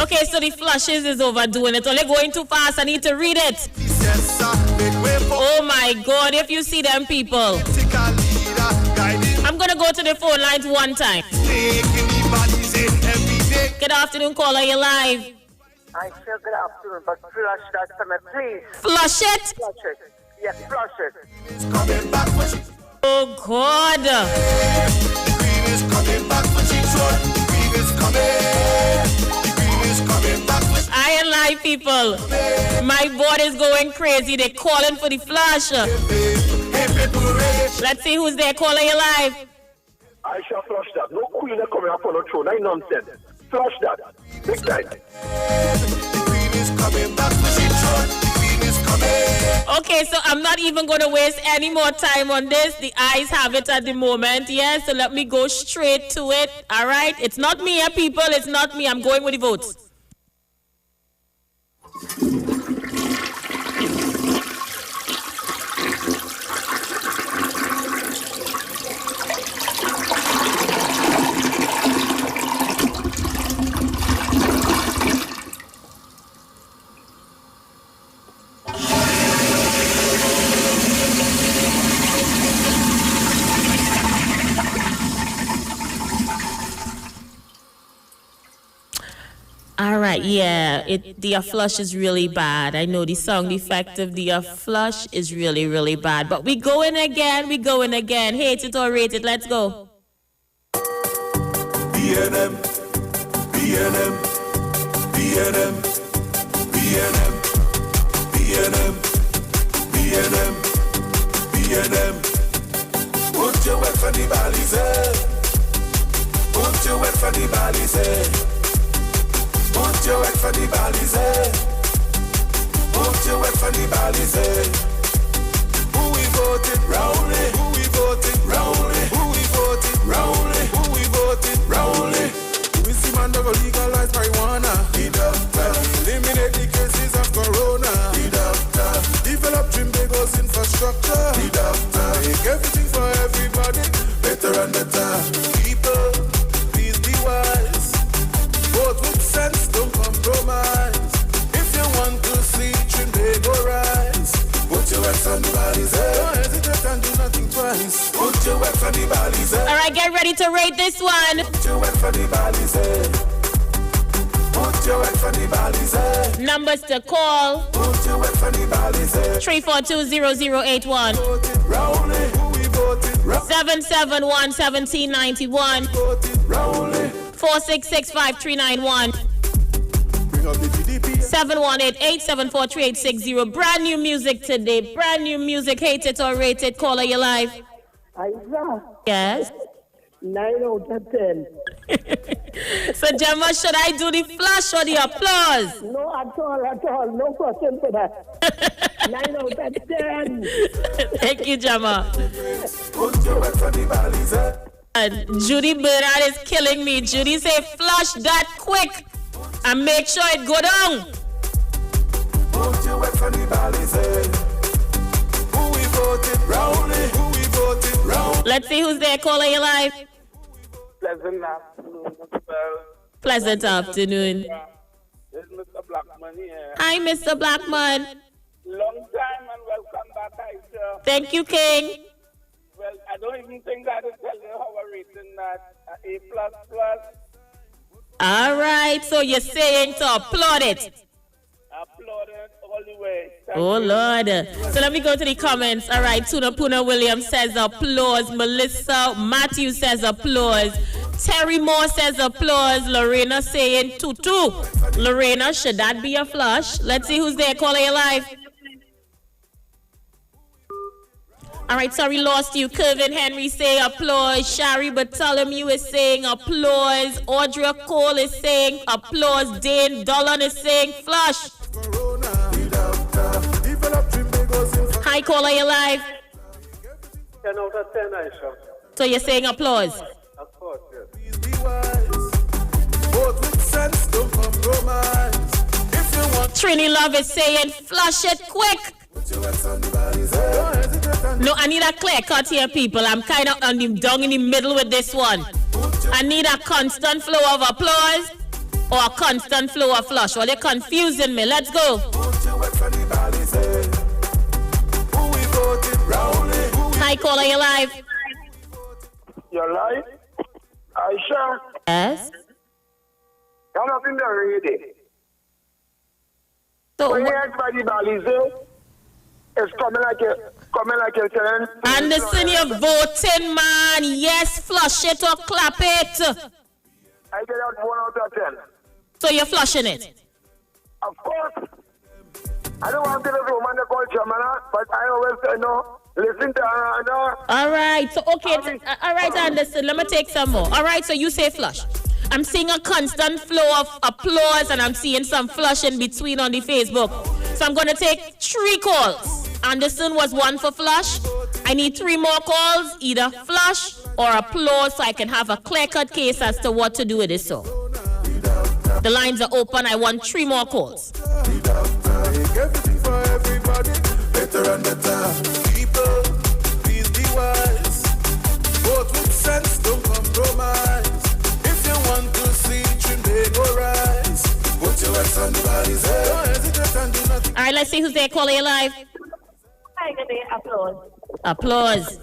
Okay, so the flushes is overdoing it. Only going too fast. I need to read it. Oh my God, if you see them people. I'm going to go to the phone lines one time. Good afternoon, caller. You're live. I feel good afternoon, but flush that for me, please. Flush it? Flush it. Yes, flush it. Oh God. The queen is coming back for she throne. The queen is coming. The queen is coming back for I ain't lie, people. My board is going crazy. They're calling for the flush. Let's see who's there. Caller, you live. I shall flush that. No queen is coming up on the throne. That's nonsense. Flush that. Big time. The queen is coming back for she throne. The queen is coming. Okay, so I'm not even going to waste any more time on this. The eyes have it at the moment. Yes, so let me go straight to it. All right? It's not me, people. It's not me. I'm going with the votes. All right, yeah, the flush is really bad. I know the sound effect of the flush is really, really bad. But we going again. Hate it or rate it, let's go. BNM, BNM, BNM, BNM, BNM, BNM, BNM. Put your wet for the balize. Put your wet for the balize. Put your wet for the balize. Put your wet for the balize. Who we voted Rowley? Who we voted Rowley? Who we voted Rowley? Who we voted Rowley? We see man never legalize marijuana. The doctor eliminate the cases of corona. The doctor develop Trimbago's infrastructure. The doctor make everything for everybody better and better. People, please be wise. Vote with sense, don't compromise. If you want to see Trimbago rise, put your wax on the balize. Don't hesitate and do nothing twice. Put your wax on the balize. All right, get ready to rate this one. Put your wax on the balize. Put your wax on the balize. Numbers to call. Put your wax on the balize. 342-0081. 771-1791. 466-5391. 718-874-3860. Brand new music today. Brand new music. Hate it or rate it. Caller, you live. Isha. Yes. 9 out of 10. So, Gemma, should I do the flash or the applause? No, at all. No question for that. 9 out of 10. Thank you, Gemma. And Judy Bernard is killing me. Judy say flush that quick and make sure it go down. Let's see who's there. Caller, you live. Pleasant afternoon. Pleasant afternoon. This is Mr. Blackman here. Hi, Mr. Blackman. Long time and welcome back, Isha. Thank you, King. Well, I don't even think I will tell you how I'm rating that A++. All right, so you're saying to applaud it. Applaud it all the way. Oh, Lord. So let me go to the comments. All right, Tuna Puna Williams says applause. Melissa Matthews says applause. Terry Moore says applause. Lorena saying tutu. Lorena, should that be a flush? Let's see who's there. Caller, you live. All right, sorry, lost you. Kevin Henry say applause. Shari Bartholomew is saying applause. Audra Cole is saying applause. Dane Dolan is saying flush. Hi, caller, you live. 10 out of 10, Isha. So you're saying applause? Of course, yes. Trini Love is saying flush it quick. No, I need a clear cut here, people. I'm kind of down in the middle with this one. I need a constant flow of applause or a constant flow of flush. Well, you're confusing me. Let's go. Hi, caller, you live. You're live? Aisha? Yes? You're not in the radio. So, when you head by the Balize, it's coming like a saying. Anderson, you're voting, man. Yes, flush it or clap it. I get out 1 out of 10. So you're flushing it? Of course. I don't want to be a woman to call Jamana, but I always say no. Listen to her, no. All right. So, okay. All right, Anderson. Let me take some more. All right. So you say flush. I'm seeing a constant flow of applause and I'm seeing some flush in between on the Facebook. So I'm going to take 3 calls. Anderson was one for flush. I need 3 more calls, either flush or applause, so I can have a clear-cut case as to what to do with this song. The lines are open. I want 3 more calls. Everything for everybody, better and better. People, please be wise. Vote with sense, don't compromise. If you want to see Trinbago rise, put your ex on the body's head. Don't hesitate and do nothing. All right, let's see who's there. Caller, you live. Hi, good day. Applause. Applause.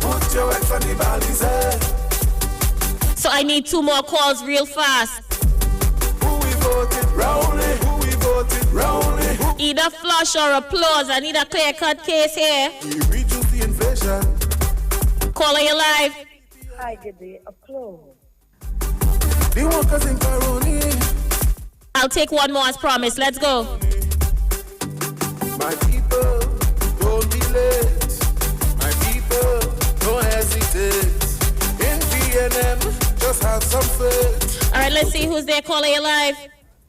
Put your ex on the body's head. So I need 2 more calls real fast. Either flush or applause. I need a clear-cut case here. Reduce the inflation. Caller, you live. Hi, good day. Applause. The workers in Caroni. I'll take 1 more as promised. Let's go. My people, don't be late. My people, don't hesitate. In PNM, just have some faith. All right, let's see who's there. Caller, you live.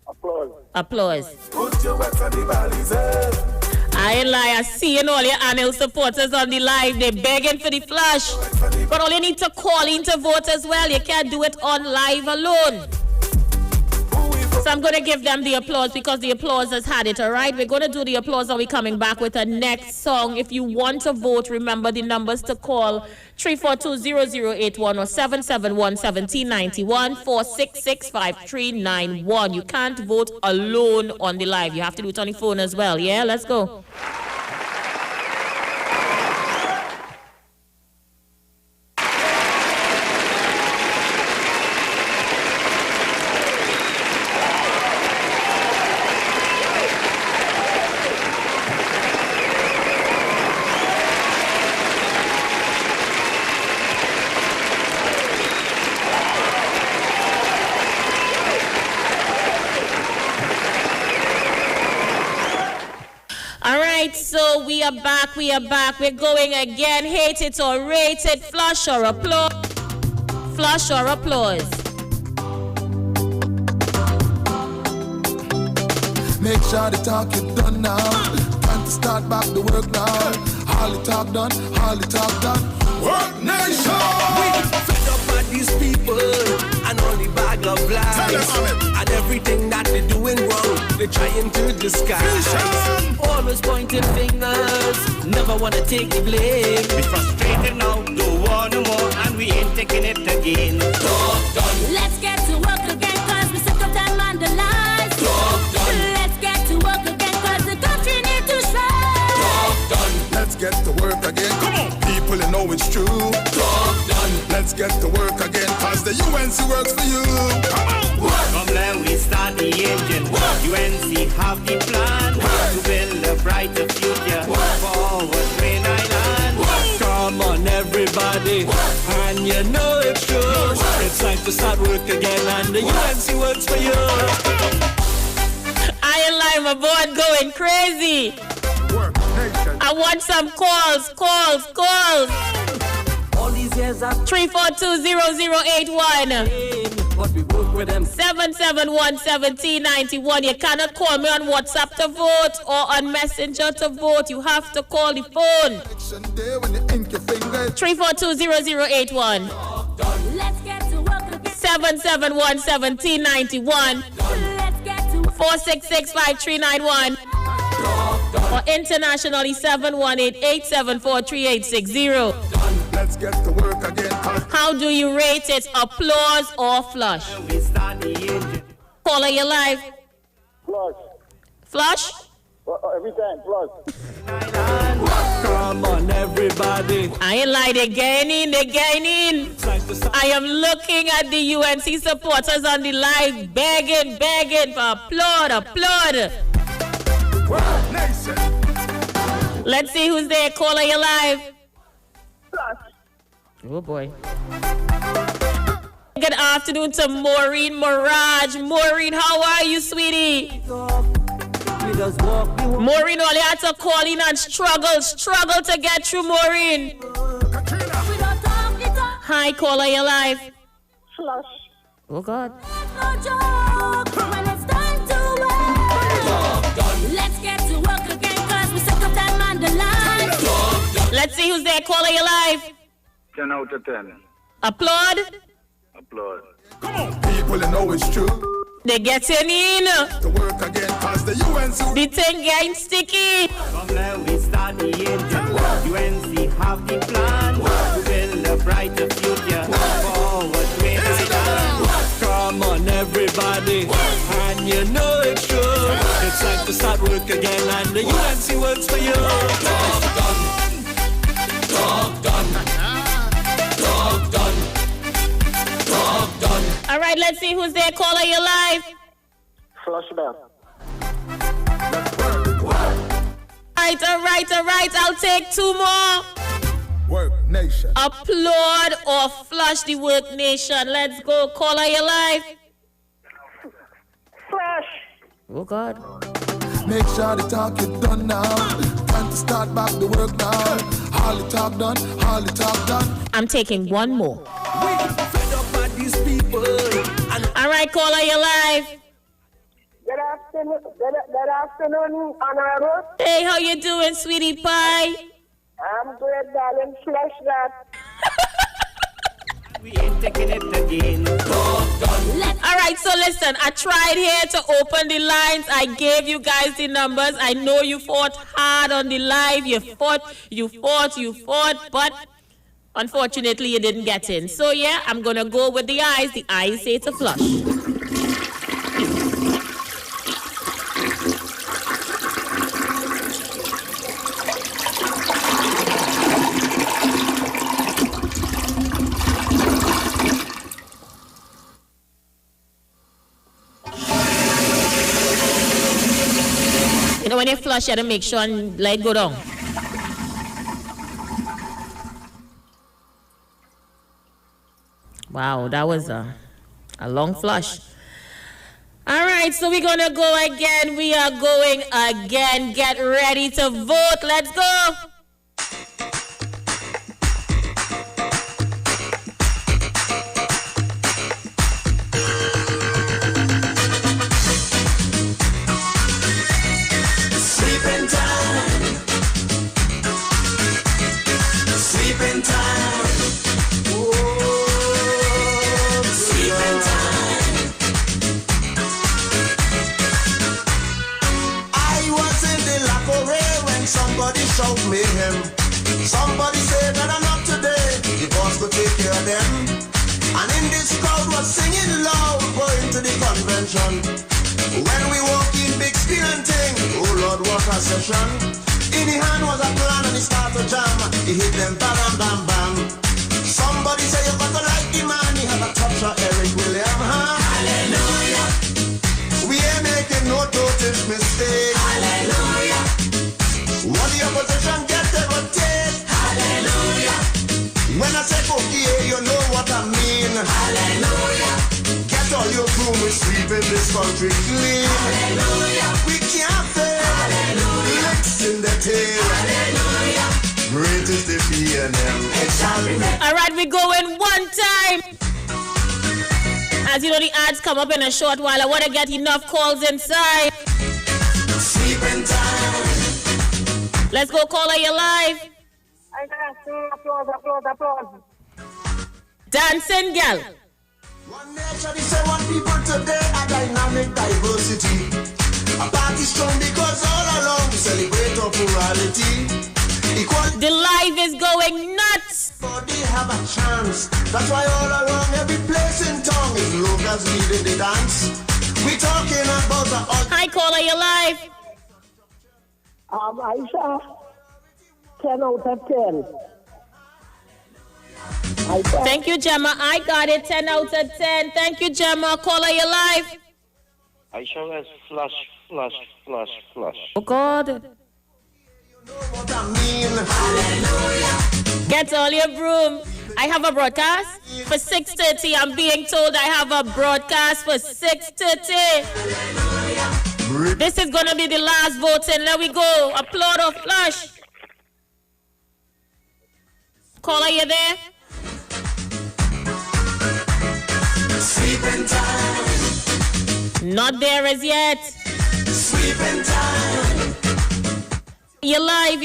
Applause. Applause. Put your wax on the body's head. I ain't lie. I see all your annual supporters on the live. They're begging for the flush. But all you need to call in to vote as well. You can't do it on live alone. So I'm going to give them the applause because the applause has had it, all right? We're going to do the applause and we're coming back with a next song. If you want to vote, remember the numbers to call 342-0081 or 771-1791 466-5391. You can't vote alone on the live. You have to do it on the phone as well. Yeah, let's go. So we are back. We're going again. Hate it or rate it. Flush or applause. Flush or applause. Make sure the talk is done now. Time to start back the work now. All the talk done, all the talk done. Work nation! We fed up by these people and all the bag of lies. And everything that they're doing wrong, they're trying to disguise. Always pointing fingers, never wanna take the blame. We frustrated now, don't want no more, and we ain't taking it again. Talk done. Let's get to work again, cause we sick of them and the lies. Talk done. Let's get to work again, cause the country need to shine. Talk done. Let's get to work again. Come on, people, you know it's true. Talk done. Let's get to work again, cause the UNC works for you. Come on. From there we start the engine. UNC have the plan to build a brighter future forward Green Island. Come on everybody, and you know it's true. It's time to start work again, and the UNC works for you. I ain't lying, my board going crazy. I want some calls. All these years I've 342-0081. but we work with them. 771-1791. You cannot call me on WhatsApp to vote or on Messenger to vote. You have to call the phone. 342-0081. Let's get to work again. 771-1791. 466-5391. Or internationally 718-874-3860. Let's get to work again. How do you rate it? Applause or flush? Caller, you live. Flush. Flush? Every time, flush. Come on everybody. I ain't lying, they're gaining. I am looking at the UNC supporters on the live, begging for applaud. Let's see who's there. Caller, you live. Flush. Oh boy. Good afternoon to Maureen Mirage. Maureen, how are you, sweetie? Maureen, all you had to call in and struggle to get through, Maureen. Hi, caller, you live. Flush. Oh God. No joke when it's time to work. Let's get to work who's there. Caller, you live. 10 out of 10. Applaud. Applaud. People know it's true. They getting in. To work again, cause the UNC. The thing getting sticky. From there we start the engine. UNC have the plan to build a brighter future. Forward 29. Come on, everybody, and you know it's true. It's time to start work again, and the UNC works for you. Talk done, talk done, talk done, talk done. All right, let's see who's there. Caller, you live. Flush bell. All right. I'll take two more. Work nation. Applaud or flush the work nation. Let's go. Caller, you live. Flush. Oh, God. Make sure the talk is done now. Time to start back the work now. All the talk done, all the talk done. I'm taking one more. We fed up by these people. All right, caller, you live. Good afternoon, Honorable. Hey, how you doing, sweetie pie? I'm good, darling. Flush that. We ain't taking it again. All right, so listen, I tried here to open the lines. I gave you guys the numbers. I know you fought hard on the live. You fought, but unfortunately you didn't get in. So yeah, I'm gonna go with the eyes. The eyes say to flush. You know, when you flush, you have to make sure and let it go down. Wow, that was a long flush. All right, so we're going to go again. We are going again. Get ready to vote. Let's go. Shout mayhem. Somebody said that I'm not today. The boss could take care of them. And in this crowd was singing loud, going to the convention. When we walk in big screen and thing, oh Lord, what a session. In the hand was a plan and he start to jam. He hit them bam bam bam. Somebody say you got to like the man. He had a touch of Eric William. Huh? Hallelujah. We ain't making no totish mistake. Hallelujah. What the opposition get, they will take. Hallelujah. When I say cookie, you know what I mean. Hallelujah. Get all your broom, we sweeping this country clean. Hallelujah. We can't fail. Hallelujah. Licks in the tail. Hallelujah. Great is the PNM. All right, we go in one time. As you know, the ads come up in a short while. I want to get enough calls inside. Sleeping time. Let's go, caller, you live. I got applause. Dancing girl. One nation is one people today, a dynamic diversity. A party strong because all along we celebrate our plurality. Equality. The live is going nuts. Body have a chance. That's why all around every place in town is locals leading the dance. We talking about the. Hi, caller, you live. Isha, 10 out of 10. Thank you, Gemma. I got it. 10 out of 10. Thank you, Gemma. Caller, you live. Isha was flush. Oh, God. You know what I mean. Hallelujah. Get all your broom. I have a broadcast for 6:30. I'm being told I have a broadcast for 6:30. This is going to be the last voting. There we go. Applaud or flush. Caller, you there? Sleeping time. Not there as yet. Sleeping time. You're live.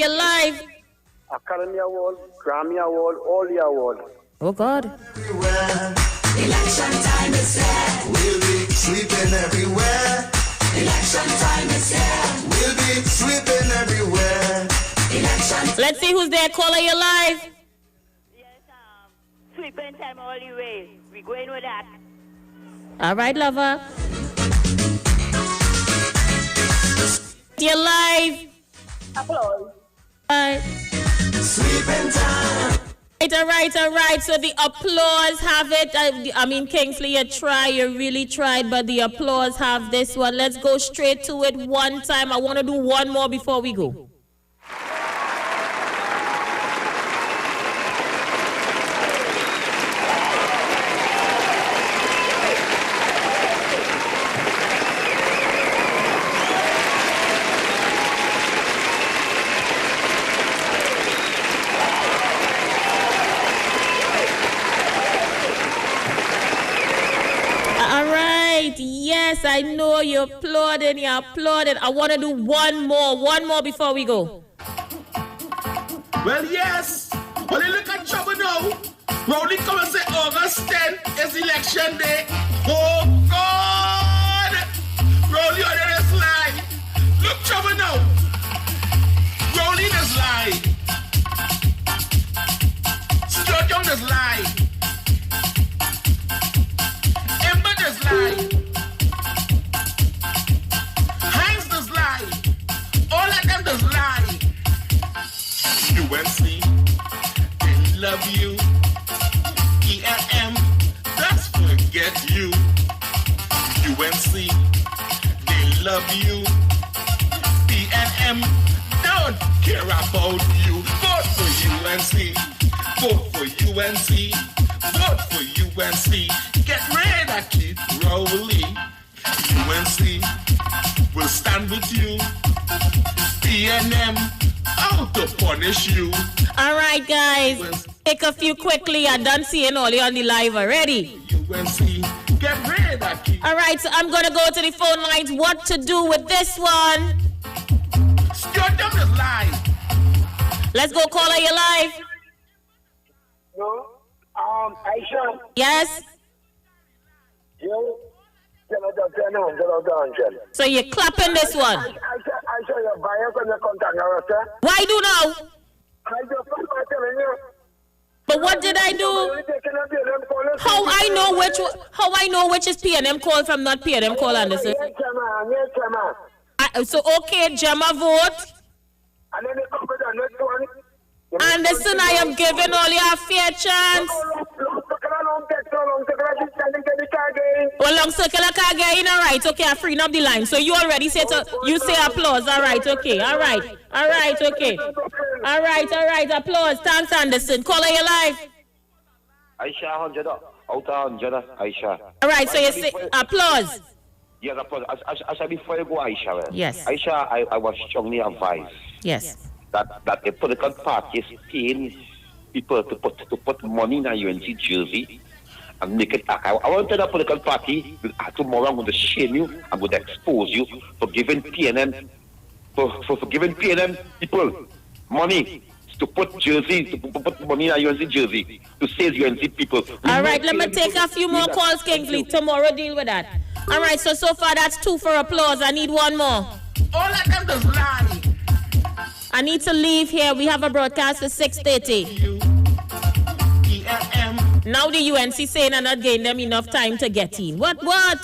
Academy Award, Grammy Award, all the awards. Oh, God. Election time is here. We'll be sweeping everywhere. Election time is here. We'll be sweeping everywhere. Election. Let's see who's there. Caller, you're live. Sweeping time all the way. We're going with that. All right, lover. You're live. Applause. Sweeping time. All right. So the applause have it. I mean, Kingsley, you really tried, but the applause have this one. Let's go straight to it one time. I want to do one more before we go. Yes, I know you're applauding. I want to do one more before we go. Well, yes. Well, you look at trouble now. Rowley come and say August 10th is election day. Oh, God. Rowley on the slide. Look, trouble now. Rowley the slide. Stuart Young the slide. Ember the slide. All of them does lie. UNC, they love you. ELM, that's forget you. UNC, they love you. PNM, don't care about you. Vote for UNC. Vote for UNC. Vote for UNC. Get rid of Keith Rowley. UNC will stand with you. PNM out to punish you. All right, guys. Take a few quickly. I'm done seeing all you on the live already. UNC, get rid of it. All right, so I'm going to go to the phone lines. What to do with this one? Stuart Young is live. Let's go, caller, you live. No, Isha. Yes? So you're clapping this one. I show your bias on your contact now, sir. Why do now? I just telling you. But what did I do? How I know which is PNM call from not PNM call, Anderson? So okay, Gemma vote. And then they come with the next one. Anderson, I am giving all you a fair chance. Well, long circle again, all right, okay, I free up the line. So you already said, you say applause, all right, okay, all right, okay. All right, applause. Thanks, Anderson. Caller, you live. Aisha, 100 out of 100, Aisha. All right, so you say applause. Yes, applause. Aisha, before you go, Aisha. Yes. Aisha, I was strongly advised. Yes. That a political party is paying people to put money in a UNC jersey and make it act. I want to tell the political party tomorrow I'm going to shame you, I'm going to expose you for giving PNM for giving PNM people money to put jerseys, to put money in a UNC jersey, to save UNC people. All right, let me take a few more calls, Kingsley. Tomorrow deal with that. All right, so far that's 2 for applause. I need one more. All of them does lie. I need to leave here. We have a broadcast for 6:30. Now the UNC saying I'm not giving them enough time to get in. What?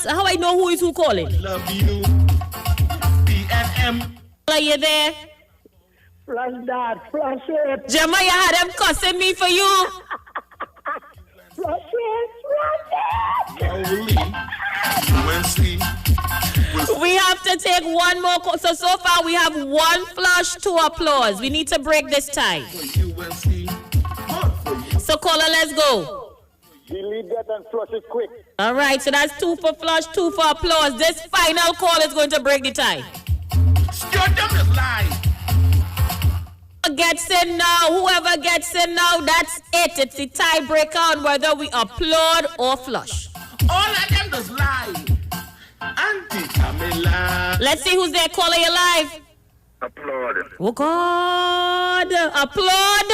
How I know who is who calling? Love you. PNM. Are you there? Flash that, flash it. Gemma, you had them cussing me for you. Flash it. We have to take one more call. So far we have 1 flush, 2 applause. We need to break this tie. So caller, let's go. Delete that and flush it quick. All right, so that's 2 for flush, 2 for applause. This final call is going to break the tie. Stuart Young is live. Gets in now, whoever gets in now, that's it. It's the tiebreaker on whether we applaud or flush. All of them does lie. Auntie Camilla. Let's see who's there. Caller, you live. Applaud. Oh God! Applaud!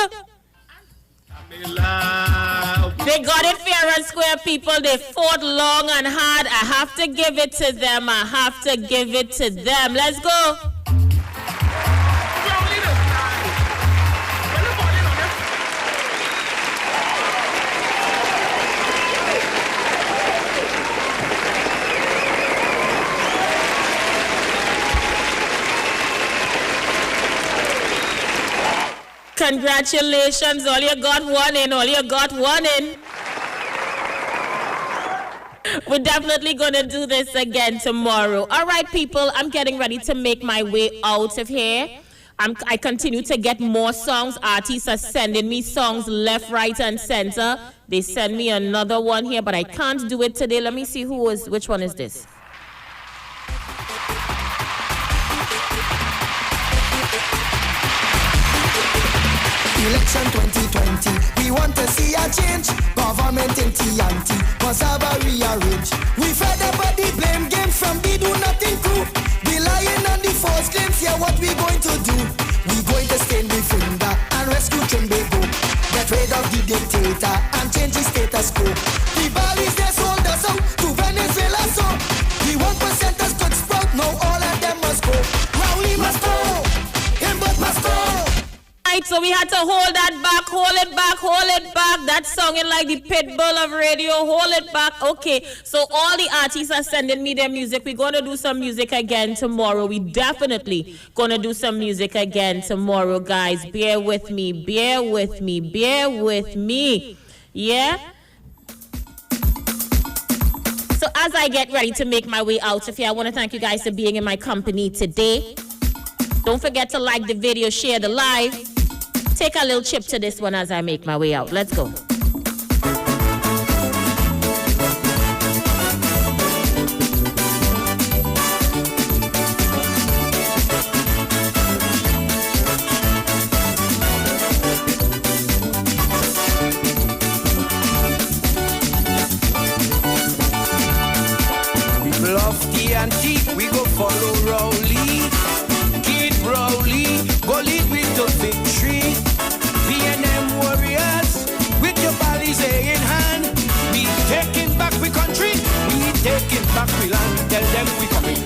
They got it fair and square, people. They fought long and hard. I have to give it to them. I have to give it to them. Let's go. Congratulations, all you got one in, all you got one in. We're definitely going to do this again tomorrow. All right, people, I'm getting ready to make my way out of here. I continue to get more songs. Artists are sending me songs left, right, and center. They send me another one here, but I can't do it today. Let me see which one is this. Election 2020, we want to see a change. Government in TNT must have a rearrange. We've heard about the blame game from the do nothing crew. The lying and the false claims, yeah, what we going to do? We going to stain the finger and rescue Trinbago. Get rid of the dictator and change the status quo. The Balis, they sold us out to Venezuela, so the 1%ers could sprout, now all of them must go. Rowley must go, Himbert must go. Right, so we had to hold that back, hold it back. That songing like the pit bull of radio, hold it back. Okay, so all the artists are sending me their music. We're going to do some music again tomorrow. We definitely going to do some music again tomorrow, guys. Bear with me. Yeah? So as I get ready to make my way out of here, I want to thank you guys for being in my company today. Don't forget to like the video, share the live. Take a little chip to this one as I make my way out. Let's go. People of TNT, we go follow Rowley. Kid Rowley, go lead with the victory. PNM warriors, with your bodies in hand. We taking back we country, we taking back we land. Tell them we coming.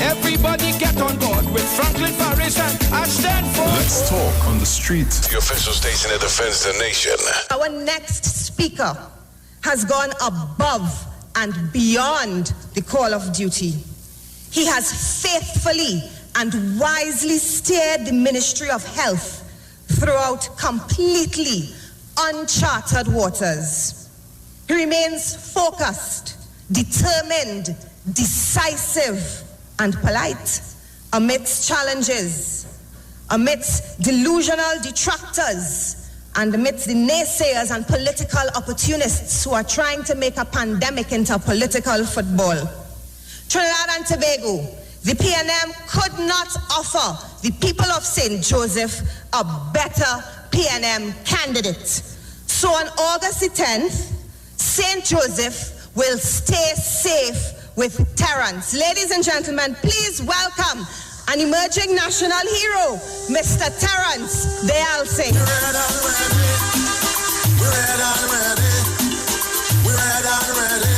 Everybody get on board with Franklin Paris and Ashton Ford. Let's talk on the street. The official station that defends the nation. Our next speaker has gone above and beyond the call of duty. He has faithfully and wisely steered the Ministry of Health throughout completely uncharted waters. He remains focused, determined, decisive, and polite amidst challenges, amidst delusional detractors, and amidst the naysayers and political opportunists who are trying to make a pandemic into political football. Trinidad and Tobago, the PNM could not offer the people of St. Joseph a better PNM candidate. So on August the 10th, St. Joseph will stay safe with Terrence. Ladies and gentlemen, please welcome an emerging national hero, Mr. Terrence Deyalsingh. We're ready.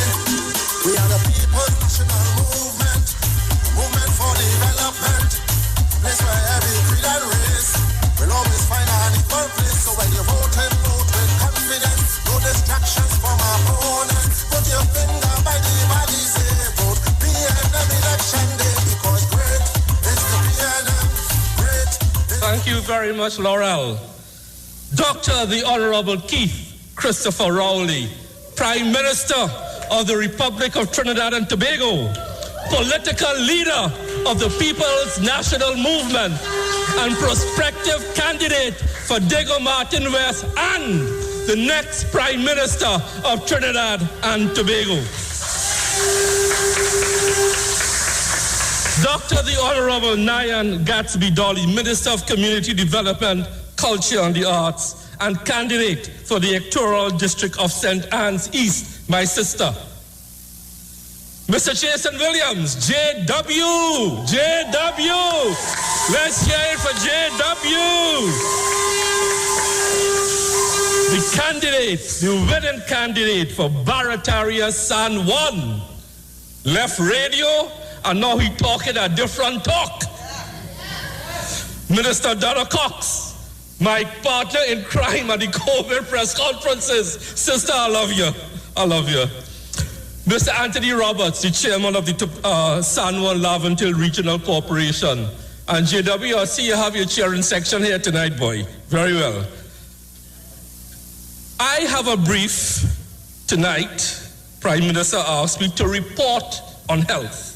We are the People's National Movement, a movement for development, a place where every creed and race will always find an equal place. So when you vote with confidence, no distractions from opponents. Put your finger by the body, say vote PNM election day, because great is the PNM, great. Thank you very much, Laurel. Dr. the Honorable Keith Christopher Rowley, Prime Minister of the Republic of Trinidad and Tobago, political leader of the People's National Movement, and prospective candidate for Diego Martin West and the next Prime Minister of Trinidad and Tobago. Dr. the Honorable Nyan Gatsby Dolly, Minister of Community Development, Culture and the Arts, and candidate for the electoral district of St. Anne's East, my sister. Mr. Jason Williams, JW. JW. Let's hear it for JW. The candidate, the winning candidate for Barataria San Juan, left radio and now he talking a different talk. Minister Donna Cox, my partner in crime at the COVID press conferences. Sister, I love you. I love you. Mr. Anthony Roberts, the chairman of the San Juan Laventille Regional Corporation. And JW, I see you have your cheering section here tonight, boy. Very well. I have a brief tonight. Prime Minister asked me to report on health.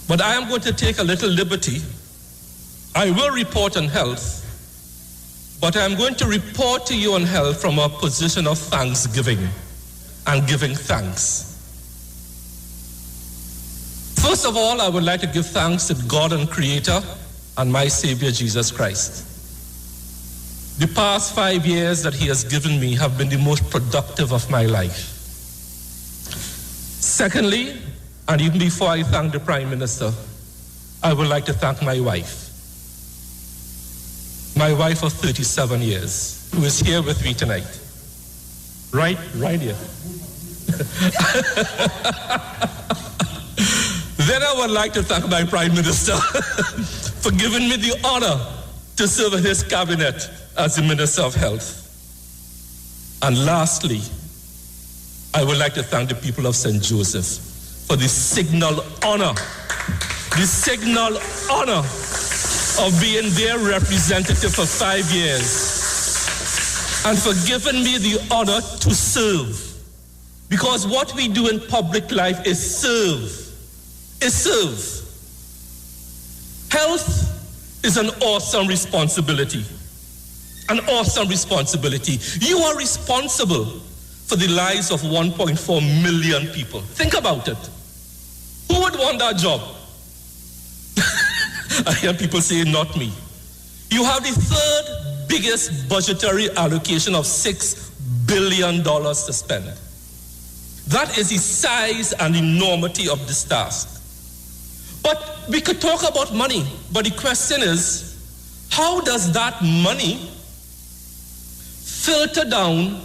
But I am going to take a little liberty. I will report on health, but I am going to report to you on health from a position of thanksgiving and giving thanks. First of all, I would like to give thanks to God and Creator and my Savior Jesus Christ. The past 5 years that He has given me have been the most productive of my life. Secondly, and even before I thank the Prime Minister, I would like to thank my wife. My wife of 37 years, who is here with me tonight. Right here. Then I would like to thank my Prime Minister for giving me the honor to serve in his cabinet as the Minister of Health. And lastly, I would like to thank the people of St. Joseph for the signal honor of being their representative for 5 years and for giving me the honor to serve. Because what we do in public life is serve. Health is an awesome responsibility. An awesome responsibility. You are responsible for the lives of 1.4 million people. Think about it. Who would want that job? I hear people say, not me. You have the third biggest budgetary allocation of $6 billion to spend. That is the size and enormity of this task. But we could talk about money, but the question is, how does that money filter down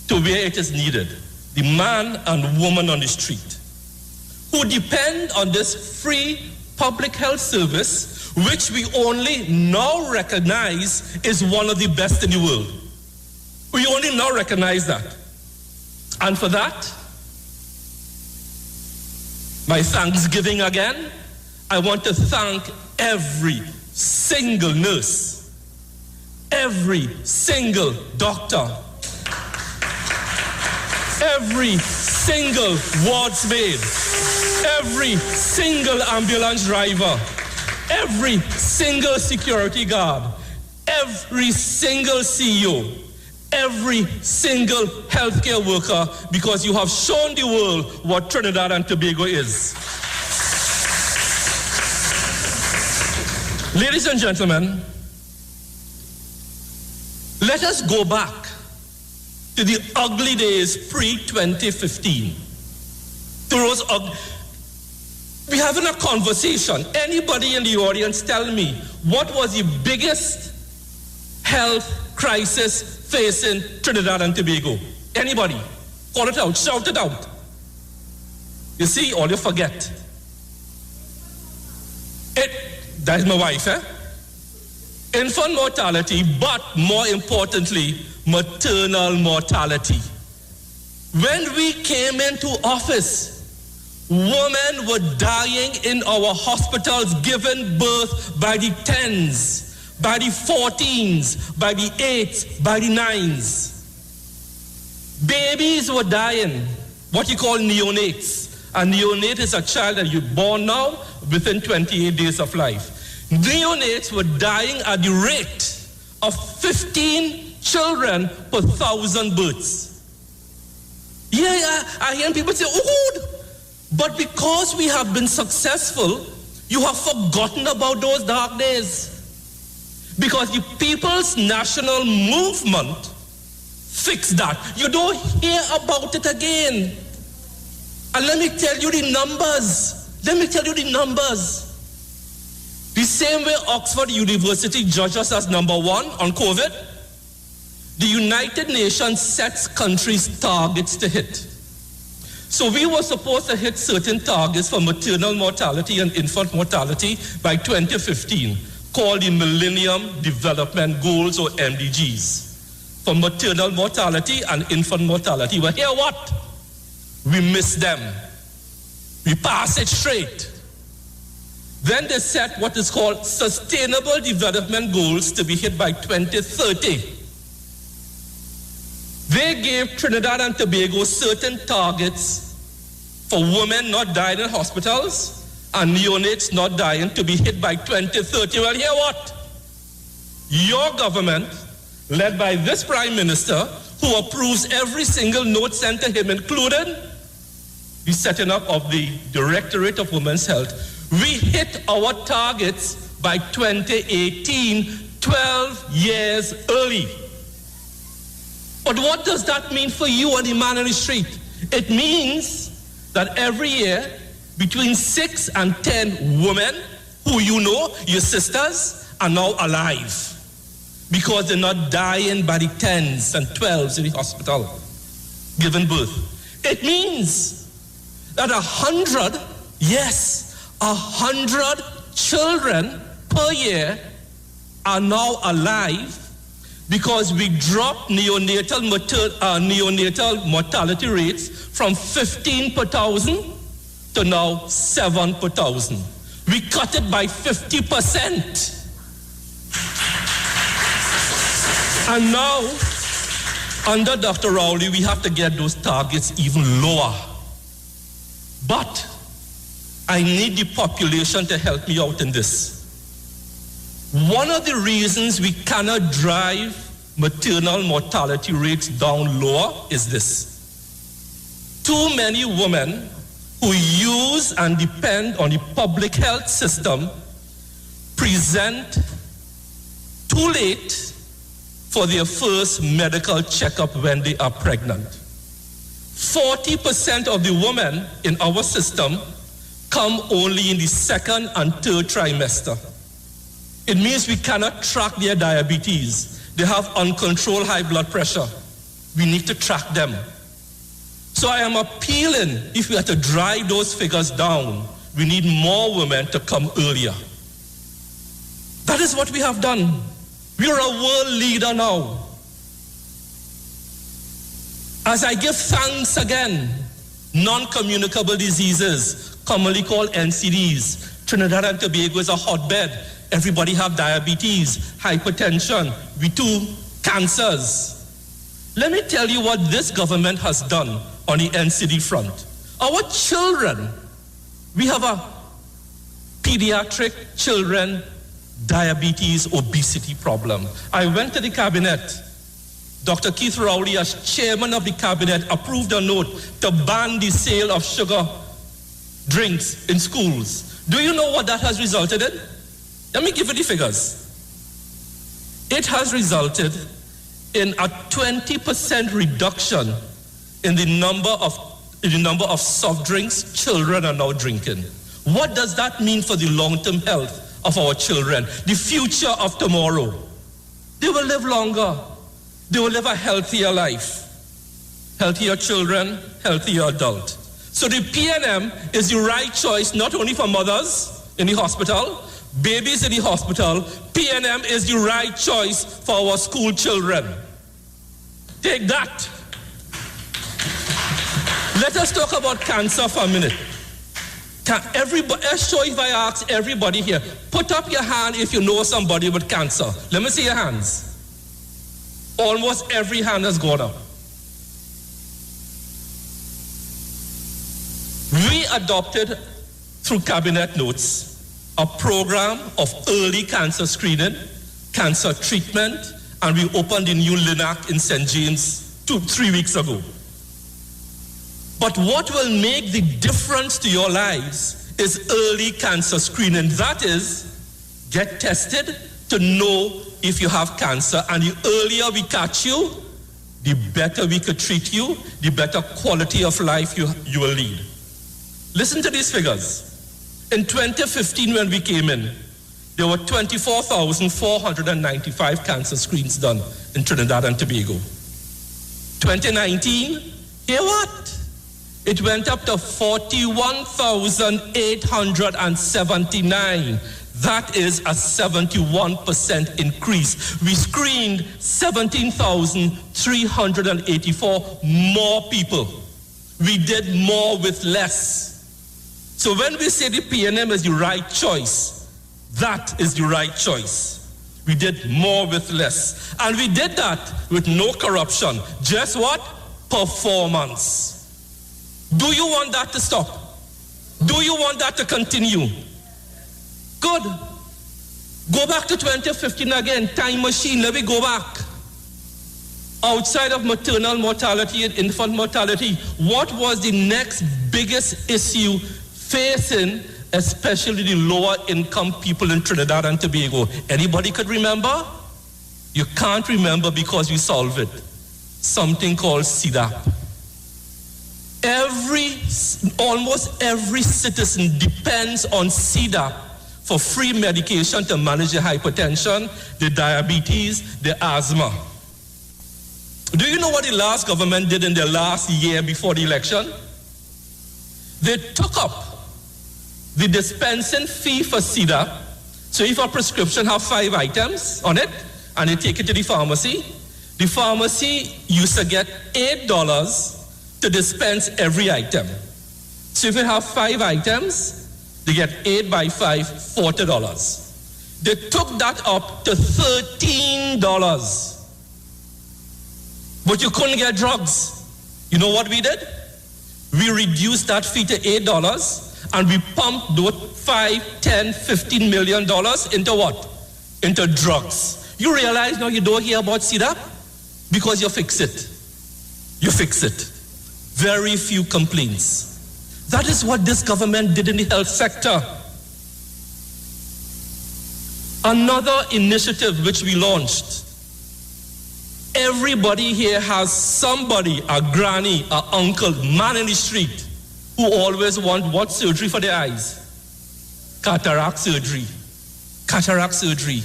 to where it is needed? The man and woman on the street who depend on this free public health service, which we only now recognize is one of the best in the world. We only now recognize that. And for that, my thanksgiving again, I want to thank every single nurse, every single doctor, every single wardsmaid, every single ambulance driver, every single security guard, every single CEO, every single healthcare worker, because you have shown the world what Trinidad and Tobago is. Ladies and gentlemen, let us go back to the ugly days pre-2015. We're having a conversation. Anybody in the audience tell me what was the biggest health crisis facing Trinidad and Tobago? Anybody? Call it out, shout it out. You see, all you forget. That's my wife, Infant mortality, but more importantly, maternal mortality. When we came into office, women were dying in our hospitals, giving birth by the 10s, by the 14s, by the 8s, by the 9s. Babies were dying, what you call neonates. A neonate is a child that you're born now within 28 days of life. Neonates were dying at the rate of 15 children per 1,000 births. I hear people say, oh, but because we have been successful, you have forgotten about those dark days. Because the People's National Movement fixed that. You don't hear about it again. And let me tell you the numbers. The same way Oxford University judged us as number 1 on COVID, the United Nations sets countries' targets to hit. So we were supposed to hit certain targets for maternal mortality and infant mortality by 2015, called the Millennium Development Goals, or MDGs, for maternal mortality and infant mortality. But here what? We missed them. We passed it straight. Then they set what is called Sustainable Development Goals to be hit by 2030. They gave Trinidad and Tobago certain targets for women not dying in hospitals and neonates not dying to be hit by 2030. Well, hear what? Your government, led by this Prime Minister, who approves every single note sent to him, including the setting up of the Directorate of Women's Health, we hit our targets by 2018, 12 years early. But what does that mean for you and the man on the street? It means that every year, between 6 and 10 women who you know, your sisters, are now alive because they're not dying by the 10s and 12s in the hospital giving birth. It means that 100 children per year are now alive because we dropped neonatal mortality rates from 15 per thousand to now 7 per thousand. We cut it by 50%. And now, under Dr. Rowley, we have to get those targets even lower. But I need the population to help me out in this. One of the reasons we cannot drive maternal mortality rates down lower is this. Too many women who use and depend on the public health system present too late for their first medical checkup when they are pregnant. 40% of the women in our system come only in the 2nd and 3rd trimester. It means we cannot track their diabetes. They have uncontrolled high blood pressure. We need to track them. So I am appealing, if we are to drive those figures down, we need more women to come earlier. That is what we have done. We are a world leader now. As I give thanks again, non-communicable diseases, commonly called NCDs. Trinidad and Tobago is a hotbed. Everybody have diabetes, hypertension, we too, cancers. Let me tell you what this government has done on the NCD front. Our children, we have a pediatric children diabetes obesity problem. I went to the cabinet. Dr. Keith Rowley, as chairman of the cabinet, approved a note to ban the sale of sugar drinks in schools. Do you know what that has resulted in? Let me give you the figures. It has resulted in a 20% reduction in the number of soft drinks children are now drinking. What does that mean for the long-term health of our children? The future of tomorrow. They will live longer. They will live a healthier life. Healthier children, healthier adult. So the PNM is the right choice not only for mothers in the hospital, babies in the hospital. PNM is the right choice for our school children. Take that. Let us talk about cancer for a minute. Let's show if I ask everybody here, put up your hand if you know somebody with cancer. Let me see your hands. Almost every hand has gone up. We adopted, through cabinet notes, a program of early cancer screening, cancer treatment, and we opened the new LINAC in St. James 3 weeks ago. But what will make the difference to your lives is early cancer screening. That is, get tested to know if you have cancer, and the earlier we catch you, the better we could treat you, the better quality of life you will lead. Listen to these figures. In 2015, when we came in, there were 24,495 cancer screens done in Trinidad and Tobago. 2019, hear what? It went up to 41,879. That is a 71% increase. We screened 17,384 more people. We did more with less. So when we say the PNM is the right choice, that is the right choice. We did more with less. And we did that with no corruption. Just what? Performance. Do you want that to stop? Do you want that to continue? Good. Go back to 2015 again. Time machine. Let me go back. Outside of maternal mortality and infant mortality, what was the next biggest issue facing especially the lower income people in Trinidad and Tobago? Anybody could remember? You can't remember because we solved it. Something called CDAP. Almost every citizen depends on CDAP for free medication to manage their hypertension, their diabetes, their asthma. Do you know what the last government did in their last year before the election? They took up the dispensing fee for CDAP. So if a prescription have 5 items on it, and they take it to the pharmacy used to get $8 to dispense every item. So if you have 5 items, they get 8 by 5, $40. They took that up to $13. But you couldn't get drugs. You know what we did? We reduced that fee to $8 and we pumped those $5, $10, $15 million into what? Into drugs. You realize now you don't hear about CDAP? Because you fix it. You fix it. Very few complaints. That is what this government did in the health sector. Another initiative which we launched. Everybody here has somebody, a granny, a uncle, man in the street, who always want what surgery for their eyes? Cataract surgery. Cataract surgery.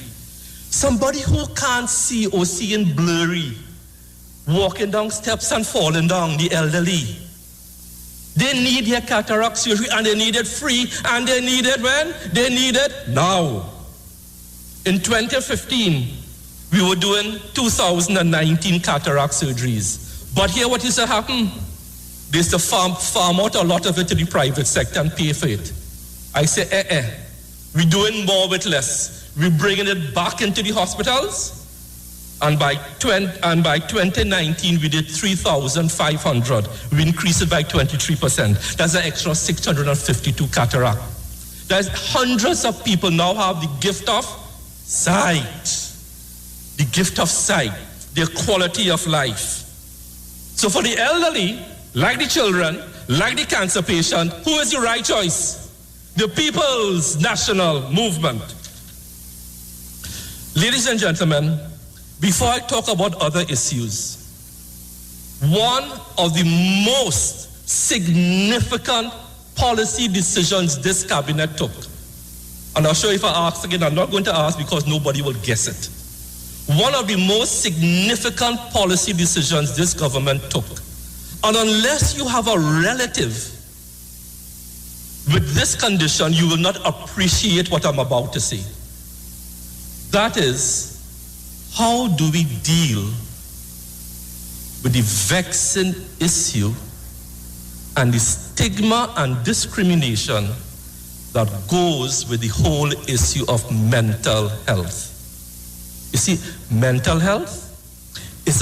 Somebody who can't see or seeing blurry, walking down steps and falling down, the elderly. They need their cataract surgery and they need it free, and they need it when? They need it now. In 2015, we were doing 2019 cataract surgeries. But here what used to happen? They used to farm out a lot of it to the private sector and pay for it. I say, we're doing more with less. We're bringing it back into the hospitals. And by 2019, we did 3,500. We increased it by 23%. That's an extra 652 cataract. There's hundreds of people now have the gift of sight. The gift of sight, their quality of life. So for the elderly, like the children, like the cancer patient, who is the right choice? The People's National Movement. Ladies and gentlemen, before I talk about other issues, one of the most significant policy decisions this cabinet took, and I'll show you if I ask again, I'm not going to ask because nobody will guess it. One of the most significant policy decisions this government took, and unless you have a relative with this condition, you will not appreciate what I'm about to say. That is, how do we deal with the vexing issue and the stigma and discrimination that goes with the whole issue of mental health? You see, mental health is